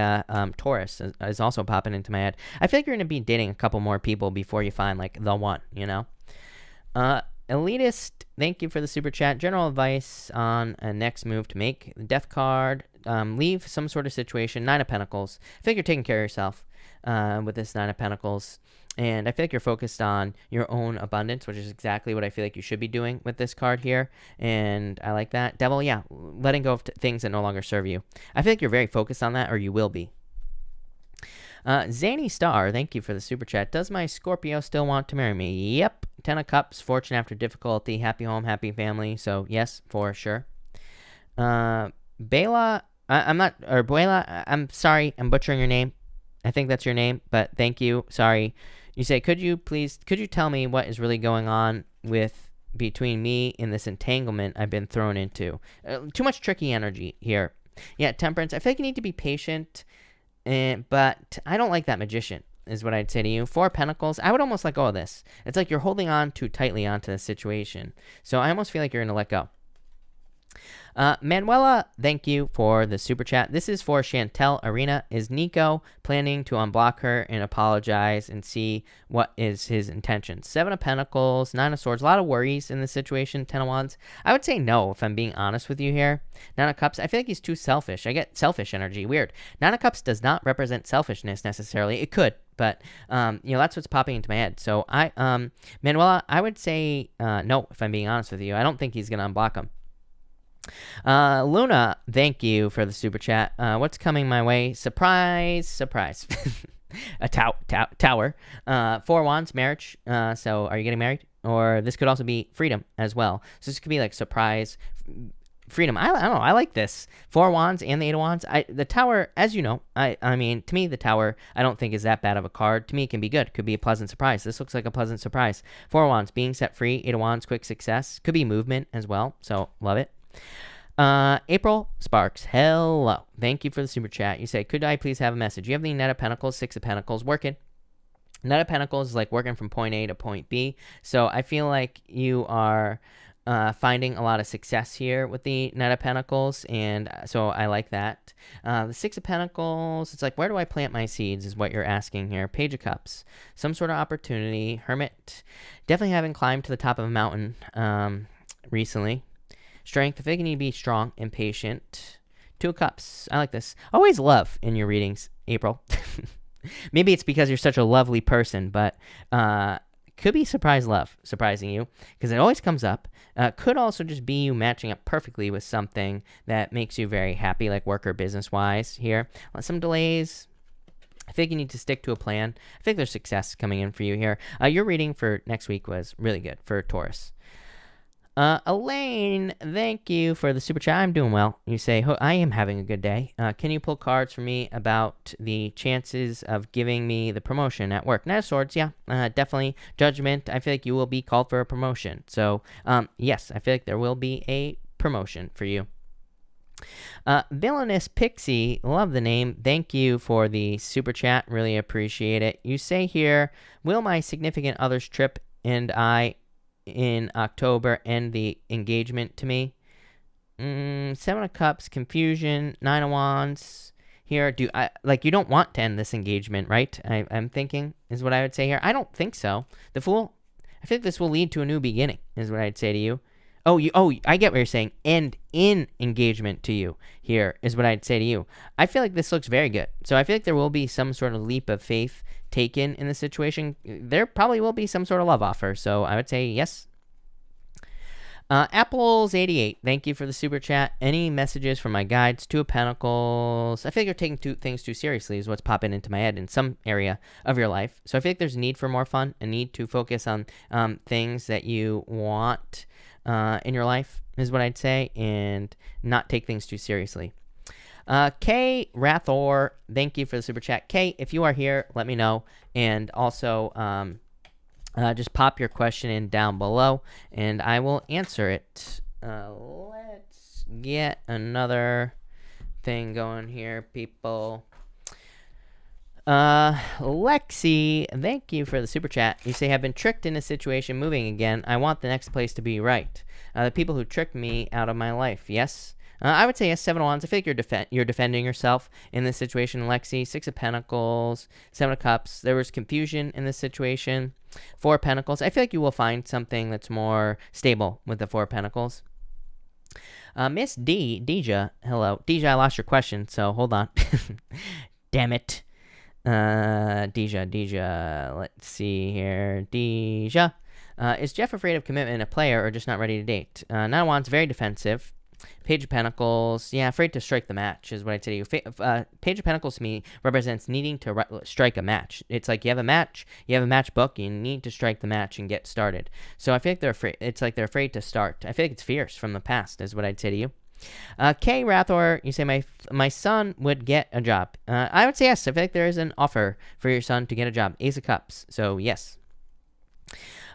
Taurus is also popping into my head. I feel like you're going to be dating a couple more people before you find like the one, you know? Elitist, thank you for the super chat. General advice on a next move to make. The Death card, leave some sort of situation. Nine of Pentacles. I think you're taking care of yourself with this Nine of Pentacles. And I feel like you're focused on your own abundance, which is exactly what I feel like you should be doing with this card here. And I like that. Devil, yeah, letting go of things that no longer serve you. I feel like you're very focused on that, or you will be. Zany Star, thank you for the super chat. Does my Scorpio still want to marry me? Yep. Ten of Cups, fortune after difficulty, happy home, happy family. So yes, for sure. Bela, I'm sorry, I'm butchering your name. I think that's your name, but thank you. Sorry. You say, could you tell me what is really going on between me and this entanglement I've been thrown into? Too much tricky energy here. Yeah, Temperance, I feel like you need to be patient. But I don't like that Magician, is what I'd say to you. Four of Pentacles, I would almost let go of this. It's like you're holding on too tightly onto the situation. So I almost feel like you're going to let go. Manuela, thank you for the super chat. This is for Chantel Arena. Is Nico planning to unblock her and apologize and see what is his intention? Seven of Pentacles, Nine of Swords, a lot of worries in this situation. Ten of Wands, I would say no, if I'm being honest with you here. Nine of Cups, I feel like he's too selfish. I get selfish energy. Weird. Nine of Cups does not represent selfishness necessarily. It could, but that's what's popping into my head. So Manuela, I would say no, if I'm being honest with you. I don't think he's going to unblock him. Luna, thank you for the super chat. What's coming my way? Surprise. A tower. Four Wands, marriage. So are you getting married? Or this could also be freedom as well. So this could be like surprise freedom. I don't know. I like this. Four Wands and the Eight of Wands. The Tower, as you know, I mean, to me, the Tower, I don't think is that bad of a card. To me, it can be good. Could be a pleasant surprise. This looks like a pleasant surprise. Four Wands, being set free. Eight of Wands, quick success. Could be movement as well. So love it. April Sparks, hello. Thank you for the super chat. You say, could I please have a message? You have the Knight of Pentacles, Six of Pentacles, working. Knight of Pentacles is like working from point A to point B. So I feel like you are finding a lot of success here with the Knight of Pentacles, and so I like that. The Six of Pentacles, it's like, where do I plant my seeds is what you're asking here. Page of Cups, some sort of opportunity. Hermit, definitely haven't climbed to the top of a mountain recently. Strength, I think you need to be strong and patient. Two of Cups, I like this. Always love in your readings, April. Maybe it's because you're such a lovely person, but could be surprise love surprising you, because it always comes up. Could also just be you matching up perfectly with something that makes you very happy, like work or business-wise here. Some delays. I think you need to stick to a plan. I think there's success coming in for you here. Your reading for next week was really good for Taurus. Elaine, thank you for the super chat. I'm doing well. You say, I am having a good day. Can you pull cards for me about the chances of giving me the promotion at work? Knight of Swords, yeah, definitely. Judgment, I feel like you will be called for a promotion. So, yes, I feel like there will be a promotion for you. Villainous Pixie, love the name. Thank you for the super chat. Really appreciate it. You say here, will my significant other's trip and I in October end the engagement to me? Seven of Cups, confusion, Nine of Wands. Here, you don't want to end this engagement, right? I'm thinking is what I would say here. I don't think so. The Fool. I think this will lead to a new beginning, is what I'd say to you. I get what you're saying. End in engagement to you here is what I'd say to you. I feel like this looks very good. So I feel like there will be some sort of leap of faith taken in the situation. There probably will be some sort of love offer. So I would say yes. Apples88, thank you for the super chat. Any messages from my guides? Two of Pentacles. I feel like you're taking things too seriously is what's popping into my head in some area of your life. So I feel like there's a need for more fun, a need to focus on things that you want in your life is what I'd say, and not take things too seriously. Kay Rathor, thank you for the super chat. Kay, if you are here, let me know. And also, just pop your question in down below, and I will answer it. Let's get another thing going here, people. Lexi, thank you for the super chat. You say, have been tricked in a situation, moving again. I want the next place to be right. The people who tricked me out of my life. Yes. I would say yes, Seven of Wands. I feel like you're defending yourself in this situation, Lexi. Six of Pentacles, Seven of Cups. There was confusion in this situation. Four of Pentacles. I feel like you will find something that's more stable with the Four of Pentacles. Miss Deja, hello. Deja, I lost your question, so hold on. Damn it. Deja, let's see here. Deja. Is Jeff afraid of commitment, a player, or just not ready to date? Nine of Wands, very defensive. Page of Pentacles, yeah, afraid to strike the match is what I'd say to you. Page of Pentacles to me represents needing to strike a match. It's like you have a match book, you need to strike the match and get started. So I feel like they're afraid. It's like they're afraid to start. I feel like it's fierce from the past is what I'd say to you. Kay Rathor, you say my son would get a job. I would say yes. I feel like there is an offer for your son to get a job. Ace of Cups, so yes.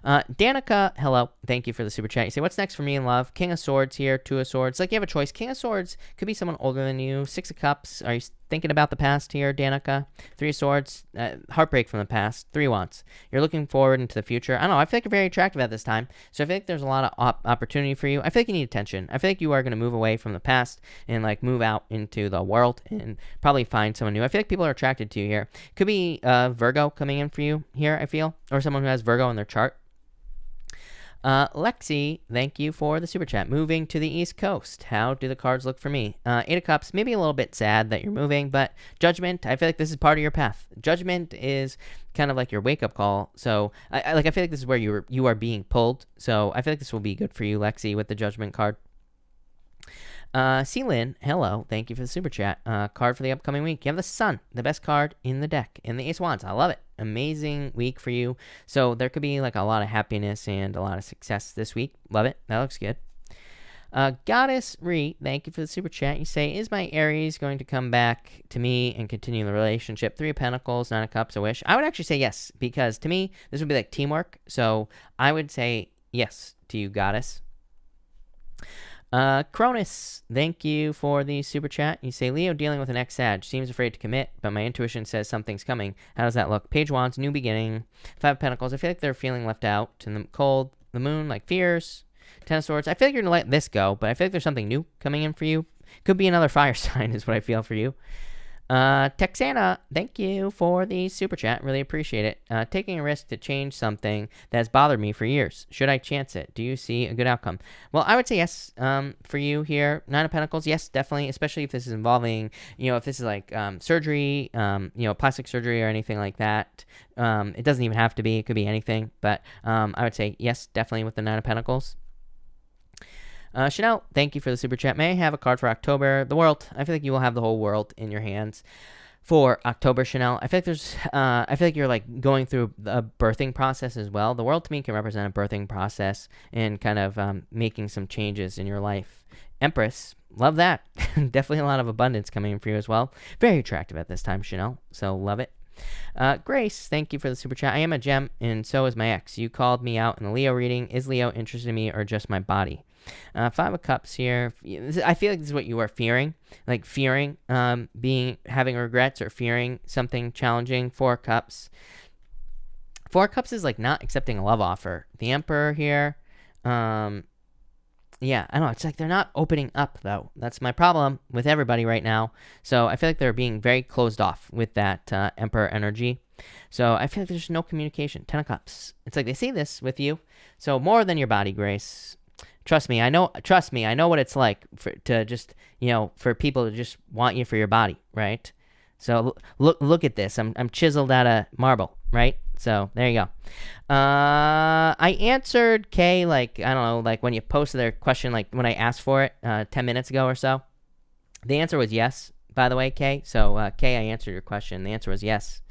Danica, hello. Thank you for the super chat. You say, what's next for me in love? King of Swords here, Two of Swords. Like you have a choice. King of Swords could be someone older than you. Six of Cups. Are you thinking about the past here, Danica? Three of Swords. Heartbreak from the past. Three of Wands. You're looking forward into the future. I don't know. I feel like you're very attractive at this time. So I feel like there's a lot of opportunity for you. I feel like you need attention. I feel like you are going to move away from the past and like move out into the world and probably find someone new. I feel like people are attracted to you here. Could be Virgo coming in for you here, I feel. Or someone who has Virgo in their chart. Lexi, thank you for the super chat. Moving to the East Coast. How do the cards look for me? Eight of Cups, maybe a little bit sad that you're moving, but Judgment, I feel like this is part of your path. Judgment is kind of like your wake-up call. So I feel like this is where you are being pulled. So I feel like this will be good for you, Lexi, with the Judgment card. Celine, hello. Thank you for the super chat. Card for the upcoming week. You have the Sun, the best card in the deck, and the Ace of Wands. I love it. Amazing week for you. So there could be like a lot of happiness and a lot of success this week. Love it. That looks good. Goddess Re, thank you for the super chat. You say, is my Aries going to come back to me and continue the relationship? Three of Pentacles, Nine of Cups, a wish. I would actually say yes, because to me, this would be like teamwork. So I would say yes to you, Goddess. Cronus, thank you for the super chat. You say, Leo dealing with an ex-Sag. Seems afraid to commit, but my intuition says something's coming. How does that look? Page Wands, new beginning. Five of Pentacles. I feel like they're feeling left out in the cold. The Moon, like fears. Ten of Swords. I feel like you're going to let this go, but I feel like there's something new coming in for you. Could be another fire sign is what I feel for you. Texana, thank you for the super chat. Really appreciate it. Taking a risk to change something that's bothered me for years. Should I chance it? Do you see a good outcome? Well, I would say yes for you here. Nine of Pentacles, yes, definitely, especially if this is involving, if this is like surgery, plastic surgery or anything like that. It doesn't even have to be. It could be anything. But I would say yes, definitely with the Nine of Pentacles. Chanel, thank you for the super chat. May I have a card for October? The world. I feel like you will have the whole world in your hands for October, Chanel. I feel like I feel like you're like going through a birthing process as well. The world to me can represent a birthing process and kind of making some changes in your life. Empress, love that. Definitely a lot of abundance coming in for you as well. Very attractive at this time, Chanel. So love it. Grace, thank you for the super chat. I am a gem, and so is my ex. You called me out in the Leo reading. Is Leo interested in me or just my body? Five of Cups here. I feel like this is what you are fearing, like fearing having regrets or fearing something challenging. Four of Cups. Four of Cups is like not accepting a love offer. The Emperor here. Yeah, I know. It's like they're not opening up, though. That's my problem with everybody right now. So I feel like they're being very closed off with that Emperor energy. So I feel like there's no communication. 10 of Cups. It's like they see this with you. So more than your body, Grace. Trust me, I know. Trust me, I know what it's like to just, for people to just want you for your body, right? So look at this. I'm chiseled out of marble, right? So there you go. I answered Kay, like, I don't know, like when you posted their question, like when I asked for it 10 minutes ago or so. The answer was yes, by the way, Kay. So Kay, I answered your question. The answer was yes.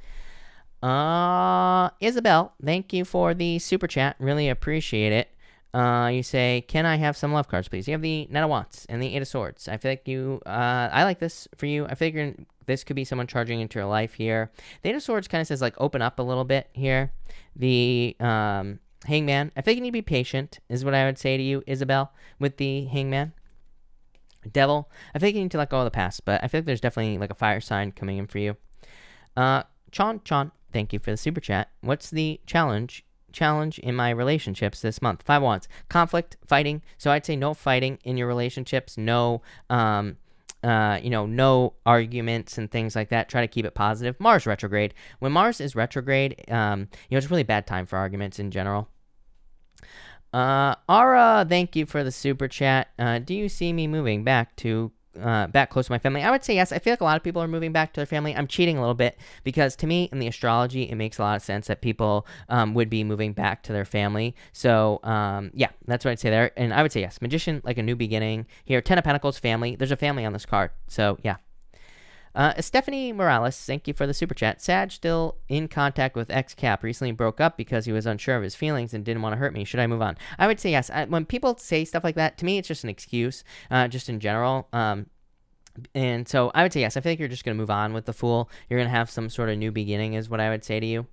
Isabel, thank you for the super chat. Really appreciate it. You say, can I have some love cards, please? You have the Knight of Wands and the Eight of Swords. I feel like I like this for you. I figure this could be someone charging into your life here. The Eight of Swords kind of says, like, open up a little bit here. The Hangman, I think you need to be patient, is what I would say to you, Isabel, with the Hangman. Devil, I think you need to let go of the past, but I feel like there's definitely, like, a fire sign coming in for you. Chon, thank you for the super chat. What's the challenge in my relationships this month? 5 Wands. Conflict, fighting. So I'd say no fighting in your relationships. No, no arguments and things like that. Try to keep it positive. Mars retrograde. When Mars is retrograde, it's a really bad time for arguments in general. Ara, thank you for the super chat. Do you see me moving back close to my family? I would say yes. I feel like a lot of people are moving back to their family. I'm cheating a little bit because to me, in the astrology, it makes a lot of sense that people would be moving back to their family. So yeah, that's what I'd say there. And I would say yes. Magician, like a new beginning here. 10 of Pentacles, family. There's a family on this card. So yeah. Stephanie Morales, thank you for the super chat. Sag still in contact with ex-Cap. Recently broke up because he was unsure of his feelings and didn't want to hurt me. Should I move on? I would say yes. When people say stuff like that, to me, it's just an excuse, just in general. And so I would say yes. I feel like you're just going to move on with the Fool. You're going to have some sort of new beginning is what I would say to you.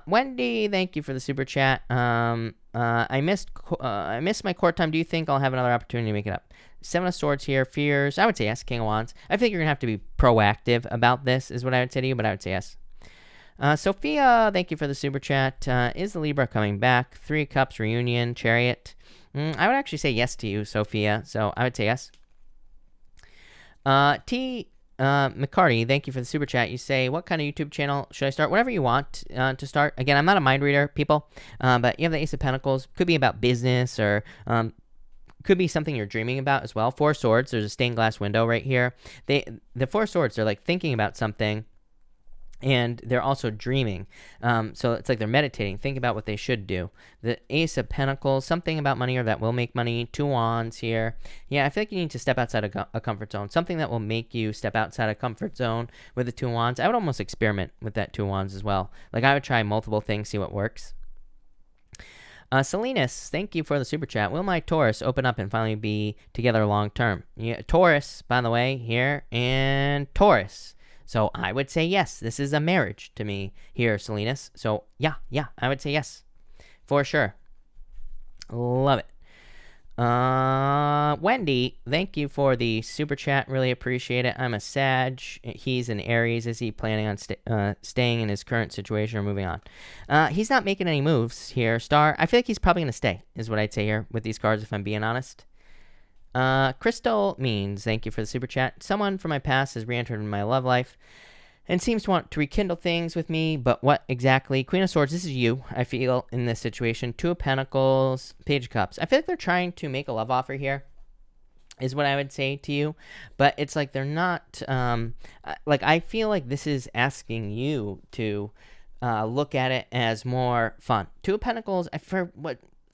Wendy, thank you for the super chat. I missed my court time. Do you think I'll have another opportunity to make it up? 7 of Swords here. Fears. I would say yes. King of Wands. I think you're going to have to be proactive about this is what I would say to you, but I would say yes. Sophia, thank you for the super chat. Is the Libra coming back? 3 of Cups, reunion, Chariot. I would actually say yes to you, Sophia. So I would say yes. McCarty, thank you for the super chat. You say, what kind of YouTube channel should I start? Whatever you want to start. Again, I'm not a mind reader, people, but you have the Ace of Pentacles. Could be about business or could be something you're dreaming about as well. 4 Swords, there's a stained glass window right here. The 4 Swords, they're like thinking about something. And they're also dreaming. So it's like they're meditating. Think about what they should do. The Ace of Pentacles, something about money or that will make money. 2 Wands here. Yeah, I feel like you need to step outside a comfort zone. Something that will make you step outside a comfort zone with the 2 Wands. I would almost experiment with that 2 Wands as well. Like I would try multiple things, see what works. Salinas, thank you for the super chat. Will my Taurus open up and finally be together long term? Yeah, Taurus, by the way, here. And Taurus. So I would say yes. This is a marriage to me here, Salinas. So yeah, I would say yes. For sure. Love it. Wendy, thank you for the super chat. Really appreciate it. I'm a Sag. He's an Aries. Is he planning on staying in his current situation or moving on? He's not making any moves here, Star. I feel like he's probably going to stay, is what I'd say here with these cards, if I'm being honest. Crystal Means, thank you for the super chat. Someone from my past has re-entered in my love life and seems to want to rekindle things with me, but what exactly? Queen of Swords, this is you, I feel, in this situation. 2 of Pentacles, Page of Cups. I feel like they're trying to make a love offer here, is what I would say to you, but it's like they're not, like I feel like this is asking you to look at it as more fun. 2 of Pentacles,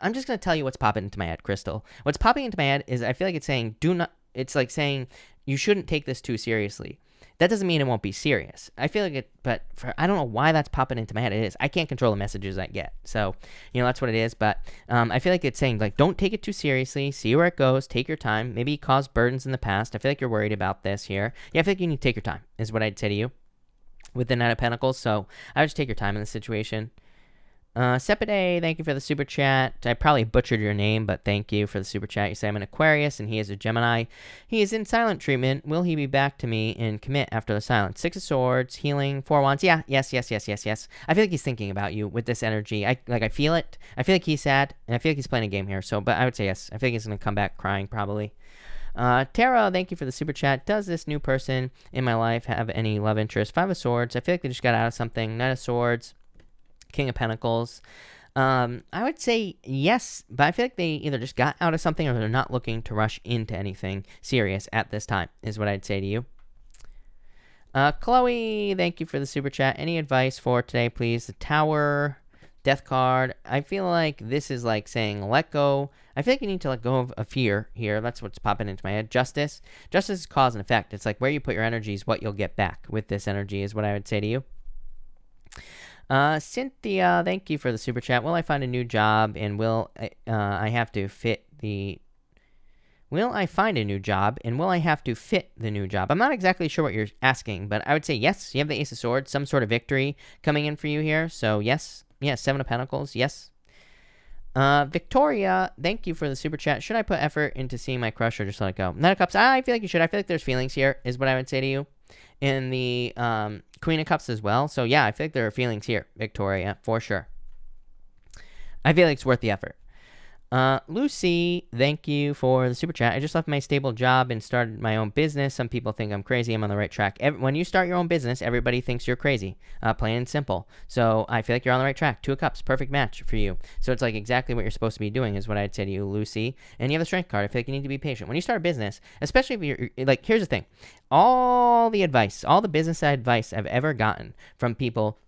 I'm just going to tell you what's popping into my head, Crystal. What's popping into my head is I feel like it's saying, it's like saying you shouldn't take this too seriously. That doesn't mean it won't be serious. I feel like I don't know why that's popping into my head. It is. I can't control the messages I get. So, that's what it is. But I feel like it's saying, like, don't take it too seriously. See where it goes. Take your time. Maybe you caused burdens in the past. I feel like you're worried about this here. Yeah, I feel like you need to take your time, is what I'd say to you with the Knight of Pentacles. So I would just take your time in this situation. Sepide, thank you for the super chat. I probably butchered your name, but thank you for the super chat. You say I'm an Aquarius and he is a Gemini. He is in silent treatment. Will he be back to me and commit after the silence? 6 of Swords, healing, 4 Wands. Yeah, yes. I feel like he's thinking about you with this energy. I feel it. I feel like he's sad, and I feel like he's playing a game here. So, but I would say yes. I feel like he's gonna come back crying probably. Tara, thank you for the super chat. Does this new person in my life have any love interest? 5 of Swords. I feel like they just got out of something. Knight of Swords. King of Pentacles. I would say yes, but I feel like they either just got out of something or they're not looking to rush into anything serious at this time, is what I'd say to you. Chloe, thank you for the super chat. Any advice for today, please? The Tower, Death card. I feel like this is like saying let go. I feel like you need to let go of a fear here. That's what's popping into my head. Justice. Justice is cause and effect. It's like where you put your energy is what you'll get back with this energy, is what I would say to you. Cynthia, thank you for the super chat. Will I find a new job, and will I have to fit the... Will I find a new job, and will I have to fit the new job? I'm not exactly sure what you're asking, but I would say yes. You have the Ace of Swords, some sort of victory coming in for you here. So yes. Yeah, 7 of Pentacles, yes. Victoria, thank you for the super chat. Should I put effort into seeing my crush or just let it go? Knight of Cups, I feel like you should. I feel like there's feelings here, is what I would say to you. In the Queen of Cups as well. So yeah, I feel like there are feelings here, Victoria, for sure. I feel like it's worth the effort. Lucy, thank you for the super chat. I just left my stable job and started my own business. Some people think I'm crazy. I'm on the right track. When you start your own business, everybody thinks you're crazy. Plain and simple. So I feel like you're on the right track. 2 of Cups, perfect match for you. So it's like exactly what you're supposed to be doing is what I'd say to you, Lucy. And you have the Strength card. I feel like you need to be patient. When you start a business, especially if you're, like, here's the thing. All the advice, all the business advice I've ever gotten from people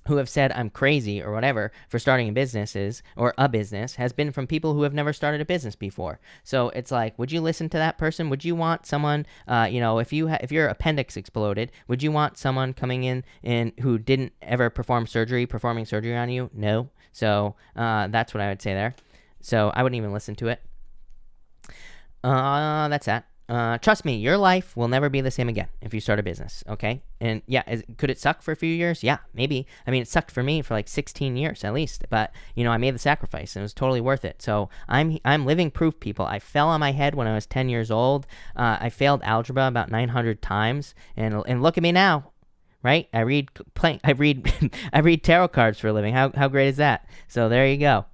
who have said I'm crazy or whatever for starting businesses or a business has been from people who have never started a business before. So it's like, would you listen to that person? Would you want someone, if your appendix exploded, would you want someone coming in and who didn't ever performing surgery on you? No. So that's what I would say there. So I wouldn't even listen to it. That's that. Trust me, your life will never be the same again if you start a business, okay? And yeah, could it suck for a few years? Yeah, maybe. I mean, it sucked for me for like 16 years at least, but I made the sacrifice and it was totally worth it. So I'm living proof, people. I fell on my head when I was 10 years old. I failed algebra about 900 times, and look at me now. Right? I read tarot cards for a living. How great is that? So there you go.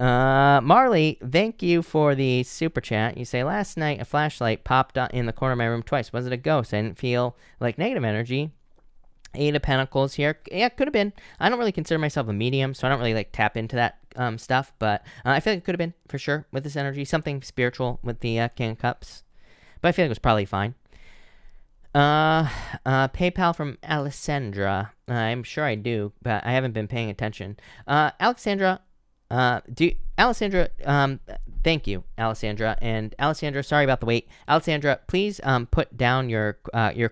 Marley, thank you for the super chat. You say, last night a flashlight popped in the corner of my room twice. Was it a ghost? I didn't feel like negative energy. 8 of Pentacles here. Yeah, could have been. I don't really consider myself a medium, so I don't really like tap into that stuff, but I feel like it could have been for sure with this energy. Something spiritual with the King of Cups, but I feel like it was probably fine. PayPal from Alessandra. I'm sure I do, but I haven't been paying attention. Alexandra, thank you, Alessandra. And Alessandra, sorry about the wait. Alessandra, please put down your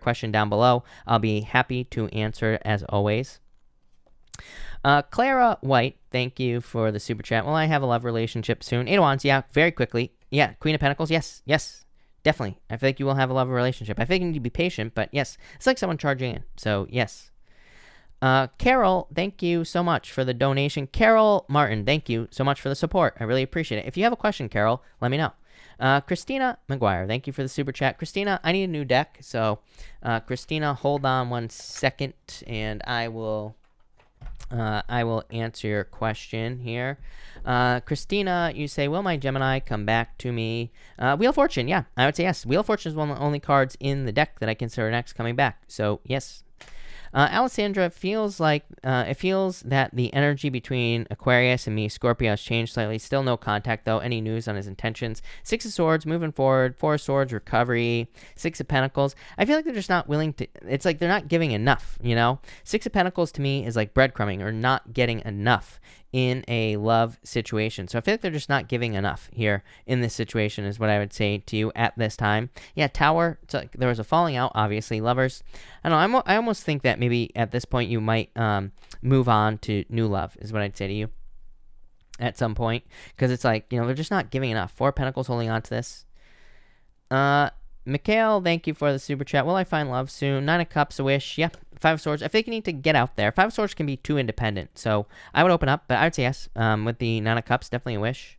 question down below. I'll be happy to answer as always. Clara White, thank you for the super chat. Will I have a love relationship soon? 8 of Wands, yeah, very quickly. Yeah, Queen of Pentacles, yes, definitely. I feel like you will have a love relationship. I think you need to be patient, but yes, it's like someone charging in, so yes. Carol, thank you so much for the donation. Carol Martin, thank you so much for the support. I really appreciate it. If you have a question, Carol, let me know. Christina McGuire, thank you for the super chat. Christina, I need a new deck. So, Christina, hold on 1 second, and I will answer your question here. Christina, you say, will my Gemini come back to me? Wheel of Fortune, yeah, I would say yes. Wheel of Fortune is one of the only cards in the deck that I consider next coming back. So, yes. Alessandra, feels like it feels that the energy between Aquarius and me, Scorpio, has changed slightly. Still no contact, though. Any news on his intentions? 6 of Swords, moving forward. 4 of Swords, recovery. 6 of Pentacles. I feel like they're just not willing to... It's like they're not giving enough, 6 of Pentacles to me is like breadcrumbing or not getting enough in a love situation. So I feel like they're just not giving enough here in this situation is what I would say to you at this time. Yeah, Tower, it's like there was a falling out, obviously. Lovers, I don't know, I almost think that maybe at this point you might move on to new love is what I'd say to you at some point, because it's like, they're just not giving enough. 4 Pentacles holding on to this. Mikhail, thank you for the super chat. Will I find love soon? 9 of Cups, a wish. Yeah. 5 of Swords. I think you need to get out there. 5 of Swords can be too independent, so I would open up, but I would say yes. With the 9 of Cups, definitely a wish.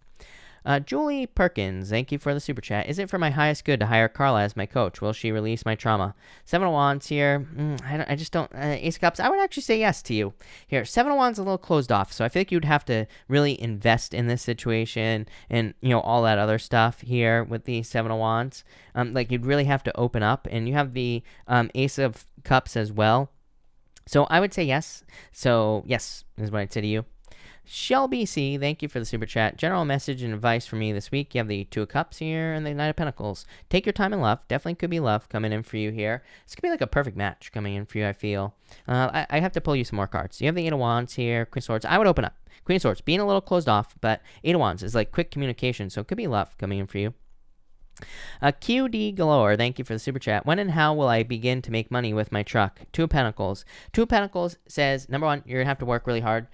Julie Perkins, thank you for the super chat. Is it for my highest good to hire Carla as my coach? Will she release my trauma? 7 of Wands here. I just don't. Ace of Cups, I would actually say yes to you. Here, 7 of Wands a little closed off, so I feel like you'd have to really invest in this situation and, all that other stuff here with the 7 of Wands. Like, you'd really have to open up, and you have the Ace of Cups as well. So I would say yes. So, yes, is what I'd say to you. Shelby C, thank you for the super chat. General message and advice for me this week. You have the 2 of Cups here and the 9 of Pentacles. Take your time in love. Definitely could be love coming in for you here. This could be like a perfect match coming in for you, I feel. I have to pull you some more cards. You have the 8 of Wands here, Queen of Swords. I would open up. Queen of Swords, being a little closed off, but 8 of Wands is like quick communication, so it could be love coming in for you. QD Galore, thank you for the super chat. When and how will I begin to make money with my truck? 2 of Pentacles. 2 of Pentacles says, number 1, you're going to have to work really hard.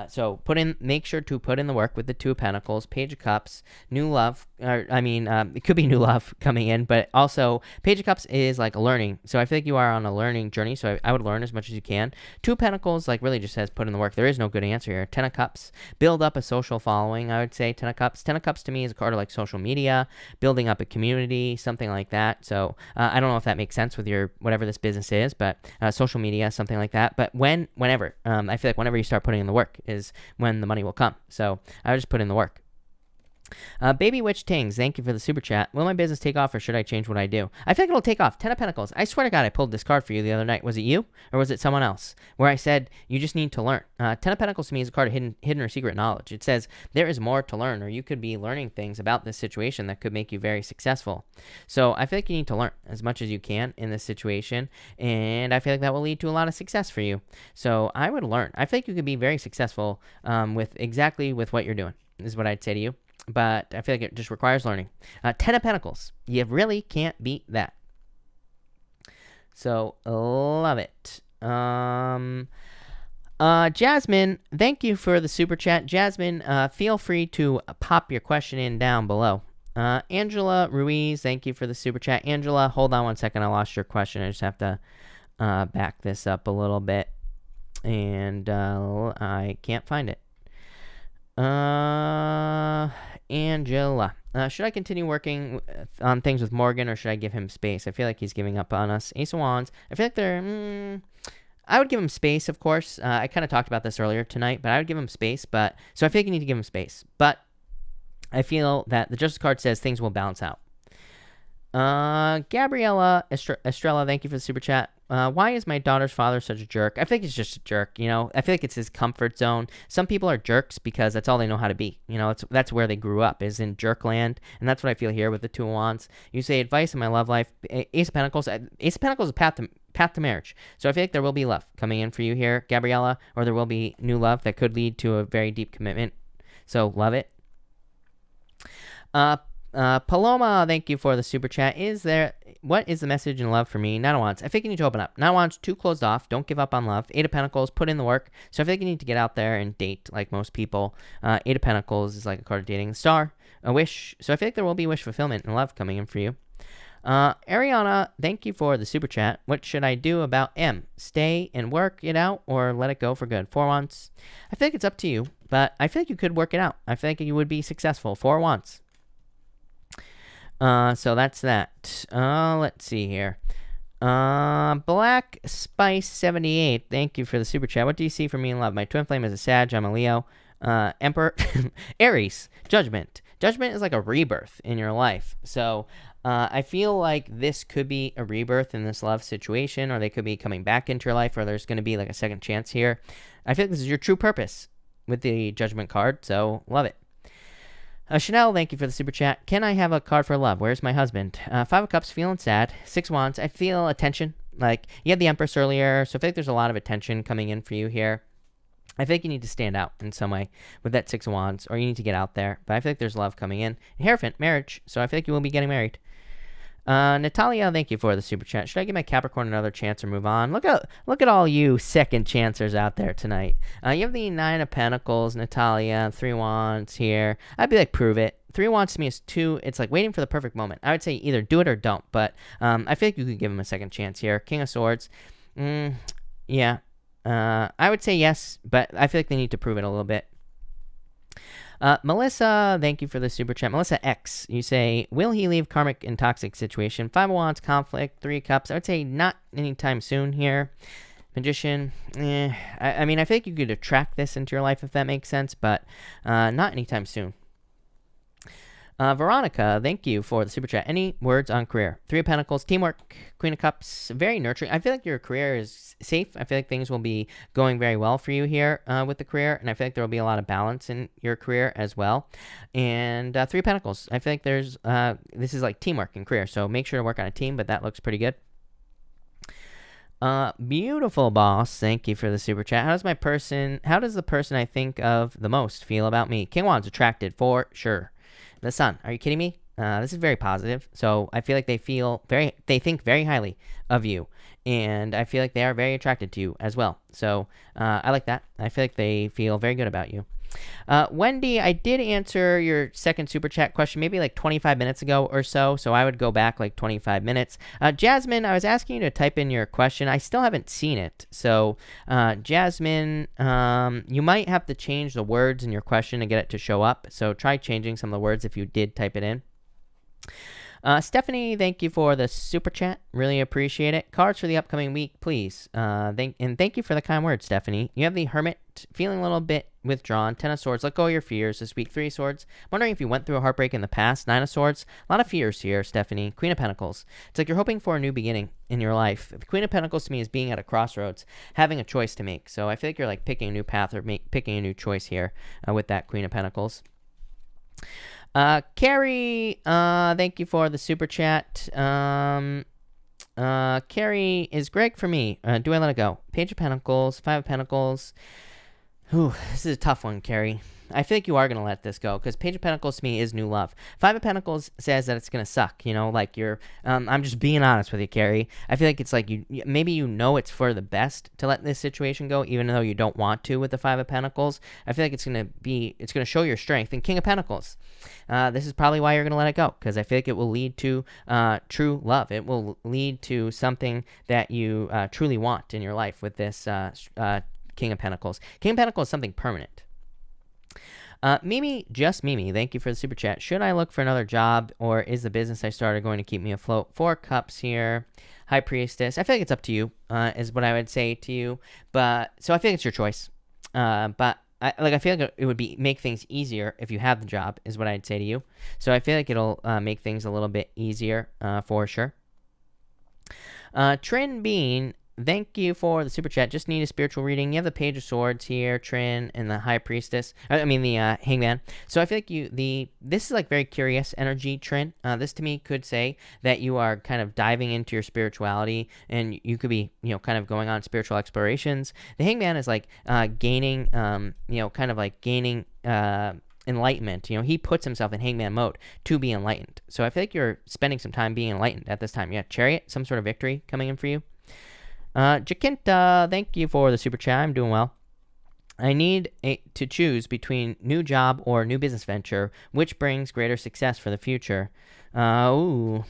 So make sure to put in the work with the 2 of Pentacles. Page of Cups, new love. It could be new love coming in, but also Page of Cups is like a learning. So I feel like you are on a learning journey. So I would learn as much as you can. 2 of Pentacles like really just says put in the work. There is no good answer here. 10 of Cups, build up a social following. I would say 10 of Cups. 10 of Cups to me is a card of like social media, building up a community, something like that. So I don't know if that makes sense with your whatever this business is, but social media, something like that. But whenever I feel like whenever you start putting in the work is when the money will come. So I would just put in the work. Baby Witch Tings, thank you for the super chat. Will my business take off or should I change what I do? I feel like it'll take off. 10 of Pentacles. I swear to God, I pulled this card for you the other night. Was it you or was it someone else? Where I said, you just need to learn. 10 of Pentacles to me is a card of hidden or secret knowledge. It says there is more to learn, or you could be learning things about this situation that could make you very successful. So I feel like you need to learn as much as you can in this situation, and I feel like that will lead to a lot of success for you. So I would learn. I feel like you could be very successful with what you're doing, is what I'd say to you. But I feel like it just requires learning. 10 of Pentacles. You really can't beat that. So, love it. Jasmine, thank you for the super chat. Jasmine, feel free to pop your question in down below. Angela Ruiz, thank you for the super chat. Angela, hold on one second. I lost your question. I just have to back this up a little bit. And I can't find it. Angela, should I continue working on things with Morgan, or should I give him space? I feel like he's giving up on us. Ace of Wands, I feel like I would give him space, of course. I kind of talked about this earlier tonight, but I would give him space. So I feel like you need to give him space. But I feel that the Justice card says things will balance out. Gabriella Estrella, thank you for the super chat. Why is my daughter's father such a jerk? I think he's just a jerk, I feel like it's his comfort zone. Some people are jerks because that's all they know how to be. That's where they grew up, is in jerk land. And that's what I feel here with the 2 of Wands. You say advice in my love life. Ace of Pentacles. Ace of Pentacles is a path to marriage. So I feel like there will be love coming in for you here, Gabriella, or there will be new love that could lead to a very deep commitment. So love it. Paloma, thank you for the super chat. What is the message in love for me? 9 of Wands. I think you need to open up. 9 of Wands, too closed off. Don't give up on love. 8 of Pentacles, put in the work. So I think you need to get out there and date like most people. 8 of Pentacles is like a card of dating. Star, a wish. So I feel like there will be wish fulfillment and love coming in for you. Ariana, thank you for the super chat. What should I do about M? Stay and work it out or let it go for good? 4 Wands. I feel like it's up to you, but I feel like you could work it out. I feel like you would be successful. 4 Wands. So that's that. Let's see here. Black Spice 78. Thank you for the super chat. What do you see for me in love? My twin flame is a Sag. I'm a Leo. Emperor. Aries. Judgment. Judgment is like a rebirth in your life. So, I feel like this could be a rebirth in this love situation, or they could be coming back into your life, or there's going to be like a second chance here. I feel like this is your true purpose with the Judgment card. So, love it. Chanel, thank you for the super chat. Can I have a card for love? Where's my husband? 5 of Cups, feeling sad. 6 Wands, I feel attention. Like, you had the Empress earlier, so I think there's a lot of attention coming in for you here. I think you need to stand out in some way with that 6 of Wands, or you need to get out there. But I feel like there's love coming in. Hierophant, marriage, so I feel like you will be getting married. Natalia, thank you for the super chat. Should I give my Capricorn another chance or move on? Look at all you second chancers out there tonight. You have the 9 of Pentacles, Natalia, 3 Wands here. I'd be like, prove it. Three of Wands to me is two. It's like waiting for the perfect moment. I would say either do it or don't, but I feel like you could give him a second chance here. King of Swords. Yeah. I would say yes, but I feel like they need to prove it a little bit. Melissa, thank you for the super chat. Melissa X, you say, will he leave karmic and toxic situation? Five of Wands, conflict, Three of Cups. I would say not anytime soon here. Magician, I mean, I feel like you could attract this into your life if that makes sense, but not anytime soon. Veronica, thank you for the super chat. Any words on career? Three of Pentacles, teamwork, Queen of Cups, very nurturing. I feel like your career is safe. I feel like things will be going very well for you here with the career, and I feel like there will be a lot of balance in your career as well. And Three of Pentacles, I feel like there's this is like teamwork in career, so make sure to work on a team, but that looks pretty good. Beautiful boss, thank you for the super chat. How does the person I think of the most feel about me? King of Wands, attracted for sure. The Sun, are you kidding me? This is very positive. So I feel like they think very highly of you, and I feel like they are very attracted to you as well. So I like that. I feel like they feel very good about you. Wendy, I did answer your second super chat question maybe like 25 minutes ago or so, so I would go back like 25 minutes. Jasmine, I was asking you to type in your question. I still haven't seen it, so Jasmine, you might have to change the words in your question to get it to show up, so try changing some of the words if you did type it in. Stephanie, thank you for the super chat. Really appreciate it. Cards for the upcoming week, please. Thank you for the kind words, Stephanie. You have the Hermit, feeling a little bit withdrawn. Ten of Swords, let go of your fears this week. Three of Swords, wondering if you went through a heartbreak in the past. Nine of Swords, a lot of fears here, Stephanie. Queen of Pentacles, it's like you're hoping for a new beginning in your life. The Queen of Pentacles to me is being at a crossroads, having a choice to make. So I feel like you're like picking a new path or picking a new choice here with that Queen of Pentacles. Carrie, thank you for the super chat. Carrie, is Greg for me? Do I let it go? Page of Pentacles, Five of Pentacles. Whew, this is a tough one, Carrie. I feel like you are going to let this go, because Page of Pentacles to me is new love. Five of Pentacles says that it's going to suck, you know, like you're, I'm just being honest with you, Carrie. I feel like it's like maybe you know it's for the best to let this situation go, even though you don't want to with the Five of Pentacles. I feel like it's going to show your strength. And King of Pentacles, this is probably why you're going to let it go, because I feel like it will lead to true love. It will lead to something that you truly want in your life with this King of Pentacles. King of Pentacles is something permanent. Mimi, just Mimi, thank you for the super chat. Should I look for another job, or is the business I started going to keep me afloat? Four Cups here. High Priestess. I feel like it's up to you, is what I would say to you. But so I feel like it's your choice. But I feel like it would make things easier if you have the job, is what I'd say to you. So I feel like it'll make things a little bit easier for sure. Trin Bean, thank you for the super chat. Just need a spiritual reading. You have the Page of Swords here, Trin, and the High Priestess. I mean the Hangman. So I feel like this is like very curious energy, Trin. This to me could say that you are kind of diving into your spirituality, and you could be, kind of going on spiritual explorations. The Hangman is like gaining, kind of like gaining enlightenment. He puts himself in Hangman mode to be enlightened. So I feel like you're spending some time being enlightened at this time. Yeah, Chariot, some sort of victory coming in for you. Jacinta, thank you for the super chat. I'm doing well. I need to choose between new job or new business venture, which brings greater success for the future. I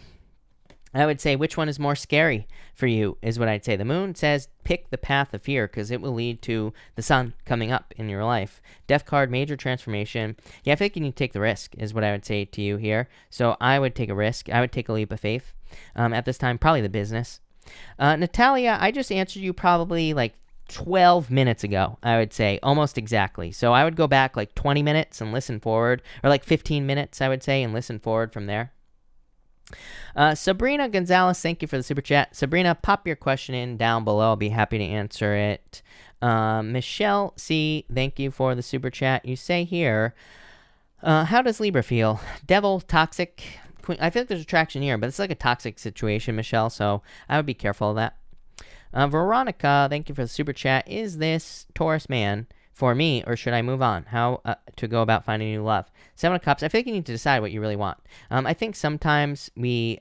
would say which one is more scary for you is what I'd say. The moon says pick the path of fear, because it will lead to the sun coming up in your life. Death card, major transformation. Yeah, I think you need to take the risk is what I would say to you here. So I would take a risk. I would take a leap of faith. At this time, probably the business. Natalia, I just answered you probably like 12 minutes ago, I would say, almost exactly. So I would go back like 20 minutes and listen forward, or like 15 minutes, I would say, and listen forward from there. Sabrina Gonzalez, thank you for the super chat. Sabrina, pop your question in down below. I'll be happy to answer it. Michelle C, thank you for the super chat. You say here, how does Libra feel? Devil, toxic. I feel like there's attraction here, but it's like a toxic situation, Michelle, so I would be careful of that. Veronica, thank you for the super chat. Is this Taurus man for me, or should I move on? How to go about finding new love? Seven of Cups, I feel like you need to decide what you really want. I think sometimes we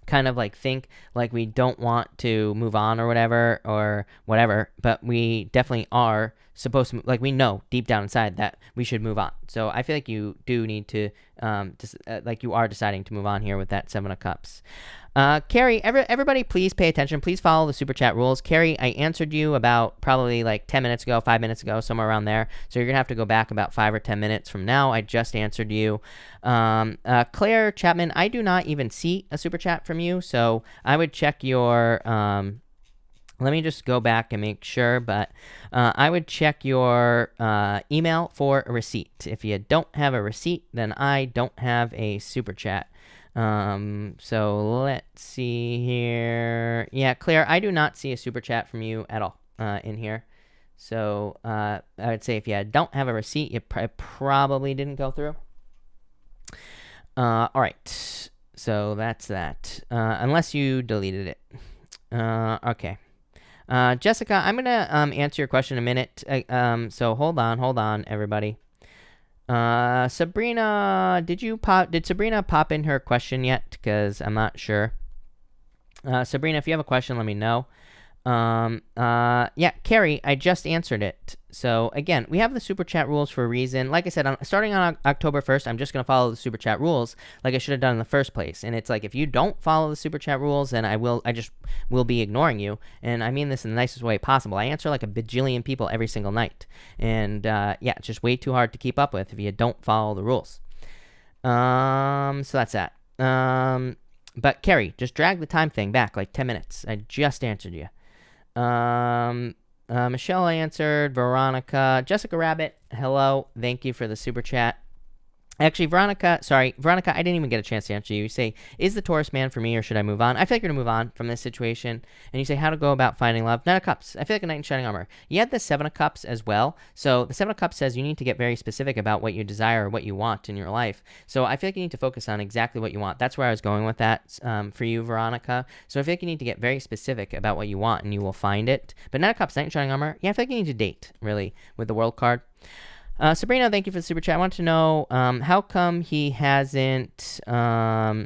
kind of like think like we don't want to move on or whatever, but we definitely are supposed to, like, we know deep down inside that we should move on. So I feel like you do need to like you are deciding to move on here with that 7 of Cups. Carrie, everybody please pay attention. Please follow the super chat rules. Carrie, I answered you about probably like 10 minutes ago, 5 minutes ago, somewhere around there. So you're going to have to go back about 5 or 10 minutes from now. I just answered you. Claire Chapman, I do not even see a super chat from you. So I would check your, let me just go back and make sure, but I would check your email for a receipt. If you don't have a receipt, then I don't have a super chat. So let's see here. Yeah, Claire, I do not see a super chat from you at all in here. So I would say if you don't have a receipt, you probably didn't go through. All right. So that's that. Unless you deleted it. Okay. Jessica, I'm going to answer your question in a minute. So hold on, everybody. Sabrina, did Sabrina pop in her question yet? Because I'm not sure. Sabrina, if you have a question, let me know. Yeah, Carrie, I just answered it. So again, we have the super chat rules for a reason. Like I said, starting on October 1st, I'm just going to follow the super chat rules like I should have done in the first place. And it's like, if you don't follow the super chat rules, then I just will be ignoring you. And I mean this in the nicest way possible. I answer like a bajillion people every single night. And yeah, it's just way too hard to keep up with if you don't follow the rules. So that's that. But Carrie, just drag the time thing back like 10 minutes. I just answered you. Michelle answered. Veronica. Jessica Rabbit, hello. Thank you for the super chat. Actually, Veronica, I didn't even get a chance to answer you. You say, is the Taurus man for me or should I move on? I feel like you're going to move on from this situation. And you say, how to go about finding love? 9 of Cups. I feel like a knight in shining armor. You had the 7 of Cups as well. So the 7 of Cups says you need to get very specific about what you desire or what you want in your life. So I feel like you need to focus on exactly what you want. That's where I was going with that for you, Veronica. So I feel like you need to get very specific about what you want and you will find it. But 9 of Cups, knight in shining armor. Yeah, I feel like you need to date, really, with the World card. Sabrina, thank you for the super chat. I want to know how come he hasn't asked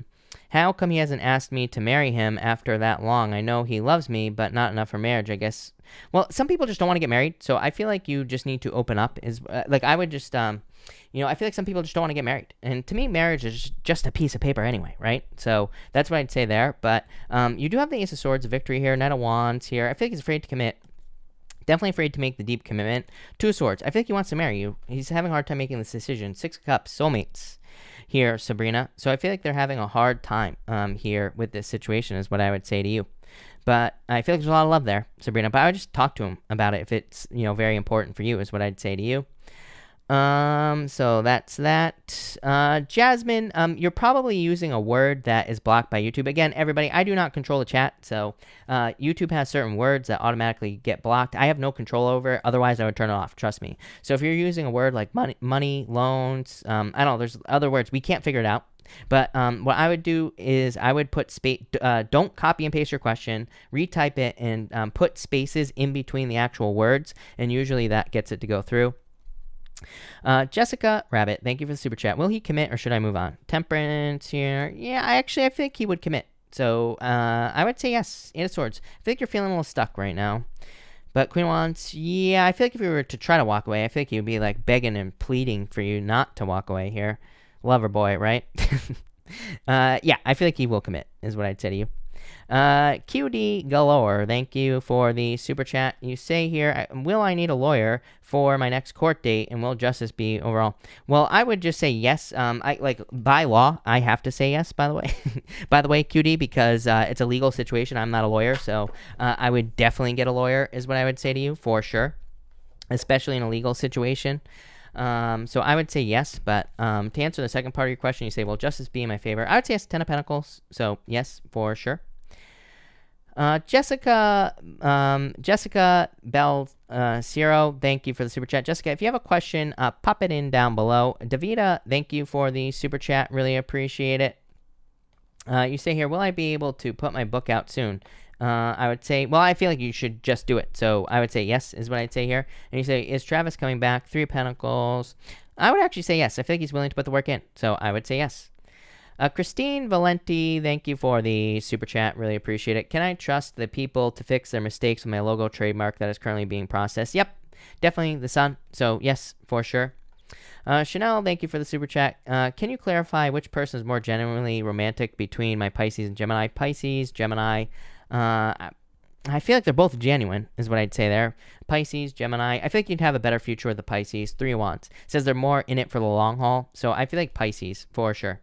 me to marry him after that long? I know he loves me, but not enough for marriage, I guess. Well, some people just don't want to get married, so I feel like you just need to open up. I would just, I feel like some people just don't want to get married. And to me, marriage is just a piece of paper anyway, right? So that's what I'd say there. But you do have the Ace of Swords, Victory here, Knight of Wands here. I feel like he's afraid to commit. Definitely afraid to make the deep commitment. 2 of Swords. I feel like he wants to marry you. He's having a hard time making this decision. 6 of Cups. Soulmates here, Sabrina. So I feel like they're having a hard time here with this situation is what I would say to you. But I feel like there's a lot of love there, Sabrina. But I would just talk to him about it if it's, very important for you is what I'd say to you. So that's that. Jasmine, you're probably using a word that is blocked by YouTube. Again, everybody, I do not control the chat, so YouTube has certain words that automatically get blocked. I have no control over it. Otherwise, I would turn it off. Trust me. So if you're using a word like money, loans, I don't know, there's other words. We can't figure it out. But what I would do is I would put don't copy and paste your question, retype it, and put spaces in between the actual words, and usually that gets it to go through. Jessica Rabbit, thank you for the super chat. Will he commit or should I move on? Temperance here. Yeah, I think he would commit. So I would say yes. 8 of Swords. I think you're feeling a little stuck right now. But Queen of Wands, yeah, I feel like if you were to try to walk away, I feel like he would be like begging and pleading for you not to walk away here. Lover boy, right? Yeah, I feel like he will commit is what I'd say to you. QD Galore, thank you for the super chat. You say here, will I need a lawyer for my next court date, and will justice be overall? Well, I would just say yes. By law, I have to say yes, by the way. By the way, QD, because it's a legal situation. I'm not a lawyer, so I would definitely get a lawyer is what I would say to you, for sure, especially in a legal situation. So I would say yes, but to answer the second part of your question, you say, will justice be in my favor? I would say yes, 10 of Pentacles, so yes, for sure. Jessica Bell Ciro, thank you for the super chat. Jessica, if you have a question, pop it in down below. Davida, thank you for the super chat. Really appreciate it. You say here, will I be able to put my book out soon? I would say, well, I feel like you should just do it. So I would say yes is what I'd say here. And you say, is Travis coming back? 3 of Pentacles. I would actually say yes. I feel like he's willing to put the work in. So I would say yes. Christine Valenti, thank you for the super chat. Really appreciate it. Can I trust the people to fix their mistakes with my logo trademark that is currently being processed? Yep, definitely the sun. So yes, for sure. Chanel, thank you for the super chat. Can you clarify which person is more genuinely romantic between my Pisces and Gemini? Pisces, Gemini. I feel like they're both genuine, is what I'd say there. Pisces, Gemini. I feel like you'd have a better future with the Pisces. 3 of Wands. Says they're more in it for the long haul. So I feel like Pisces, for sure.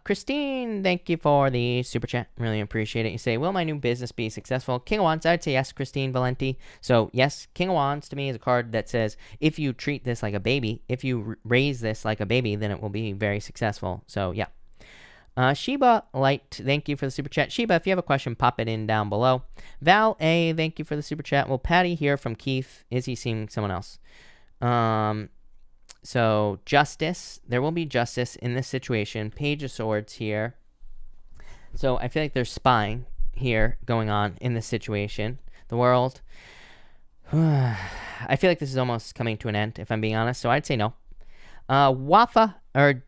Christine, thank you for the super chat. Really appreciate it. You say, will my new business be successful? King of Wands, I would say yes, Christine Valenti. So yes, King of Wands to me is a card that says, if you treat this like a baby, if you raise this like a baby, then it will be very successful. So yeah. Sheba Light, thank you for the super chat. Sheba, if you have a question, pop it in down below. Val A, thank you for the super chat. Will Patty hear from Keith? Is he seeing someone else? So justice, there will be justice in this situation. Page of Swords here. So I feel like there's spying here going on in this situation. The world. I feel like this is almost coming to an end, if I'm being honest. So I'd say no. Wafa, or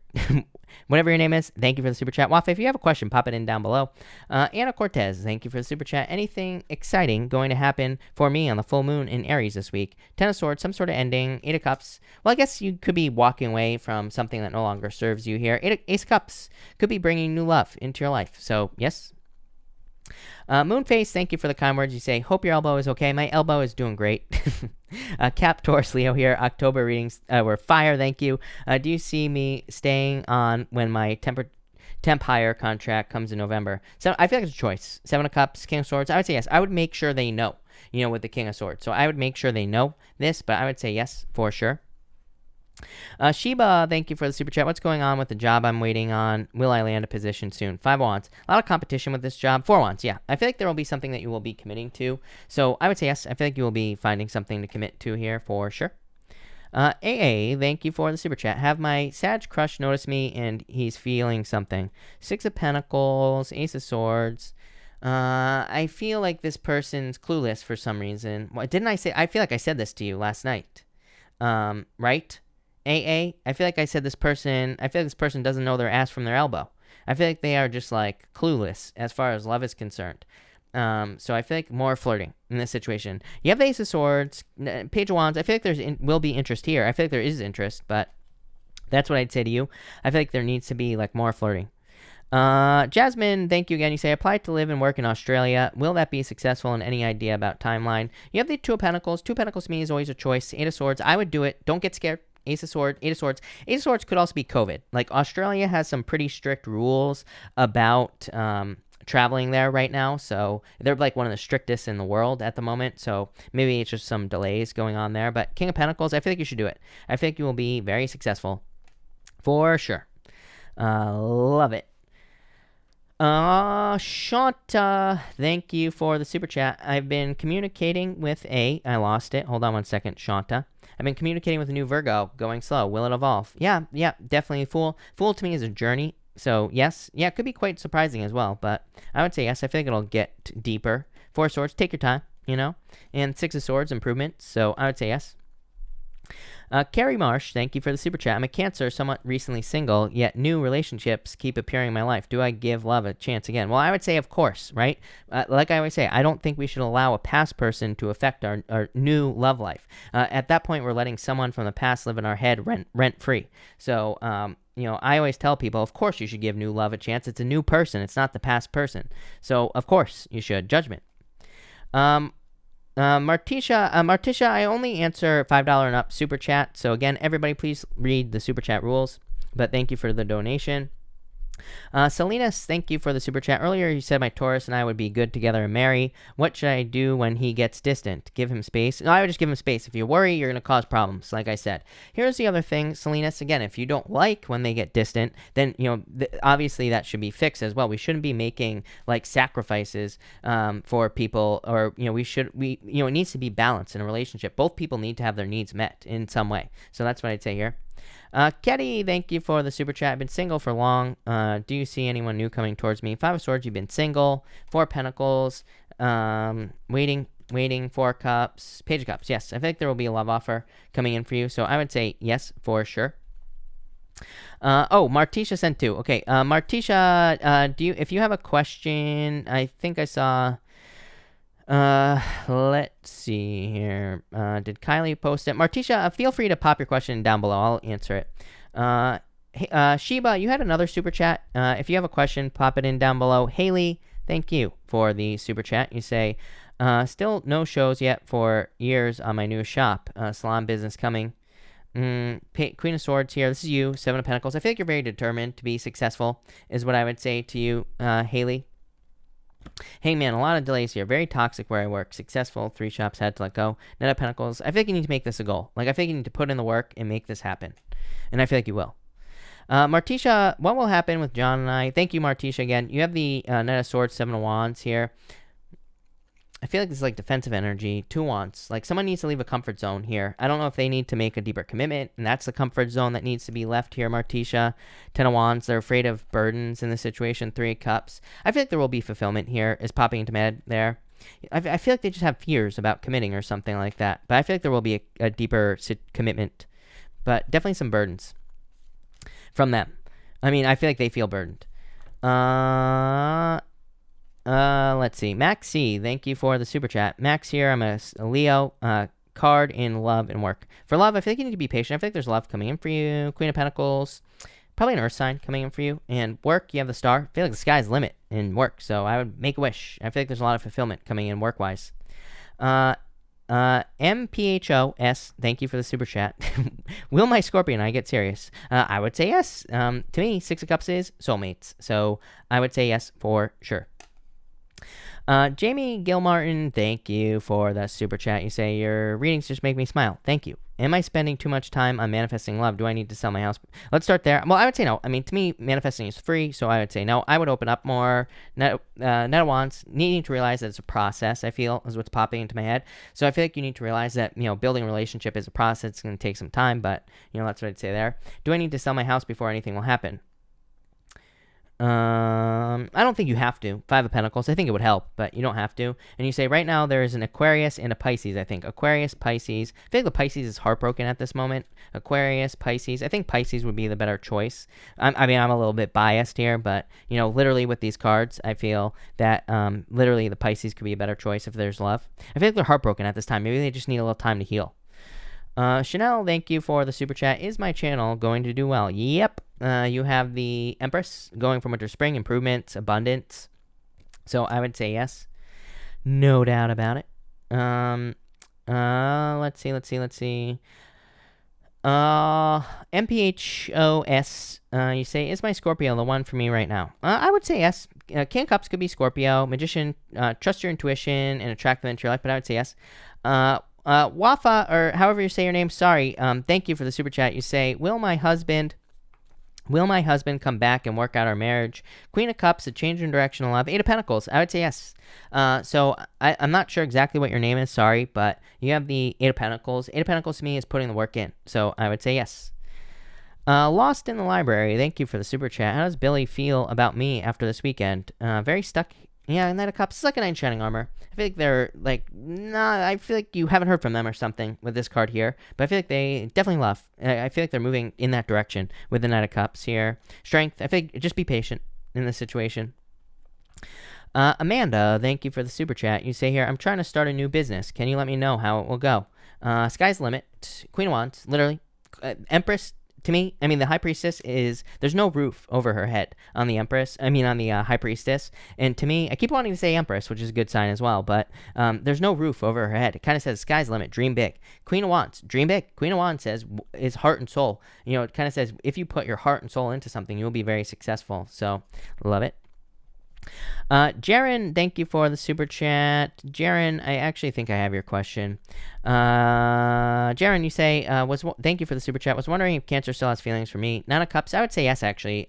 whatever your name is, thank you for the super chat. Wafa, if you have a question, pop it in down below. Anna Cortez, thank you for the super chat. Anything exciting going to happen for me on the full moon in Aries this week? 10 of Swords, some sort of ending. 8 of Cups. Well, I guess you could be walking away from something that no longer serves you here. Ace of Cups could be bringing new love into your life. So, yes. Moonface, thank you for the kind words. You say, hope your elbow is okay. My elbow is doing great. Cap Taurus Leo here. October readings were fire, thank you. Do you see me staying on when my temp hire contract comes in November? So I feel like it's a choice. 7 of Cups, King of Swords. I would say yes. I would make sure they know, with the King of Swords. So I would make sure they know this, but I would say yes, for sure. Sheba, thank you for the super chat. What's going on with the job I'm waiting on? Will I land a position soon? 5 of Wands. A lot of competition with this job. 4 of Wands, yeah. I feel like there will be something that you will be committing to. So I would say yes. I feel like you will be finding something to commit to here for sure. AA, thank you for the super chat. Have my Sag crush notice me and he's feeling something. 6 of Pentacles, Ace of Swords. I feel like this person's clueless for some reason. What didn't I say? I feel like I said this to you last night. Right? AA, I feel like I said this person doesn't know their ass from their elbow. I feel like they are just like clueless as far as love is concerned. So I feel like more flirting in this situation. You have the Ace of Swords, Page of Wands. I feel like will be interest here. I feel like there is interest, but that's what I'd say to you. I feel like there needs to be like more flirting. Jasmine, thank you again. You say, apply to live and work in Australia. Will that be successful? And any idea about timeline? You have the 2 of Pentacles. 2 of Pentacles to me is always a choice. 8 of Swords, I would do it. Don't get scared. Ace of Swords, 8 of Swords. 8 of Swords could also be COVID. Like, Australia has some pretty strict rules about traveling there right now. So they're like one of the strictest in the world at the moment. So maybe it's just some delays going on there. But King of Pentacles, I feel like you should do it. I feel like you will be very successful. For sure. Love it. Shanta, thank you for the super chat. I've been communicating with I lost it. Hold on one second, Shanta. I've been communicating with a new Virgo, going slow. Will it evolve? Yeah, definitely. Fool to me is a journey. So, yes. Yeah, it could be quite surprising as well. But I would say yes. I feel like it'll get deeper. 4 of Swords, take your time, And 6 of Swords, improvement. So, I would say yes. Carrie Marsh, thank you for the super chat. I'm a Cancer, somewhat recently single, yet new relationships keep appearing in my life. Do I give love a chance again? Well, I would say of course, right? Like I always say, I don't think we should allow a past person to affect our new love life. At that point, we're letting someone from the past live in our head rent-free. So, I always tell people, of course you should give new love a chance. It's a new person. It's not the past person. So, of course, you should. Judgment. Martisha, I only answer $5 and up super chat. So again, everybody please read the super chat rules. But thank you for the donation. Salinas, thank you for the super chat. Earlier you said my Taurus and I would be good together and marry. What should I do when he gets distant? Give him space? No, I would just give him space. If you worry, you're going to cause problems, like I said. Here's the other thing, Salinas. Again, if you don't like when they get distant, then, obviously that should be fixed as well. We shouldn't be making, like, sacrifices for people, or, it needs to be balanced in a relationship. Both people need to have their needs met in some way. So that's what I'd say here. Ketty, thank you for the super chat. I've been single for long. Do you see anyone new coming towards me? 5 of Swords, you've been single. 4 of Pentacles, waiting. 4 of Cups, Page of Cups. Yes, I feel like there will be a love offer coming in for you. So I would say yes, for sure. Oh, Martisha sent 2. Okay, Martisha, if you have a question, I think I saw. Let's see here. Did Kylie post it? Martisha, feel free to pop your question down below. I'll answer it. Sheba, you had another super chat. If you have a question, pop it in down below. Haley, thank you for the super chat. You say, still no shows yet for years on my new shop. Salon business coming. Queen of Swords here. This is you. 7 of Pentacles. I feel like you're very determined to be successful, is what I would say to you, Haley. Hey man, a lot of delays here. Very toxic where I work. Successful. 3 shops had to let go. Knight of Pentacles. I feel like you need to make this a goal. Like, I feel like you need to put in the work and make this happen. And I feel like you will. Martisha, what will happen with John and I? Thank you, Martisha, again. You have the Knight of Swords, 7 of Wands here. I feel like this is like defensive energy. 2 Wands. Like, someone needs to leave a comfort zone here. I don't know if they need to make a deeper commitment, and that's the comfort zone that needs to be left here, Martisha. 10 of Wands. They're afraid of burdens in this situation. 3 of Cups. I feel like there will be fulfillment here, is popping into my head there. I feel like they just have fears about committing or something like that. But I feel like there will be a deeper commitment. But definitely some burdens from them. I mean, I feel like they feel burdened. Let's see. Max C, thank you for the super chat. Max here, I'm a Leo, card in love and work. For love, I feel like you need to be patient. I feel like there's love coming in for you. Queen of Pentacles, probably an earth sign coming in for you. And work, you have the star. I feel like the sky's the limit in work, so I would make a wish. I feel like there's a lot of fulfillment coming in work-wise. MPHOS, thank you for the super chat. Will my Scorpio and I get serious? I would say yes. To me, 6 of Cups is soulmates, so I would say yes for sure. Jamie Gilmartin, thank you for the super chat. You say, your readings just make me smile. Thank you. Am I spending too much time on manifesting love? Do I need to sell my house? Let's start there. Well, I would say no. I mean, to me, manifesting is free, so I would say no. I would open up more. Knight of Wands, needing to realize that it's a process, I feel, is what's popping into my head. So I feel like you need to realize that, building a relationship is a process. It's going to take some time, but, that's what I'd say there. Do I need to sell my house before anything will happen? I don't think you have to. 5 of Pentacles. I think it would help, but you don't have to. And you say right now there is an Aquarius and a Pisces, I think. Aquarius, Pisces. I think the Pisces is heartbroken at this moment. Aquarius, Pisces. I think Pisces would be the better choice. I'm a little bit biased here, but, literally with these cards, I feel that literally the Pisces could be a better choice if there's love. I feel like they're heartbroken at this time. Maybe they just need a little time to heal. Chanel, thank you for the super chat. Is my channel going to do well? Yep. You have the Empress going from winter spring, improvements, abundance. So I would say yes. No doubt about it. Let's see. MPHOS, you say, is my Scorpio the one for me right now? I would say yes. King of Cups could be Scorpio. Magician, trust your intuition and attract them into your life, but I would say yes. Wafa, or however you say your name, sorry, thank you for the super chat. You say, will my husband come back and work out our marriage? Queen of Cups, a change in direction of love. 8 of Pentacles, I would say yes. So I'm not sure exactly what your name is, sorry, but you have the 8 of Pentacles. 8 of Pentacles to me is putting the work in, so I would say yes. Lost in the Library, thank you for the super chat. How does Billy feel about me after this weekend? Very stuck. Yeah, Knight of Cups. It's like a 9 Shining Armor. I feel like they're like, I feel like you haven't heard from them or something with this card here. But I feel like they definitely love. I feel like they're moving in that direction with the Knight of Cups here. Strength. I feel like just be patient in this situation. Amanda, thank you for the super chat. You say here, I'm trying to start a new business. Can you let me know how it will go? Sky's the limit. Queen of Wands, literally. Empress. To me, the High Priestess there's no roof over her head on the Empress. on the High Priestess. And to me, I keep wanting to say Empress, which is a good sign as well, but there's no roof over her head. It kind of says sky's the limit, dream big. Queen of Wands, dream big. Queen of Wands says is heart and soul. It kind of says if you put your heart and soul into something, you'll be very successful. So, love it. Jaren, thank you for the super chat. Jaren, I actually think I have your question. Jaren, you say, thank you for the super chat. Was wondering if Cancer still has feelings for me. 9 of Cups, I would say yes, actually.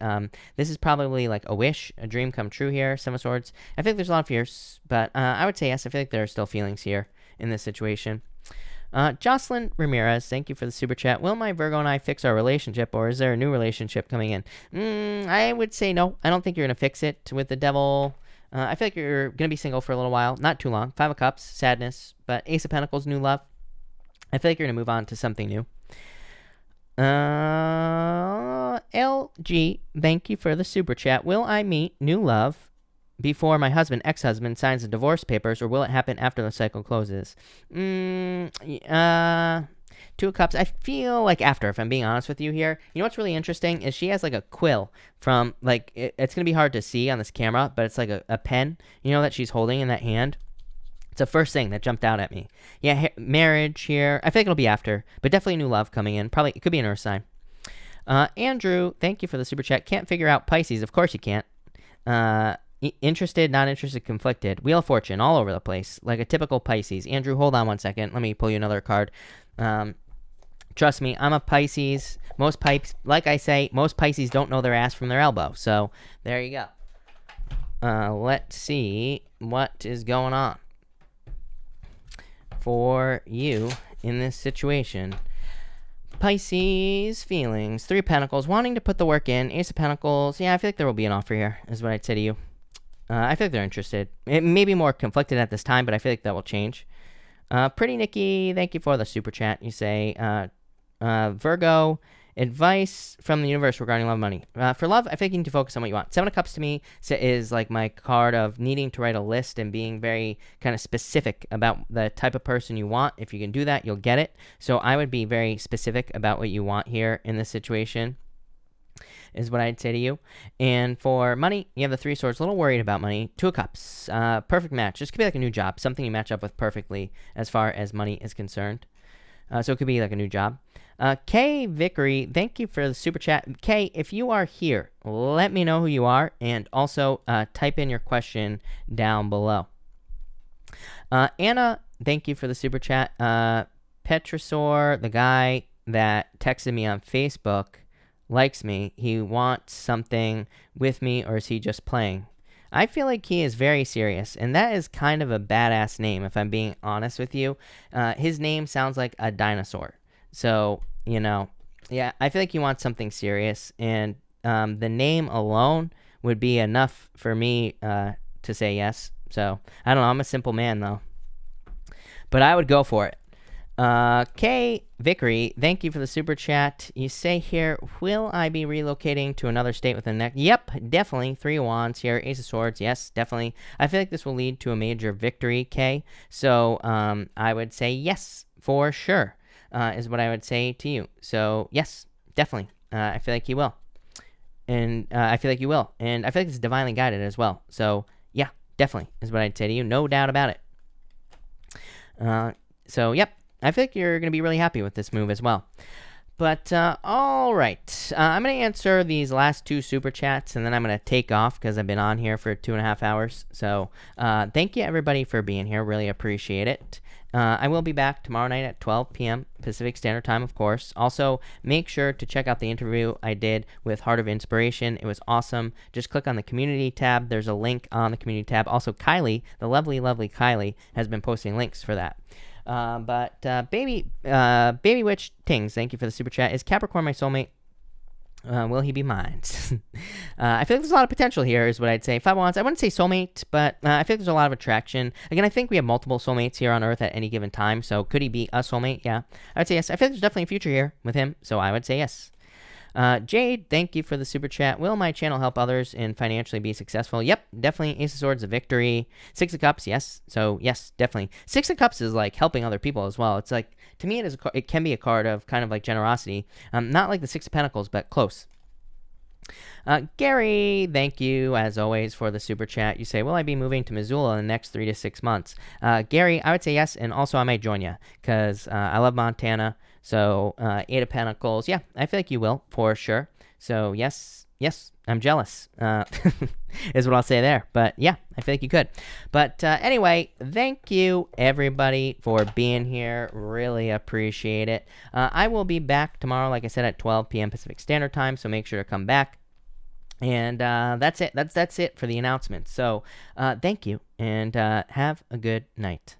This is probably like a wish, a dream come true here. 7 of Swords. I think there's a lot of fears, but I would say yes. I feel like there are still feelings here in this situation. Jocelyn Ramirez, thank you for the super chat. Will my Virgo and I fix our relationship, or is there a new relationship coming in? I would say no. I don't think you're going to fix it with the Devil. I feel like you're going to be single for a little while. Not too long. 5 of Cups, sadness. But Ace of Pentacles, new love. I feel like you're going to move on to something new. LG, thank you for the super chat. Will I meet new love before my ex-husband, signs the divorce papers, or will it happen after the cycle closes? Two of Cups. I feel like after, if I'm being honest with you here. You know what's really interesting is she has like a quill from, like, it's going to be hard to see on this camera, but it's like a pen, you know, that she's holding in that hand. It's the first thing that jumped out at me. Yeah, marriage here. I feel like it'll be after, but definitely new love coming in. Probably, it could be an earth sign. Andrew, thank you for the super chat. Can't figure out Pisces. Of course you can't. Interested, not interested, conflicted. Wheel of Fortune, all over the place, like a typical Pisces. Andrew, hold on one second. Let me pull you another card. Trust me, I'm a Pisces. Like I say, most Pisces don't know their ass from their elbow. So there you go. Let's see what is going on for you in this situation. Pisces feelings. 3 of Pentacles, wanting to put the work in. Ace of Pentacles. Yeah, I feel like there will be an offer here, is what I'd say to you. I feel like they're interested. It may be more conflicted at this time, but I feel like that will change. Pretty Nikki, thank you for the super chat. You say, Virgo, advice from the universe regarding love and money. For love, I think you need to focus on what you want. 7 of Cups to me is like my card of needing to write a list and being very kind of specific about the type of person you want. If you can do that, you'll get it. So I would be very specific about what you want here in this situation, is what I'd say to you. And for money, you have the 3 of Swords. A little worried about money. 2 of Cups. Perfect match. This could be like a new job. Something you match up with perfectly as far as money is concerned. So it could be like a new job. Kay Vickery, thank you for the super chat. Kay, if you are here, let me know who you are, and also type in your question down below. Anna, thank you for the super chat. Petrosaur, the guy that texted me on Facebook, likes me. He wants something with me, or is he just playing? I feel like he is very serious, and that is kind of a badass name, if I'm being honest with you. His name sounds like a dinosaur. So, you know, yeah, I feel like he wants something serious, and the name alone would be enough for me to say yes. So, I don't know. I'm a simple man, though. But I would go for it. Kay Vickery, thank you for the super chat. You say here, will I be relocating to another state within the next? Yep, definitely. 3 of Wands here. Ace of Swords, yes, definitely. I feel like this will lead to a major victory, Kay. So I would say yes, for sure, is what I would say to you. So yes, definitely. I feel like he will. And I feel like you will. And I feel like it's divinely guided as well. So yeah, definitely is what I'd say to you. No doubt about it. So yep. I feel like you're going to be really happy with this move as well. But, all right. I'm going to answer these last 2 super chats, and then I'm going to take off because I've been on here for 2.5 hours. So, thank you, everybody, for being here. Really appreciate it. I will be back tomorrow night at 12 p.m. Pacific Standard Time, of course. Also, make sure to check out the interview I did with Heart of Inspiration. It was awesome. Just click on the community tab. There's a link on the community tab. Also, Kylie, the lovely, lovely Kylie, has been posting links for that. Baby Witch Tings, thank you for the super chat. Is Capricorn my soulmate? Will he be mine? I feel like there's a lot of potential here, is what I'd say. 5 of Wands, I wouldn't say soulmate, but I feel like there's a lot of attraction. Again, I think we have multiple soulmates here on Earth at any given time, so could he be a soulmate? Yeah, I would say yes. I feel like there's definitely a future here with him, so I would say yes. Jade, thank you for the super chat. Will my channel help others and financially be successful? Yep, definitely. Ace of Swords, a victory. 6 of Cups, yes. So, yes, definitely. 6 of Cups is like helping other people as well. It's like, to me, it can be a card of kind of like generosity. Not like the 6 of Pentacles, but close. Gary, thank you, as always, for the super chat. You say, will I be moving to Missoula in the next 3 to 6 months? Gary, I would say yes, and also I might join you, because I love Montana. So, 8 of Pentacles, yeah, I feel like you will, for sure. So, yes, I'm jealous, is what I'll say there. But, yeah, I feel like you could. But, anyway, thank you, everybody, for being here. Really appreciate it. I will be back tomorrow, like I said, at 12 p.m. Pacific Standard Time, so make sure to come back. And that's it. That's it for the announcement. So, thank you, and have a good night.